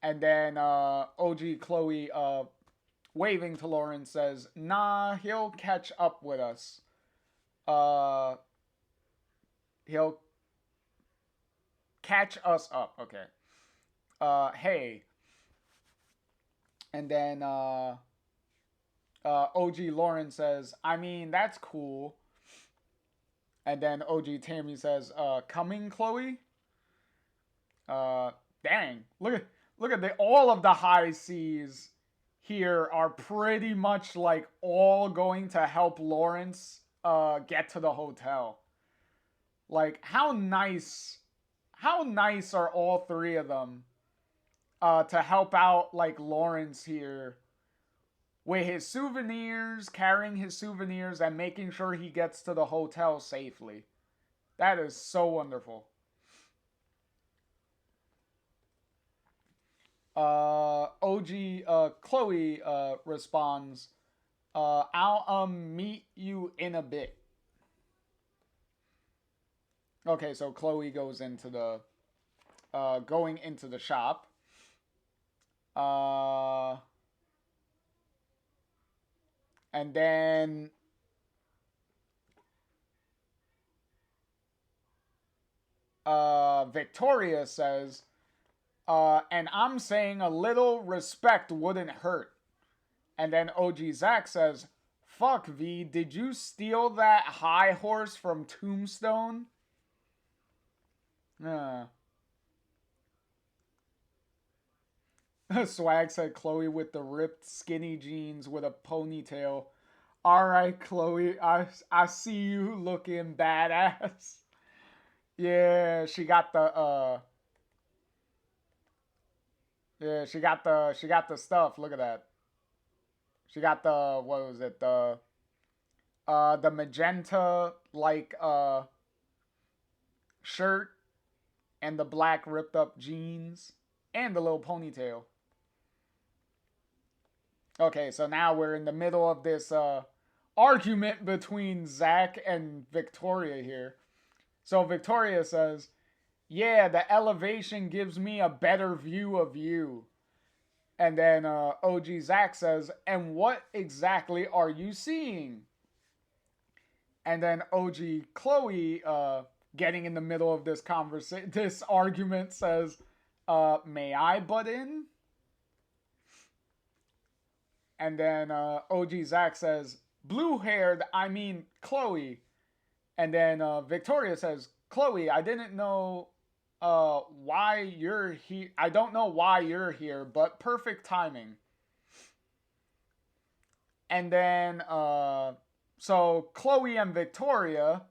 And then OG Chloe waving to Lauren says, nah, he'll catch up with us. He'll catch us up. Okay. Hey. And then OG Lauren says, I mean, that's cool. And then OG Tammy says, coming, Chloe? Dang. Look at all of the high C's here are pretty much like all going to help Lawrence get to the hotel. Like, how nice are all three of them to help out like Lawrence here with his souvenirs, carrying his souvenirs, and making sure he gets to the hotel safely. That is so wonderful. OG Chloe responds, I'll meet you in a bit. Okay, so Chloe goes into the going into the shop. And then Victoria says, and I'm saying a little respect wouldn't hurt. And then OG Zach says, fuck V, did you steal that high horse from Tombstone? Swag said Chloe with the ripped skinny jeans with a ponytail. Alright, Chloe, I see you looking badass. Yeah, she got the yeah, she got the stuff. Look at that. She got the, what was it? The magenta like shirt and the black ripped up jeans and the little ponytail. Okay, so now we're in the middle of this argument between Zach and Victoria here. So Victoria says, yeah, the elevation gives me a better view of you. And then OG Zach says, and what exactly are you seeing? And then OG Chloe, getting in the middle of this this argument, says, may I butt in? And then OG Zach says, blue-haired, I mean Chloe. And then Victoria says, Chloe, I didn't know why you're here. I don't know why you're here, but perfect timing. And then, so Chloe and Victoria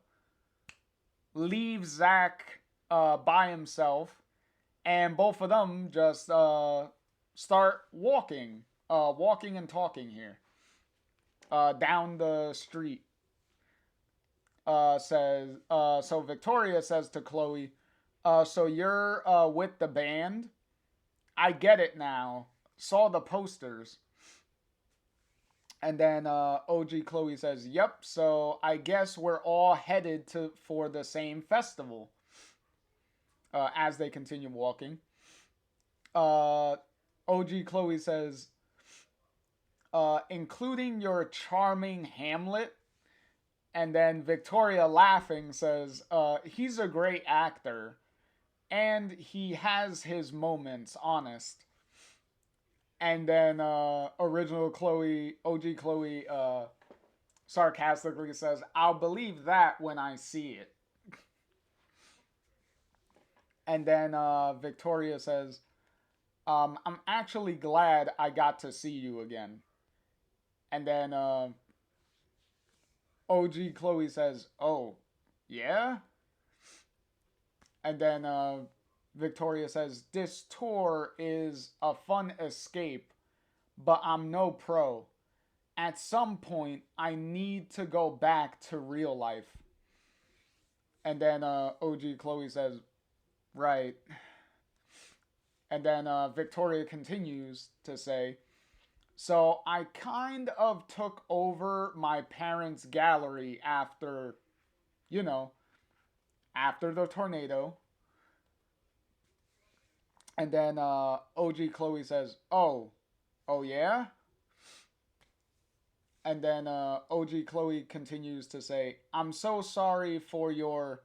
leave Zach by himself, and both of them just start walking and talking here down the street. So Victoria says to Chloe, so you're with the band? I get it now. Saw the posters. And then OG Chloe says, yep, so I guess we're all headed for the same festival. As they continue walking. OG Chloe says, including your charming Hamlet. And then Victoria, laughing, says, he's a great actor. And he has his moments, honest. And then original Chloe, OG Chloe, sarcastically says, "I'll believe that when I see it." And then Victoria says, "I'm actually glad I got to see you again." And then OG Chloe says, "Oh, yeah?" And then Victoria says, "This tour is a fun escape, but I'm no pro. At some point, I need to go back to real life." And then OG Chloe says, "Right." And then Victoria continues to say, "So I kind of took over my parents' gallery after, you know, after the tornado." And then OG Chloe says, oh yeah?" And then OG Chloe continues to say, "I'm so sorry for your."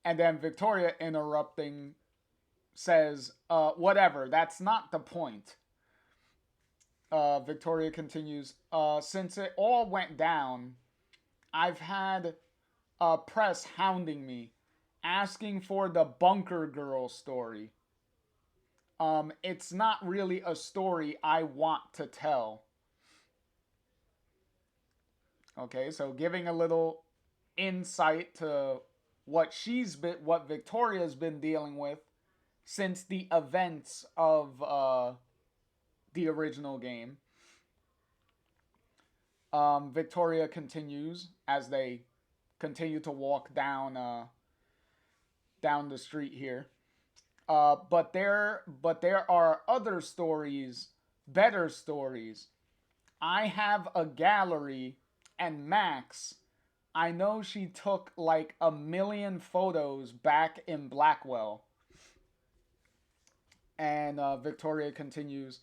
And then Victoria interrupting says, "Whatever, that's not the point." Victoria continues, "Since it all went down, I've had press hounding me, asking for the Bunker Girl story. It's not really a story I want to tell." Okay, so giving a little insight to what Victoria's been dealing with since the events of the original game. Victoria continues as they continue to walk down the street here. But there are other stories, better stories. I have a gallery, and Max, I know she took like 1 million photos back in Blackwell." And Victoria continues,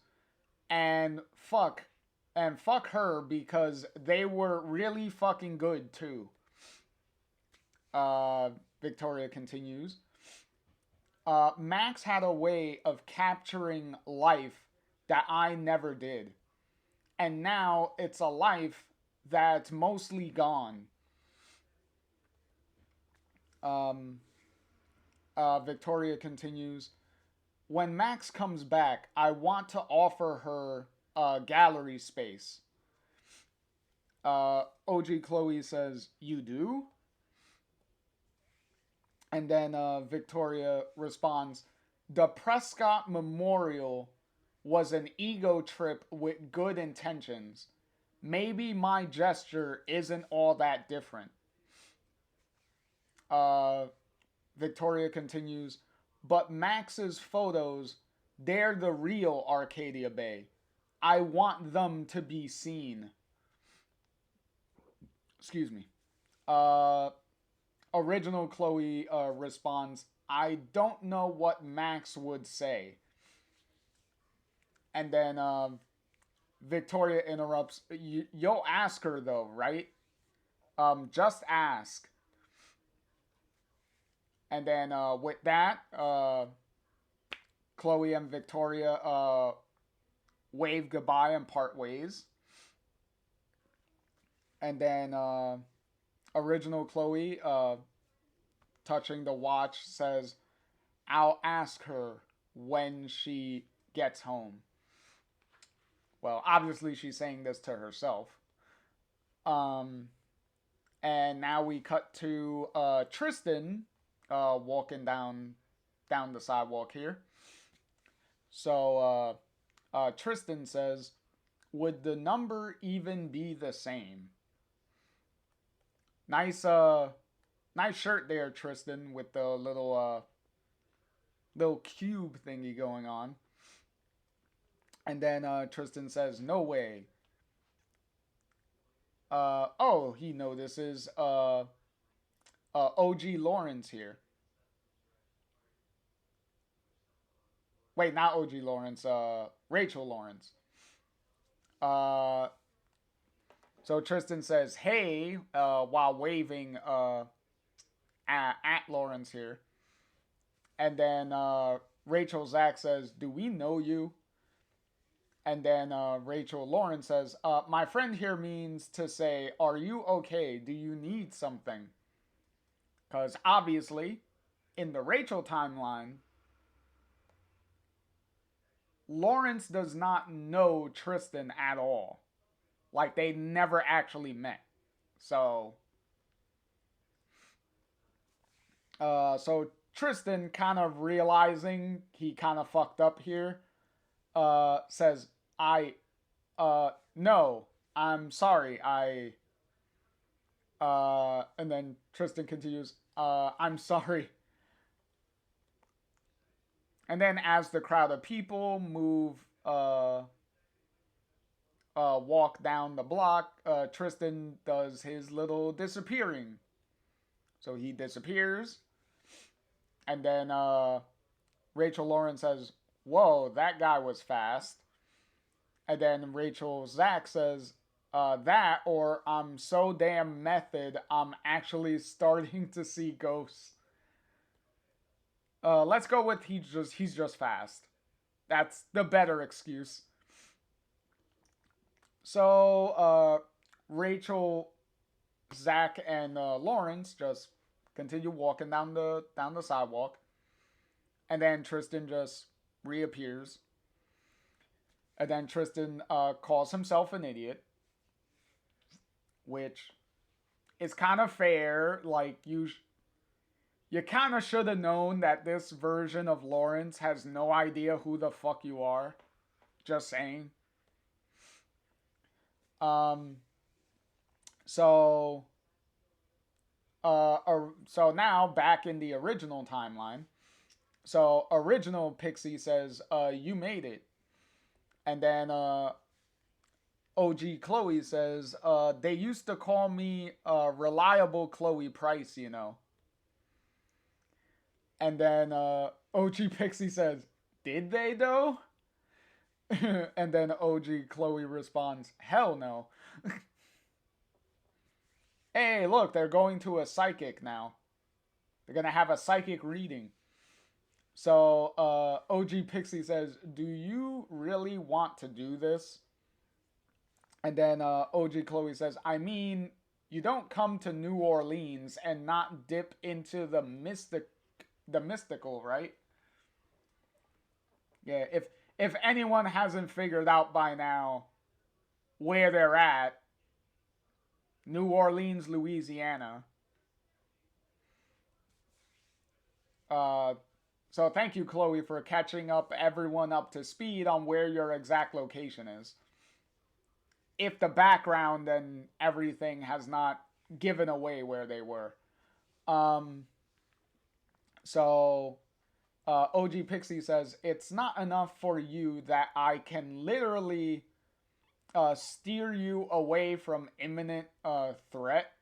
and fuck her because they were really fucking good too." Uh, Victoria continues, "Max had a way of capturing life that I never did. And now it's a life that's mostly gone." Um, Victoria continues, "When Max comes back, I want to offer her gallery space." OG Chloe says, "You do?" And then Victoria responds, "The Prescott Memorial was an ego trip with good intentions. Maybe my gesture isn't all that different." Uh, Victoria continues, "But Max's photos, they're the real Arcadia Bay. I want them to be seen." Excuse me. Uh, Original Chloe responds, "I don't know what Max would say." And then Victoria interrupts, "You'll ask her though, right? Just ask." And then with that, Chloe and Victoria wave goodbye and part ways. And then Original Chloe, touching the watch, says, "I'll ask her when she gets home." Well, obviously she's saying this to herself. Um, and now we cut to Tristan walking down the sidewalk here. So Tristan says, "Would the number even be the same?" Nice nice shirt there, Tristan, with the little cube thingy going on. And then Tristan says, "No way." Oh, he notices OG Lawrence here. Wait, not OG Lawrence, Rachel Lawrence. Uh, so Tristan says, "Hey," while waving at Lawrence here. And then Rachel Zach says, "Do we know you?" And then Rachel Lauren says, my friend here means to say, are you okay? Do you need something? Because obviously, in the Rachel timeline, Lawrence does not know Tristan at all. Like, they never actually met. So, so Tristan, kind of realizing he kind of fucked up here, says, no, I'm sorry, and then Tristan continues, I'm sorry. And then as the crowd of people walk down the block, Tristan does his little disappearing. So he disappears, and then Rachel Lauren says, whoa, that guy was fast. And then Rachel Zach says, that, or I'm so damn method, I'm actually starting to see ghosts. Let's go with he's just fast. That's the better excuse. So Rachel, Zach, and Lawrence just continue walking down the sidewalk, and then Tristan just reappears. And then Tristan calls himself an idiot, which is kind of fair. Like you kind of should have known that this version of Lawrence has no idea who the fuck you are. Just saying. Um. So. So now back in the original timeline. So original Pixie says, "You made it," and then OG Chloe says, "They used to call me reliable Chloe Price, you know." And then OG Pixie says, "Did they though?" And then OG Chloe responds, "Hell no." Hey, look, they're going to a psychic now. They're gonna have a psychic reading. So OG Pixie says, "Do you really want to do this?" And then OG Chloe says, "I mean, you don't come to New Orleans and not dip into the mystical, right?" Yeah, if anyone hasn't figured out by now where they're at, New Orleans, Louisiana. Uh, so thank you, Chloe, for catching up everyone up to speed on where your exact location is. If the background and everything has not given away where they were. Um, so OG Pixie says, it's not enough for you that I can literally steer you away from imminent threat.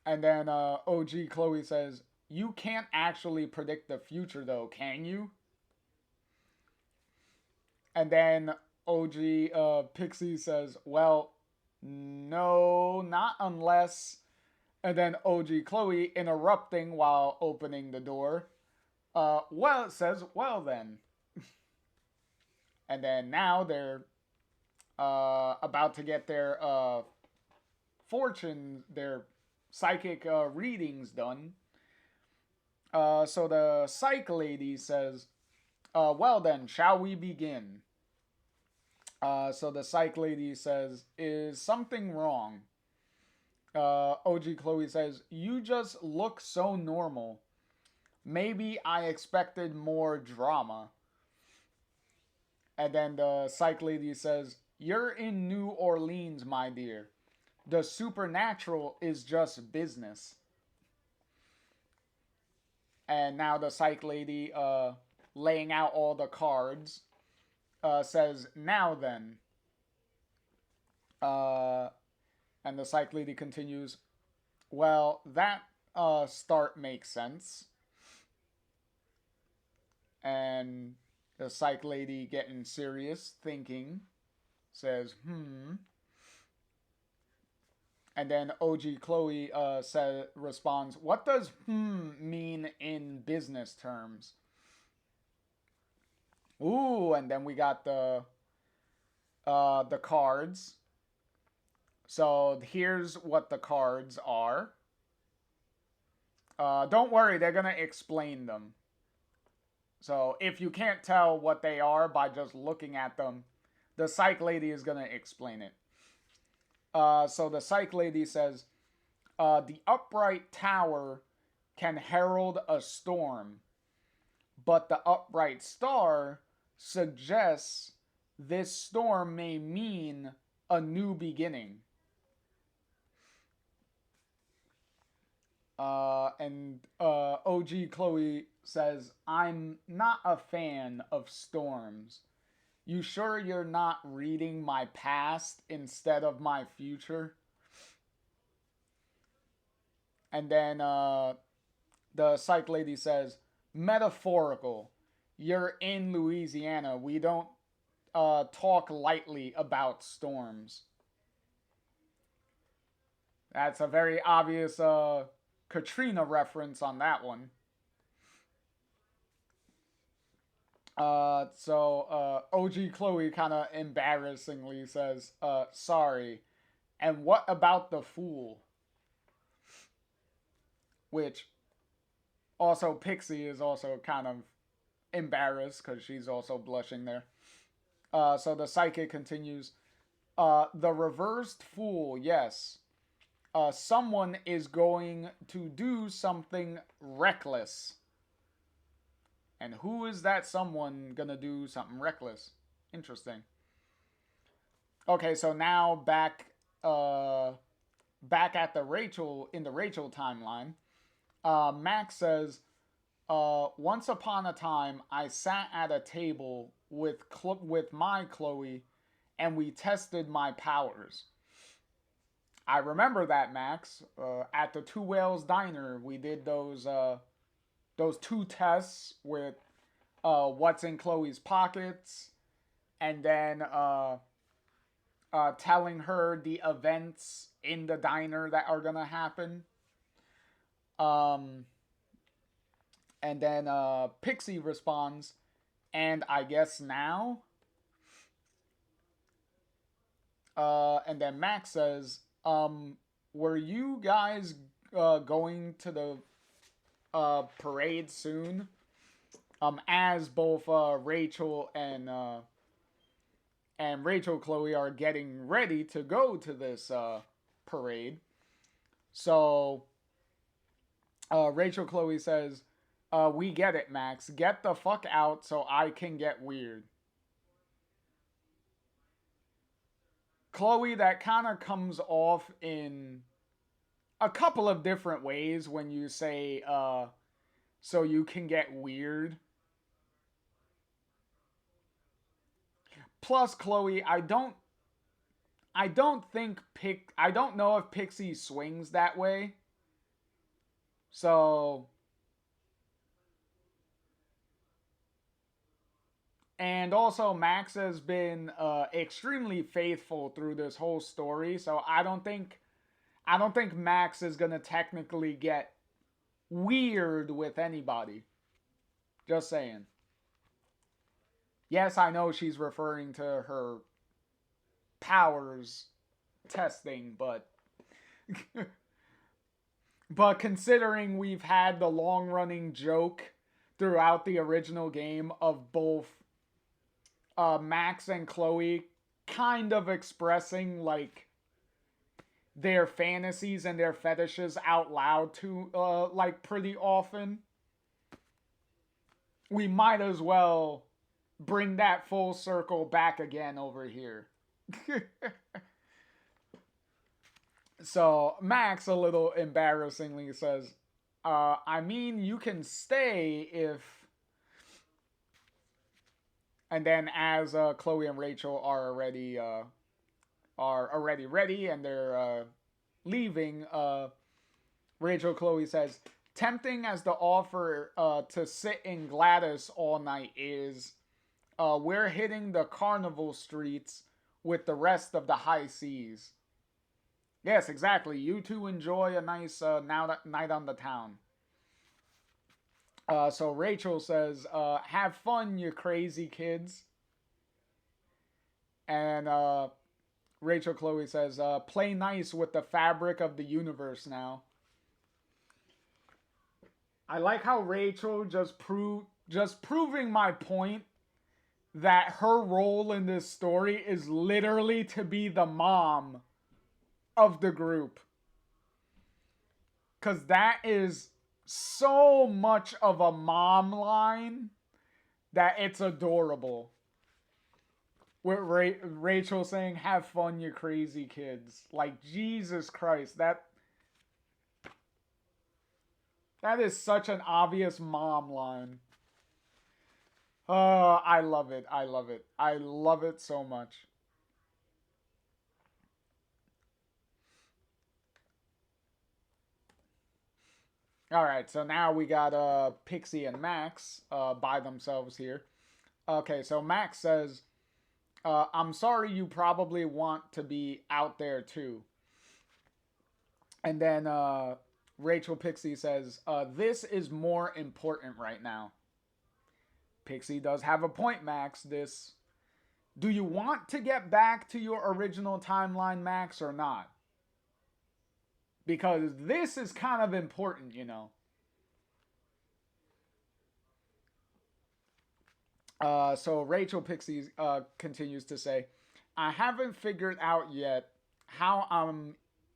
And then OG Chloe says, you can't actually predict the future though, can you? And then OG Pixie says, well, no, not unless. And then OG Chloe interrupting while opening the door. Well, it says, well then. And then now they're about to get their fortune, their psychic readings done. So the psych lady says, well then, shall we begin? So the psych lady says, is something wrong? OG Chloe says, you just look so normal. Maybe I expected more drama. And then the psych lady says, you're in New Orleans, my dear. The supernatural is just business. And now the psych lady, laying out all the cards, says, now then. And the psych lady continues, well, that start makes sense. And the psych lady, getting serious, thinking, says, And then OG Chloe responds, what does mean in business terms? Ooh, and then we got the cards. So here's what the cards are. Don't worry, they're gonna explain them. So if you can't tell what they are by just looking at them, the psych lady is gonna explain it. So the psych lady says, the upright tower can herald a storm, but the upright star suggests this storm may mean a new beginning. And OG Chloe says, I'm not a fan of storms. You sure you're not reading my past instead of my future? And then the psych lady says, metaphorical. You're in Louisiana. We don't talk lightly about storms. That's a very obvious Katrina reference on that one. OG Chloe kind of embarrassingly says, sorry. And what about the fool? Which also Pixie is also kind of embarrassed because she's also blushing there. So the psychic continues, the reversed fool, yes. Someone is going to do something reckless. And who is that someone gonna do something reckless? Interesting. Okay, so now back at the Rachel in the Rachel timeline. Max says, once upon a time, I sat at a table with my Chloe, and we tested my powers. I remember that, Max. At the Two Whales Diner, we did those two tests with what's in Chloe's pockets, and then telling her the events in the diner that are gonna happen. Um, and then Pixie responds, and I guess now. And then Max says, were you guys going to the parade soon? As both Rachel and Rachel Chloe are getting ready to go to this parade. So Rachel Chloe says, we get it, Max. Get the fuck out so I can get weird. Chloe, that kind of comes off in a couple of different ways when you say, so you can get weird. Plus, Chloe, I don't know if Pixie swings that way. So, and also Max has been extremely faithful through this whole story, so I don't think Max is going to technically get weird with anybody. Just saying. Yes, I know she's referring to her powers testing, but but considering we've had the long-running joke throughout the original game of both Max and Chloe kind of expressing like their fantasies and their fetishes out loud to like pretty often, we might as well bring that full circle back again over here. So Max a little embarrassingly says, I mean, you can stay if. And then as Chloe and Rachel are already ready and they're leaving, Rachel Chloe says, tempting as the offer to sit in Gladys all night is, we're hitting the carnival streets with the rest of the high seas. Yes, exactly. You two enjoy a nice night on the town. So Rachel says, have fun, you crazy kids. And Rachel Chloe says, play nice with the fabric of the universe now. I like how Rachel just proving my point that her role in this story is literally to be the mom of the group. Cause that is so much of a mom line that it's adorable. With Rachel saying, "Have fun, you crazy kids." Like, Jesus Christ, that is such an obvious mom line. Oh, I love it. I love it. I love it so much. All right, so now we got Pixie and Max by themselves here. Okay, so Max says, "I'm sorry, you probably want to be out there too." And then Rachel Pixie says, "This is more important right now." Pixie does have a point, Max. This. Do you want to get back to your original timeline, Max, or not? Because this is kind of important, you know. So Rachel Pixie continues to say, I haven't figured out yet how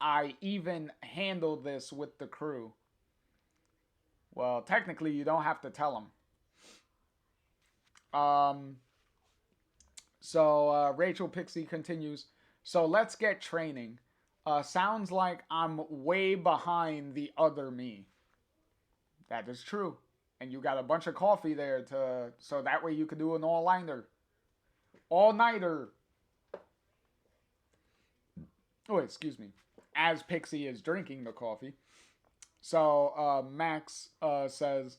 I even handle this with the crew. Well, technically, you don't have to tell them. So Rachel Pixie continues, so let's get training. Sounds like I'm way behind the other me. That is true. And you got a bunch of coffee there to so that way you could do an all-nighter. All-nighter. Oh, excuse me. As Pixie is drinking the coffee. So Max says,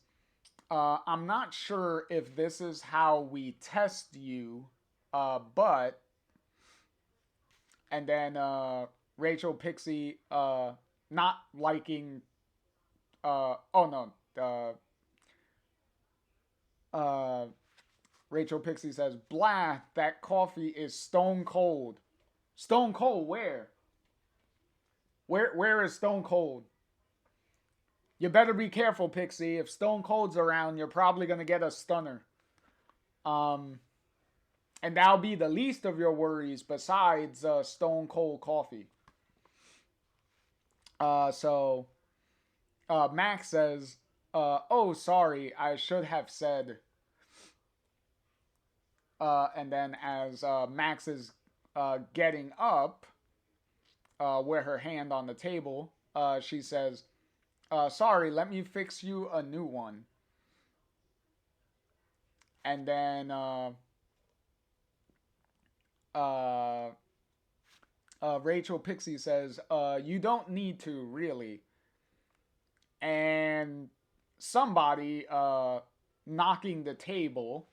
I'm not sure if this is how we test you, but. And then Rachel Pixie not liking. Oh no. Rachel Pixie says, blah, that coffee is stone cold. Stone cold, where? Where is stone cold? You better be careful, Pixie. If Stone Cold's around, you're probably gonna get a stunner. Um, and that'll be the least of your worries besides Stone Cold coffee. So Max says, "Oh, sorry, I should have said." And then as Max is getting up, with her hand on the table, she says, "Sorry, let me fix you a new one." And then uh, Rachel Pixie says, "You don't need to really." And somebody knocking the table,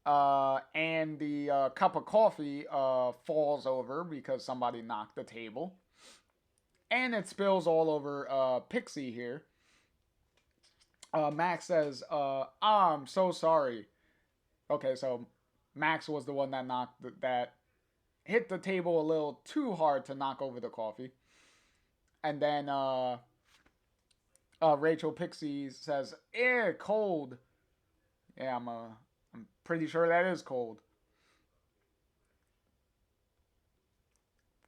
and the cup of coffee falls over because somebody knocked the table, and it spills all over Pixie here. Max says, I'm so sorry. Okay, so Max was the one that that hit the table a little too hard to knock over the coffee. And then Rachel Pixie says, cold. Yeah, I'm pretty sure that is cold.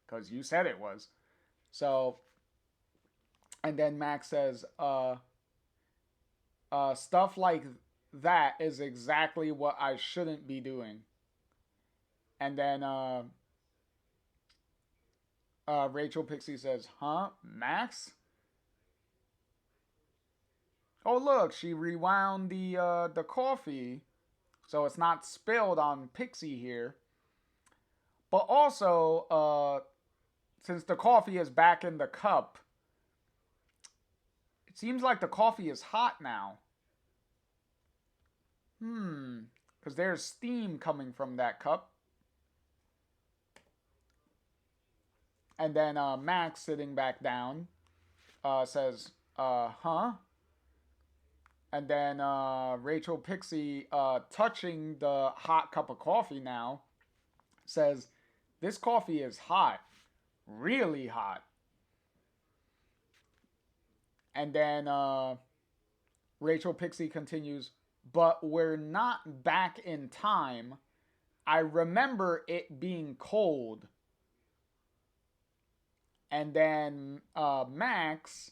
Because you said it was. So, and then Max says, stuff like that is exactly what I shouldn't be doing. And then Rachel Pixie says, huh, Max? Oh, look, she rewound the coffee, so it's not spilled on Pixie here. But also, since the coffee is back in the cup, it seems like the coffee is hot now. Because there's steam coming from that cup. And then Max, sitting back down, says, huh? And then Rachel Pixie, touching the hot cup of coffee now, says, "This coffee is hot, really hot." And then Rachel Pixie continues, "But we're not back in time. I remember it being cold." And then Max,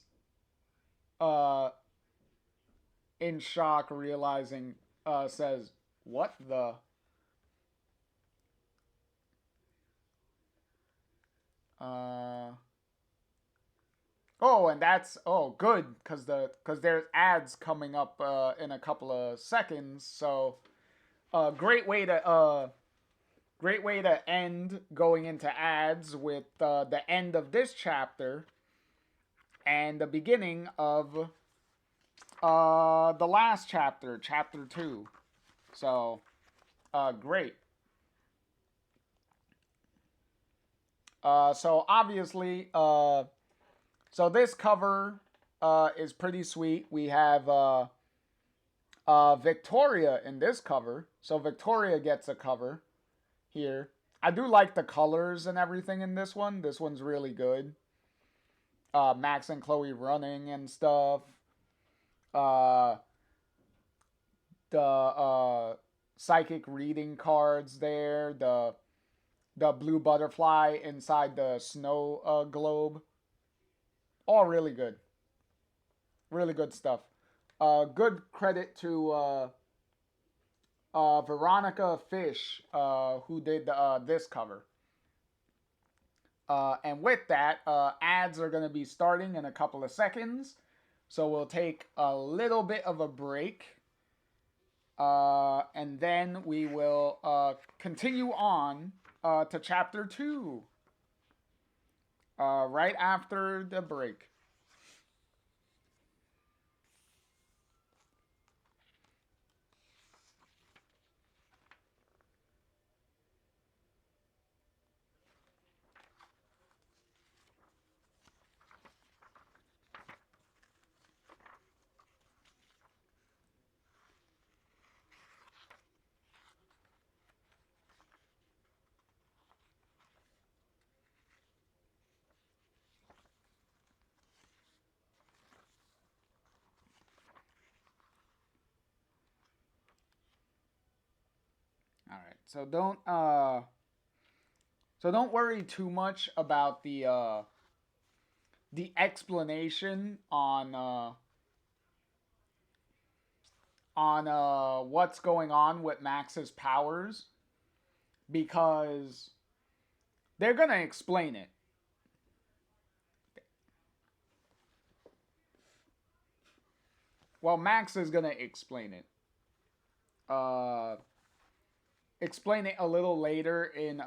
uh, in shock, realizing, says, "What the?" Uh, oh, and that's good because there's ads coming up in a couple of seconds. So, great way to end going into ads with the end of this chapter and the beginning of the last chapter, chapter 2. So, great. So obviously, so this cover is pretty sweet. We have Victoria in this cover. So Victoria gets a cover here. I do like the colors and everything in this one. This one's really good. Max and Chloe running and stuff. Uh, the psychic reading cards there. The blue butterfly inside the snow globe. All really good. Really good stuff. Good credit to Veronica Fish, who did this cover. And with that, ads are going to be starting in a couple of seconds. So we'll take a little bit of a break. And then we will continue on to chapter 2. Right after the break. All right. So don't worry too much about the explanation on what's going on with Max's powers because they're going to explain it. Well, Max is going to explain it a little later in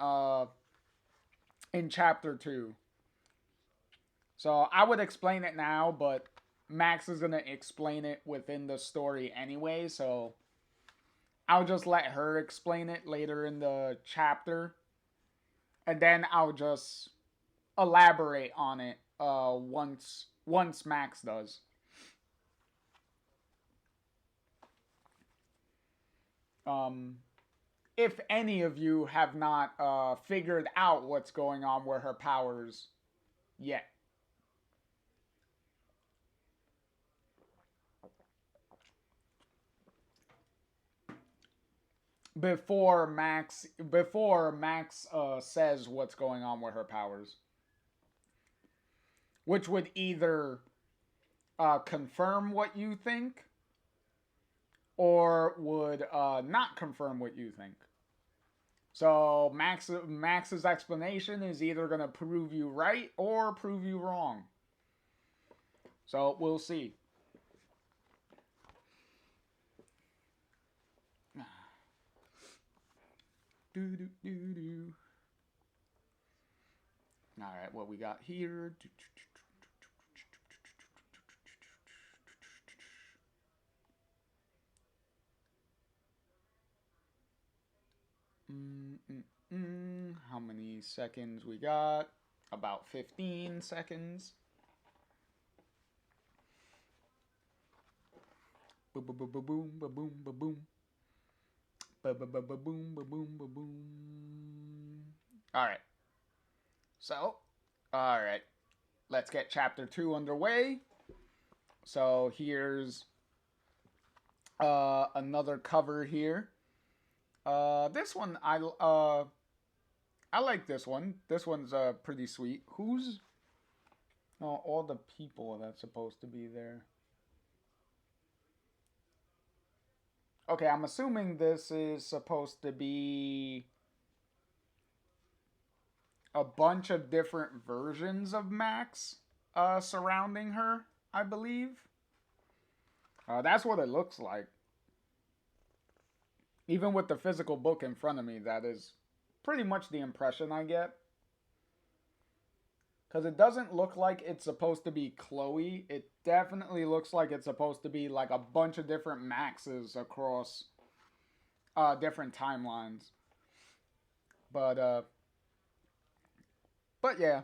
chapter 2. So I would explain it now, but Max is going to explain it within the story anyway, so I'll just let her explain it later in the chapter. And then I'll just elaborate on it once Max does. If any of you have not figured out what's going on with her powers yet. Before Max says what's going on with her powers, which would either confirm what you think or would not confirm what you think. So Max's explanation is either going to prove you right or prove you wrong. So we'll see. Do do do do. All right, what we got here? How many seconds we got? About 15 seconds. Boom, boom, boom, boom, boom, boom, boom, boom. Boom, boom, boom, boom, boom, boom, boom. All right. So, all right. Let's get chapter 2 underway. So here's another cover here. This one I like this one. This one's pretty sweet. Who's all the people that's supposed to be there? Okay, I'm assuming this is supposed to be a bunch of different versions of Max surrounding her, I believe. That's what it looks like. Even with the physical book in front of me, that is pretty much the impression I get. Because it doesn't look like it's supposed to be Chloe. It definitely looks like it's supposed to be like a bunch of different Maxes across different timelines. But yeah,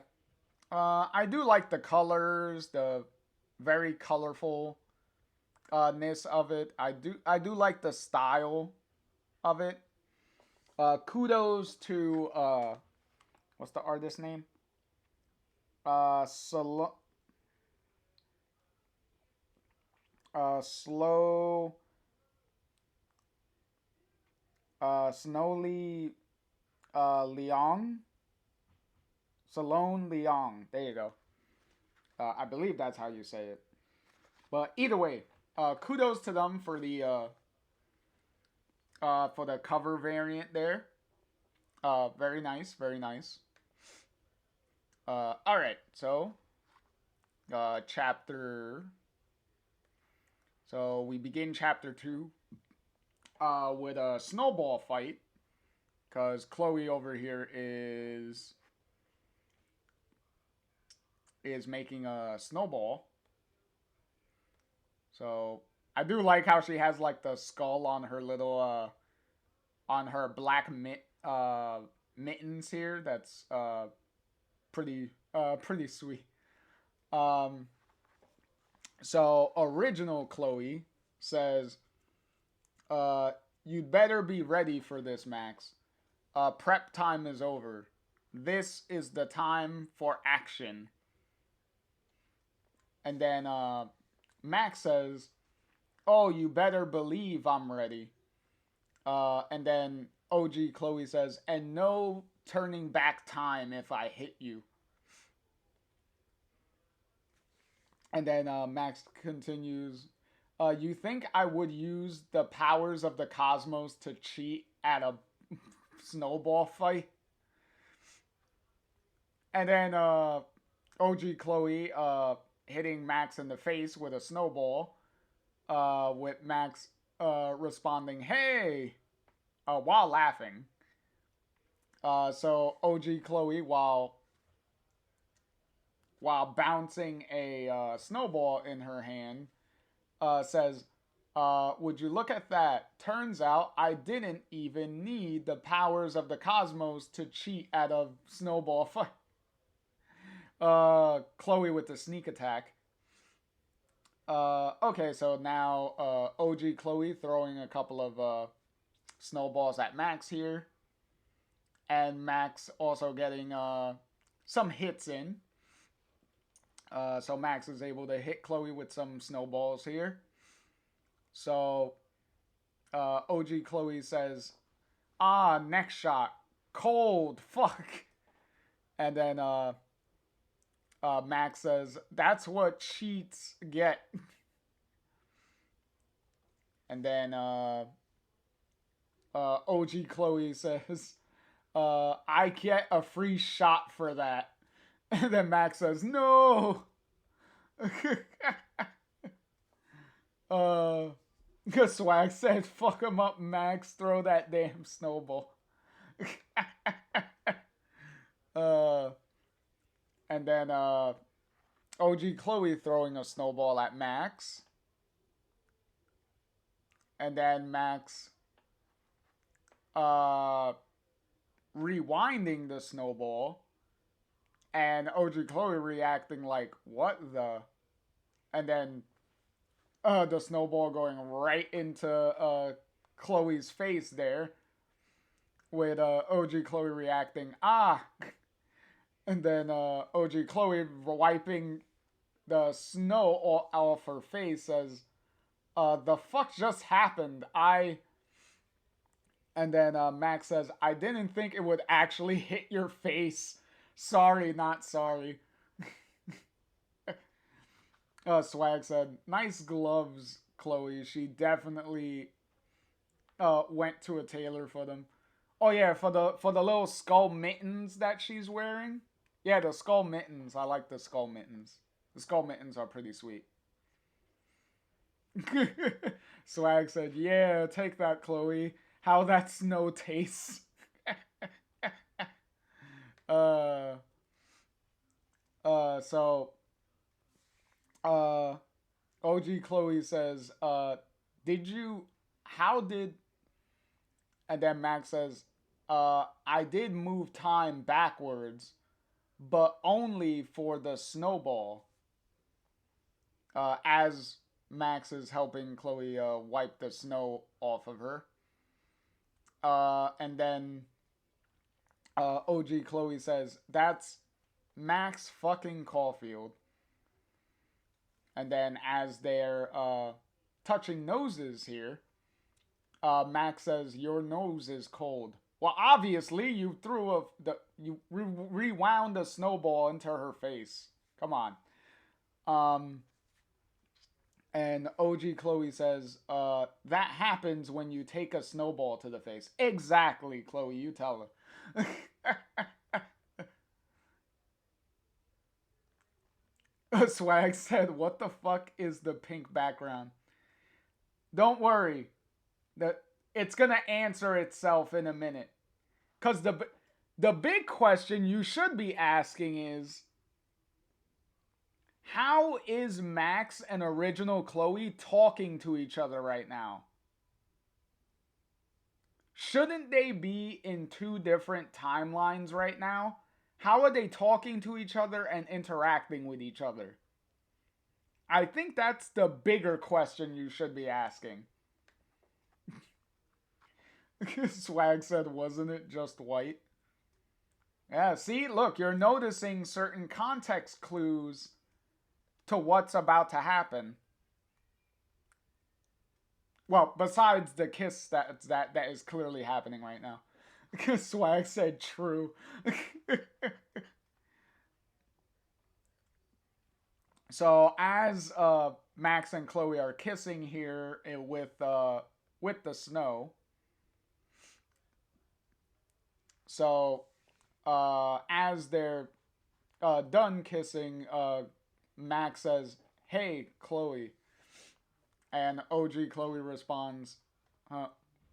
I do like the colors, the very colorfulness of it. I do like the style of it. Kudos to what's the artist name? Slow. Slow. Snowly. Leong. Salone Leong. There you go. I believe that's how you say it. But either way, kudos to them for the cover variant there. Very nice, very nice. All right, so chapter. So we begin chapter 2 with a snowball fight, because Chloe over here is making a snowball. So I do like how she has like the skull on her little on her black mittens here. That's pretty sweet. Um, so original Chloe says, "You'd better be ready for this, Max. Prep time is over. This is the time for action." And then Max says, "Oh, you better believe I'm ready." And then OG Chloe says, "And no turning back time if I hit you." And then Max continues, "You think I would use the powers of the cosmos to cheat at a snowball fight?" And then OG Chloe hitting Max in the face with a snowball, with Max responding, "Hey," while laughing. So OG Chloe, while bouncing a snowball in her hand, says, "Would you look at that? Turns out I didn't even need the powers of the cosmos to cheat at a snowball fight." Chloe with the sneak attack. Okay, so now OG Chloe throwing a couple of snowballs at Max here. And Max also getting some hits in. So Max is able to hit Chloe with some snowballs here. So OG Chloe says, next shot. Cold. Fuck. And then Max says, "That's what cheats get." And then OG Chloe says, "I get a free shot for that." And then Max says, "No." Swag said, "Fuck him up, Max. Throw that damn snowball." And then OG Chloe throwing a snowball at Max. And then Max rewinding the snowball. And OG Chloe reacting like, "What the?" And then The snowball going right into Chloe's face there, with OG Chloe reacting, ah, and then OG Chloe wiping the snow off her face says, the fuck just happened? And then Max says, I didn't think it would actually hit your face. Sorry, not sorry. Swag said, nice gloves, Chloe. She definitely went to a tailor for them. Oh yeah, for the little skull mittens that she's wearing. Yeah, the skull mittens. I like the skull mittens. The skull mittens are pretty sweet. Swag said, yeah, take that, Chloe. How that snow tastes. uh, so, uh, OG Chloe says, did you, how did, and then Max says, I did move time backwards, but only for the snowball. As Max is helping Chloe wipe the snow off of her. And then OG Chloe says, that's Max fucking Caulfield. And then as they're touching noses here, Max says, your nose is cold. Well, obviously you rewound a snowball into her face. Come on. And OG Chloe says, that happens when you take a snowball to the face. Exactly, Chloe, you tell her. Swag said, what the fuck is the pink background? Don't worry. It's gonna answer itself in a minute. Because the big question you should be asking is, how is Max and original Chloe talking to each other right now? Shouldn't they be in two different timelines right now? How are they talking to each other and interacting with each other? I think that's the bigger question you should be asking. Swag said, wasn't it just white? Yeah, see, look, you're noticing certain context clues to what's about to happen. Well, besides the kiss that is clearly happening right now. Swag said true. So as Max and Chloe are kissing here with the snow, so as they're done kissing, Max says, "Hey, Chloe," and OG Chloe responds,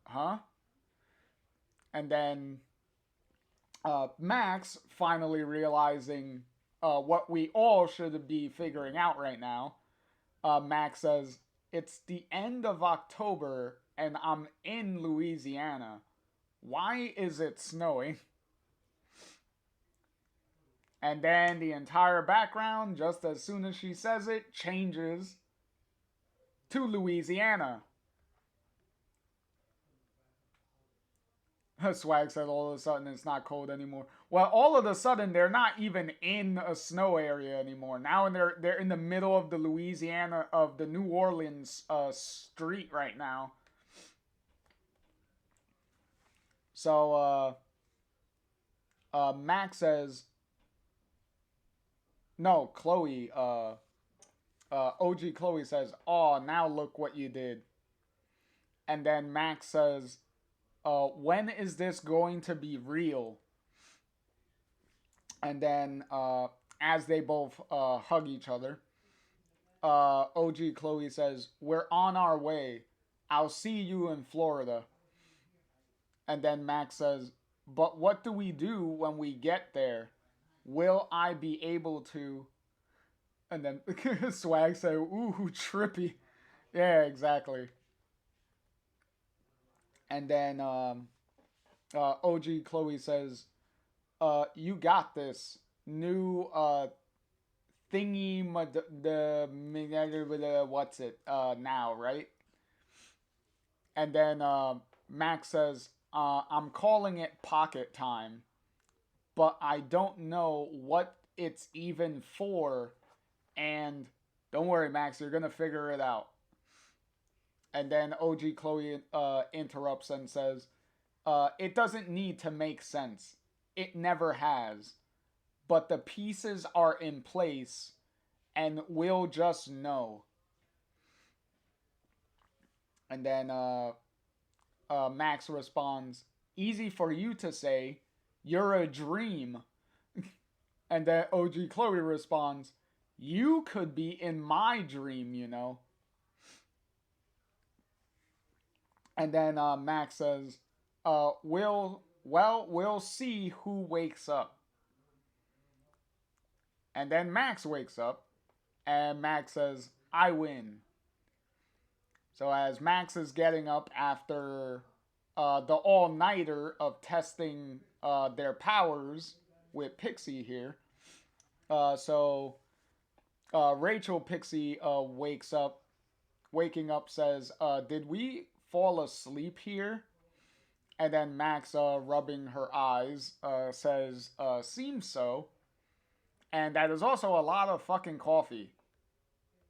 huh?" And then Max, finally realizing what we all should be figuring out right now, Max says, it's the end of October and I'm in Louisiana. Why is it snowing? And then the entire background, just as soon as she says it, changes to Louisiana. Swag said all of a sudden it's not cold anymore. Well, all of a sudden they're not even in a snow area anymore. Now they're in the middle of the Louisiana of the New Orleans street right now. So Max says, no, Chloe. OG Chloe says, "Oh, now look what you did." And then Max says, when is this going to be real? And then as they both hug each other, OG Chloe says, we're on our way. I'll see you in Florida. And then Max says, but what do we do when we get there? Will I be able to? And then Swag said, ooh, trippy. Yeah, exactly. And then OG Chloe says, you got this. New thingy, what's it, now, right? And then Max says, I'm calling it pocket time, but I don't know what it's even for. And don't worry, Max, you're going to figure it out. And then OG Chloe interrupts and says, it doesn't need to make sense. It never has. But the pieces are in place, and we'll just know. And then Max responds, easy for you to say, you're a dream. And then OG Chloe responds, you could be in my dream, you know. And then Max says, we'll see who wakes up. And then Max wakes up, and Max says, I win. So as Max is getting up after the all-nighter of testing their powers with Pixie here, Rachel Pixie waking up says, did we fall asleep here? And then Max, rubbing her eyes, says, seems so. And that is also a lot of fucking coffee.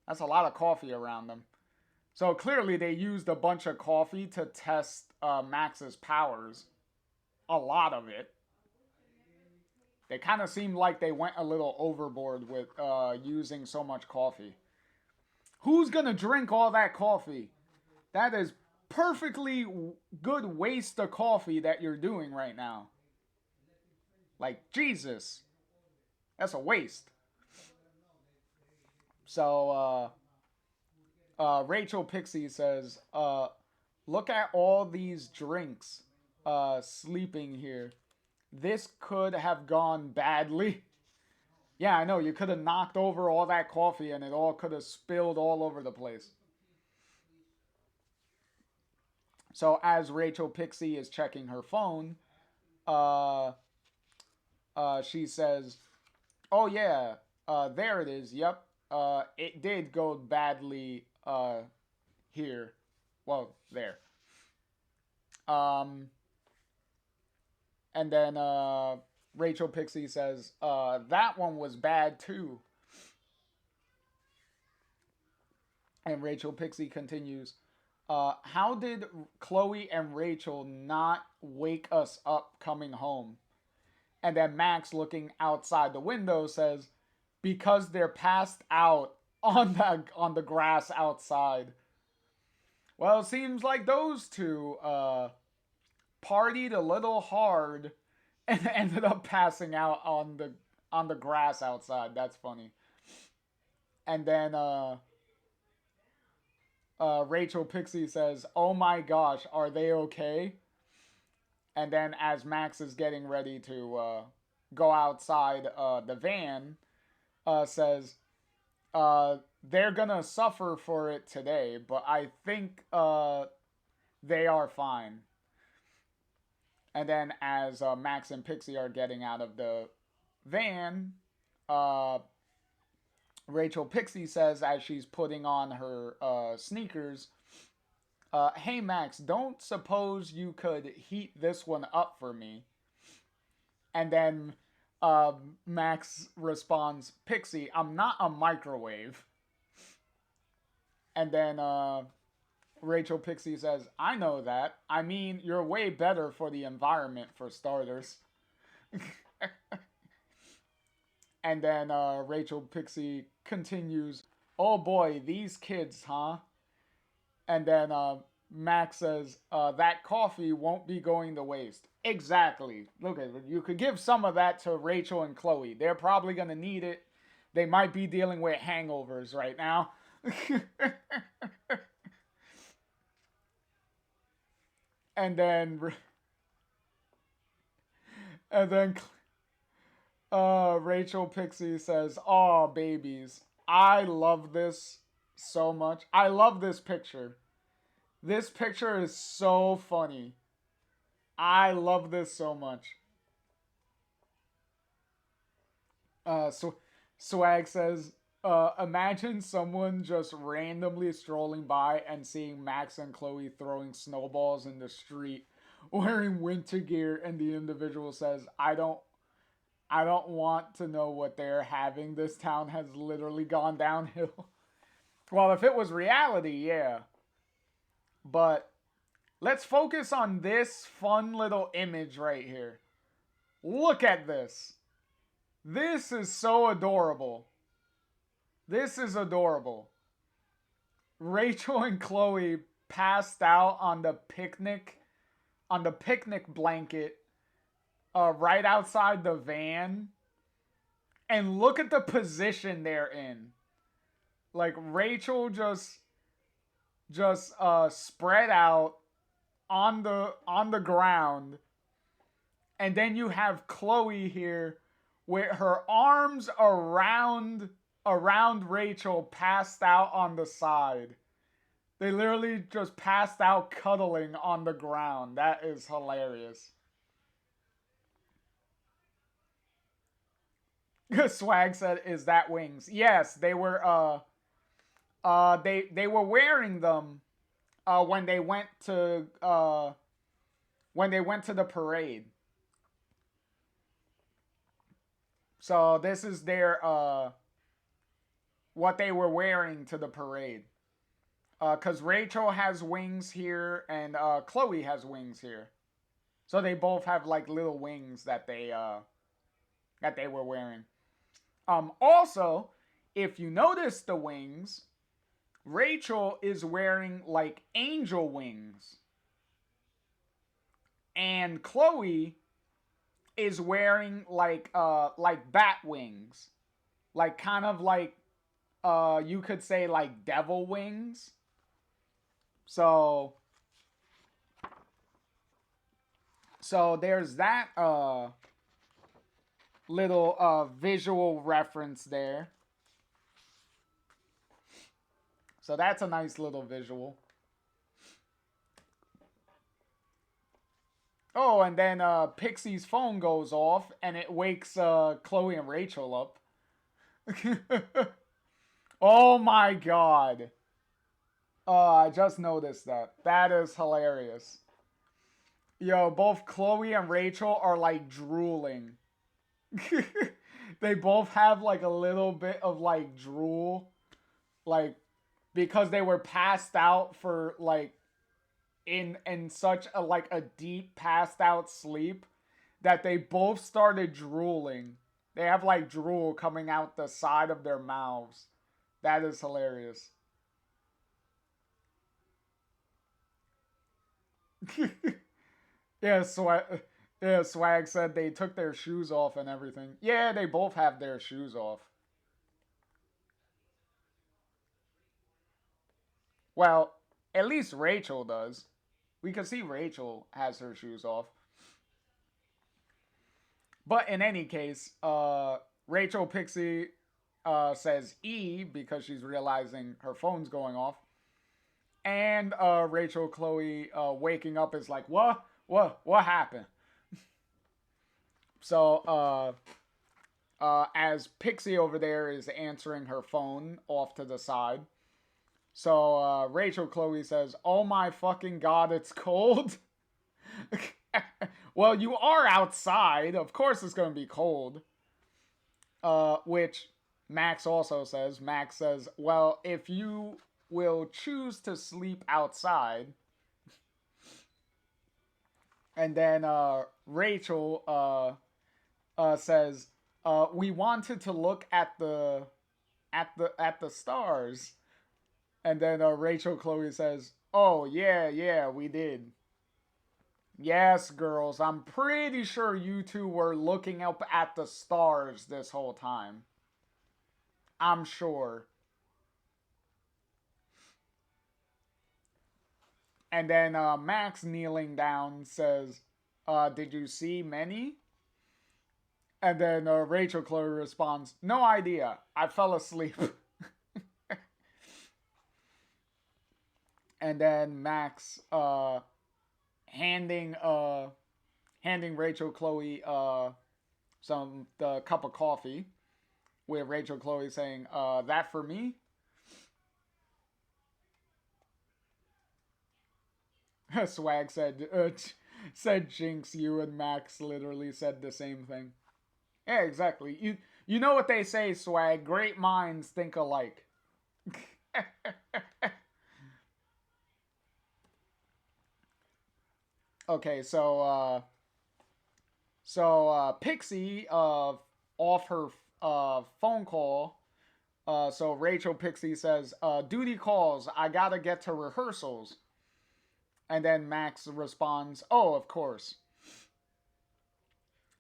That's a lot of coffee around them. So clearly they used a bunch of coffee to test Max's powers. A lot of it. They kind of seemed like they went a little overboard with using so much coffee. Who's gonna drink all that coffee? That is perfectly good waste of coffee that you're doing right now. Like, Jesus. That's a waste. So, Rachel Pixie says, look at all these drinks sleeping here. This could have gone badly. Yeah, I know. You could have knocked over all that coffee and it all could have spilled all over the place. So as Rachel Pixie is checking her phone, she says, oh yeah, there it is. Yep. It did go badly here. Well, there. And then Rachel Pixie says, that one was bad too. And Rachel Pixie continues, how did Chloe and Rachel not wake us up coming home? And then Max, looking outside the window, says, because they're passed out on the grass outside. Well, it seems like those two partied a little hard and ended up passing out on the grass outside. That's funny. And then Rachel Pixie says, oh my gosh, are they okay? And then as Max is getting ready to go outside the van, says, they're gonna suffer for it today, but I think they are fine. And then as Max and Pixie are getting out of the van, Rachel Pixie says, as she's putting on her sneakers, hey Max, don't suppose you could heat this one up for me? And then Max responds, Pixie, I'm not a microwave. And then Rachel Pixie says, I know that. I mean, you're way better for the environment, for starters. And then Rachel Pixie continues, oh boy, these kids, huh? And then Max says, that coffee won't be going to waste. Exactly. Look at it. You could give some of that to Rachel and Chloe. They're probably going to need it. They might be dealing with hangovers right now. and then Rachel Pixie says, oh, babies, I love this so much. I love this picture. This picture is so funny. I love this so much. Swag says, imagine someone just randomly strolling by and seeing Max and Chloe throwing snowballs in the street wearing winter gear, and the individual says, I don't want to know what they're having. This town has literally gone downhill. Well, if it was reality, yeah. But let's focus on this fun little image right here. Look at this. This is so adorable. This is adorable. Rachel and Chloe passed out on the picnic blanket right outside the van. And look at the position they're in. Like Rachel just spread out on the ground, and then you have Chloe here with her arms around Rachel, passed out on the side. They literally just passed out cuddling on the ground. That is hilarious. Swag said, "Is that wings?" Yes, they were. They were wearing them when they went to the parade. So this is their what they were wearing to the parade. Because Rachel has wings here and Chloe has wings here, so they both have like little wings that they were wearing. Also, if you notice the wings, Rachel is wearing like angel wings, and Chloe is wearing like bat wings, like kind of like you could say like devil wings. So there's that little visual reference there. So that's a nice little visual. Oh, and then Pixie's phone goes off and it wakes Chloe and Rachel up. Oh my god. I just noticed that. That is hilarious. Yo, both Chloe and Rachel are like drooling. They both have like a little bit of like drool. Like, because they were passed out for like in such a like a deep passed out sleep that they both started drooling. They have like drool coming out the side of their mouths. That is hilarious. Yeah, Swag said they took their shoes off and everything. Yeah, they both have their shoes off. Well, at least Rachel does. We can see Rachel has her shoes off. But in any case, Rachel Pixie says E because she's realizing her phone's going off. And Rachel Chloe waking up is like, what happened? So as Pixie over there is answering her phone off to the side, so Rachel Chloe says, "Oh my fucking god, it's cold." Well, you are outside. Of course, it's gonna be cold. Which Max also says. Max says, "Well, if you will choose to sleep outside." And then Rachel says, "We wanted to look at the stars." And then Rachel Chloe says, "Oh yeah, we did." Yes, girls, I'm pretty sure you two were looking up at the stars this whole time. I'm sure. And then Max, kneeling down, says, "Did you see many?" And then Rachel Chloe responds, "No idea. I fell asleep." And then Max handing Rachel Chloe some the cup of coffee, with Rachel Chloe saying, that for me? Swag said Jinx, you and Max literally said the same thing. Yeah, exactly. You know what they say, Swag. Great minds think alike. Okay, so Pixie off her phone call. So Rachel Pixie says, duty calls. I gotta get to rehearsals. And then Max responds, oh, of course.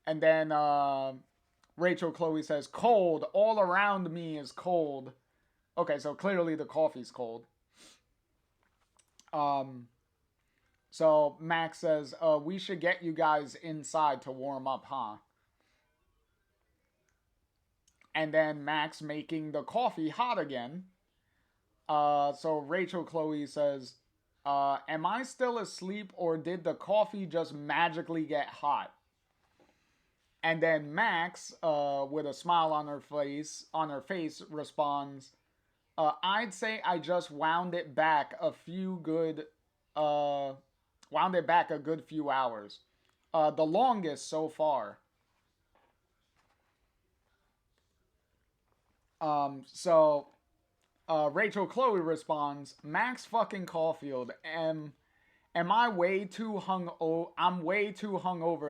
And then Rachel Chloe says, cold. All around me is cold. Okay, so clearly the coffee's cold. So Max says, we should get you guys inside to warm up, huh? And then Max making the coffee hot again. So Rachel Chloe says, am I still asleep or did the coffee just magically get hot? And then Max, with a smile on her face, responds, I'd say I just wound it back a good few hours. The longest so far. So Rachel Chloe responds, Max fucking Caulfield, am I way too I'm way too hungover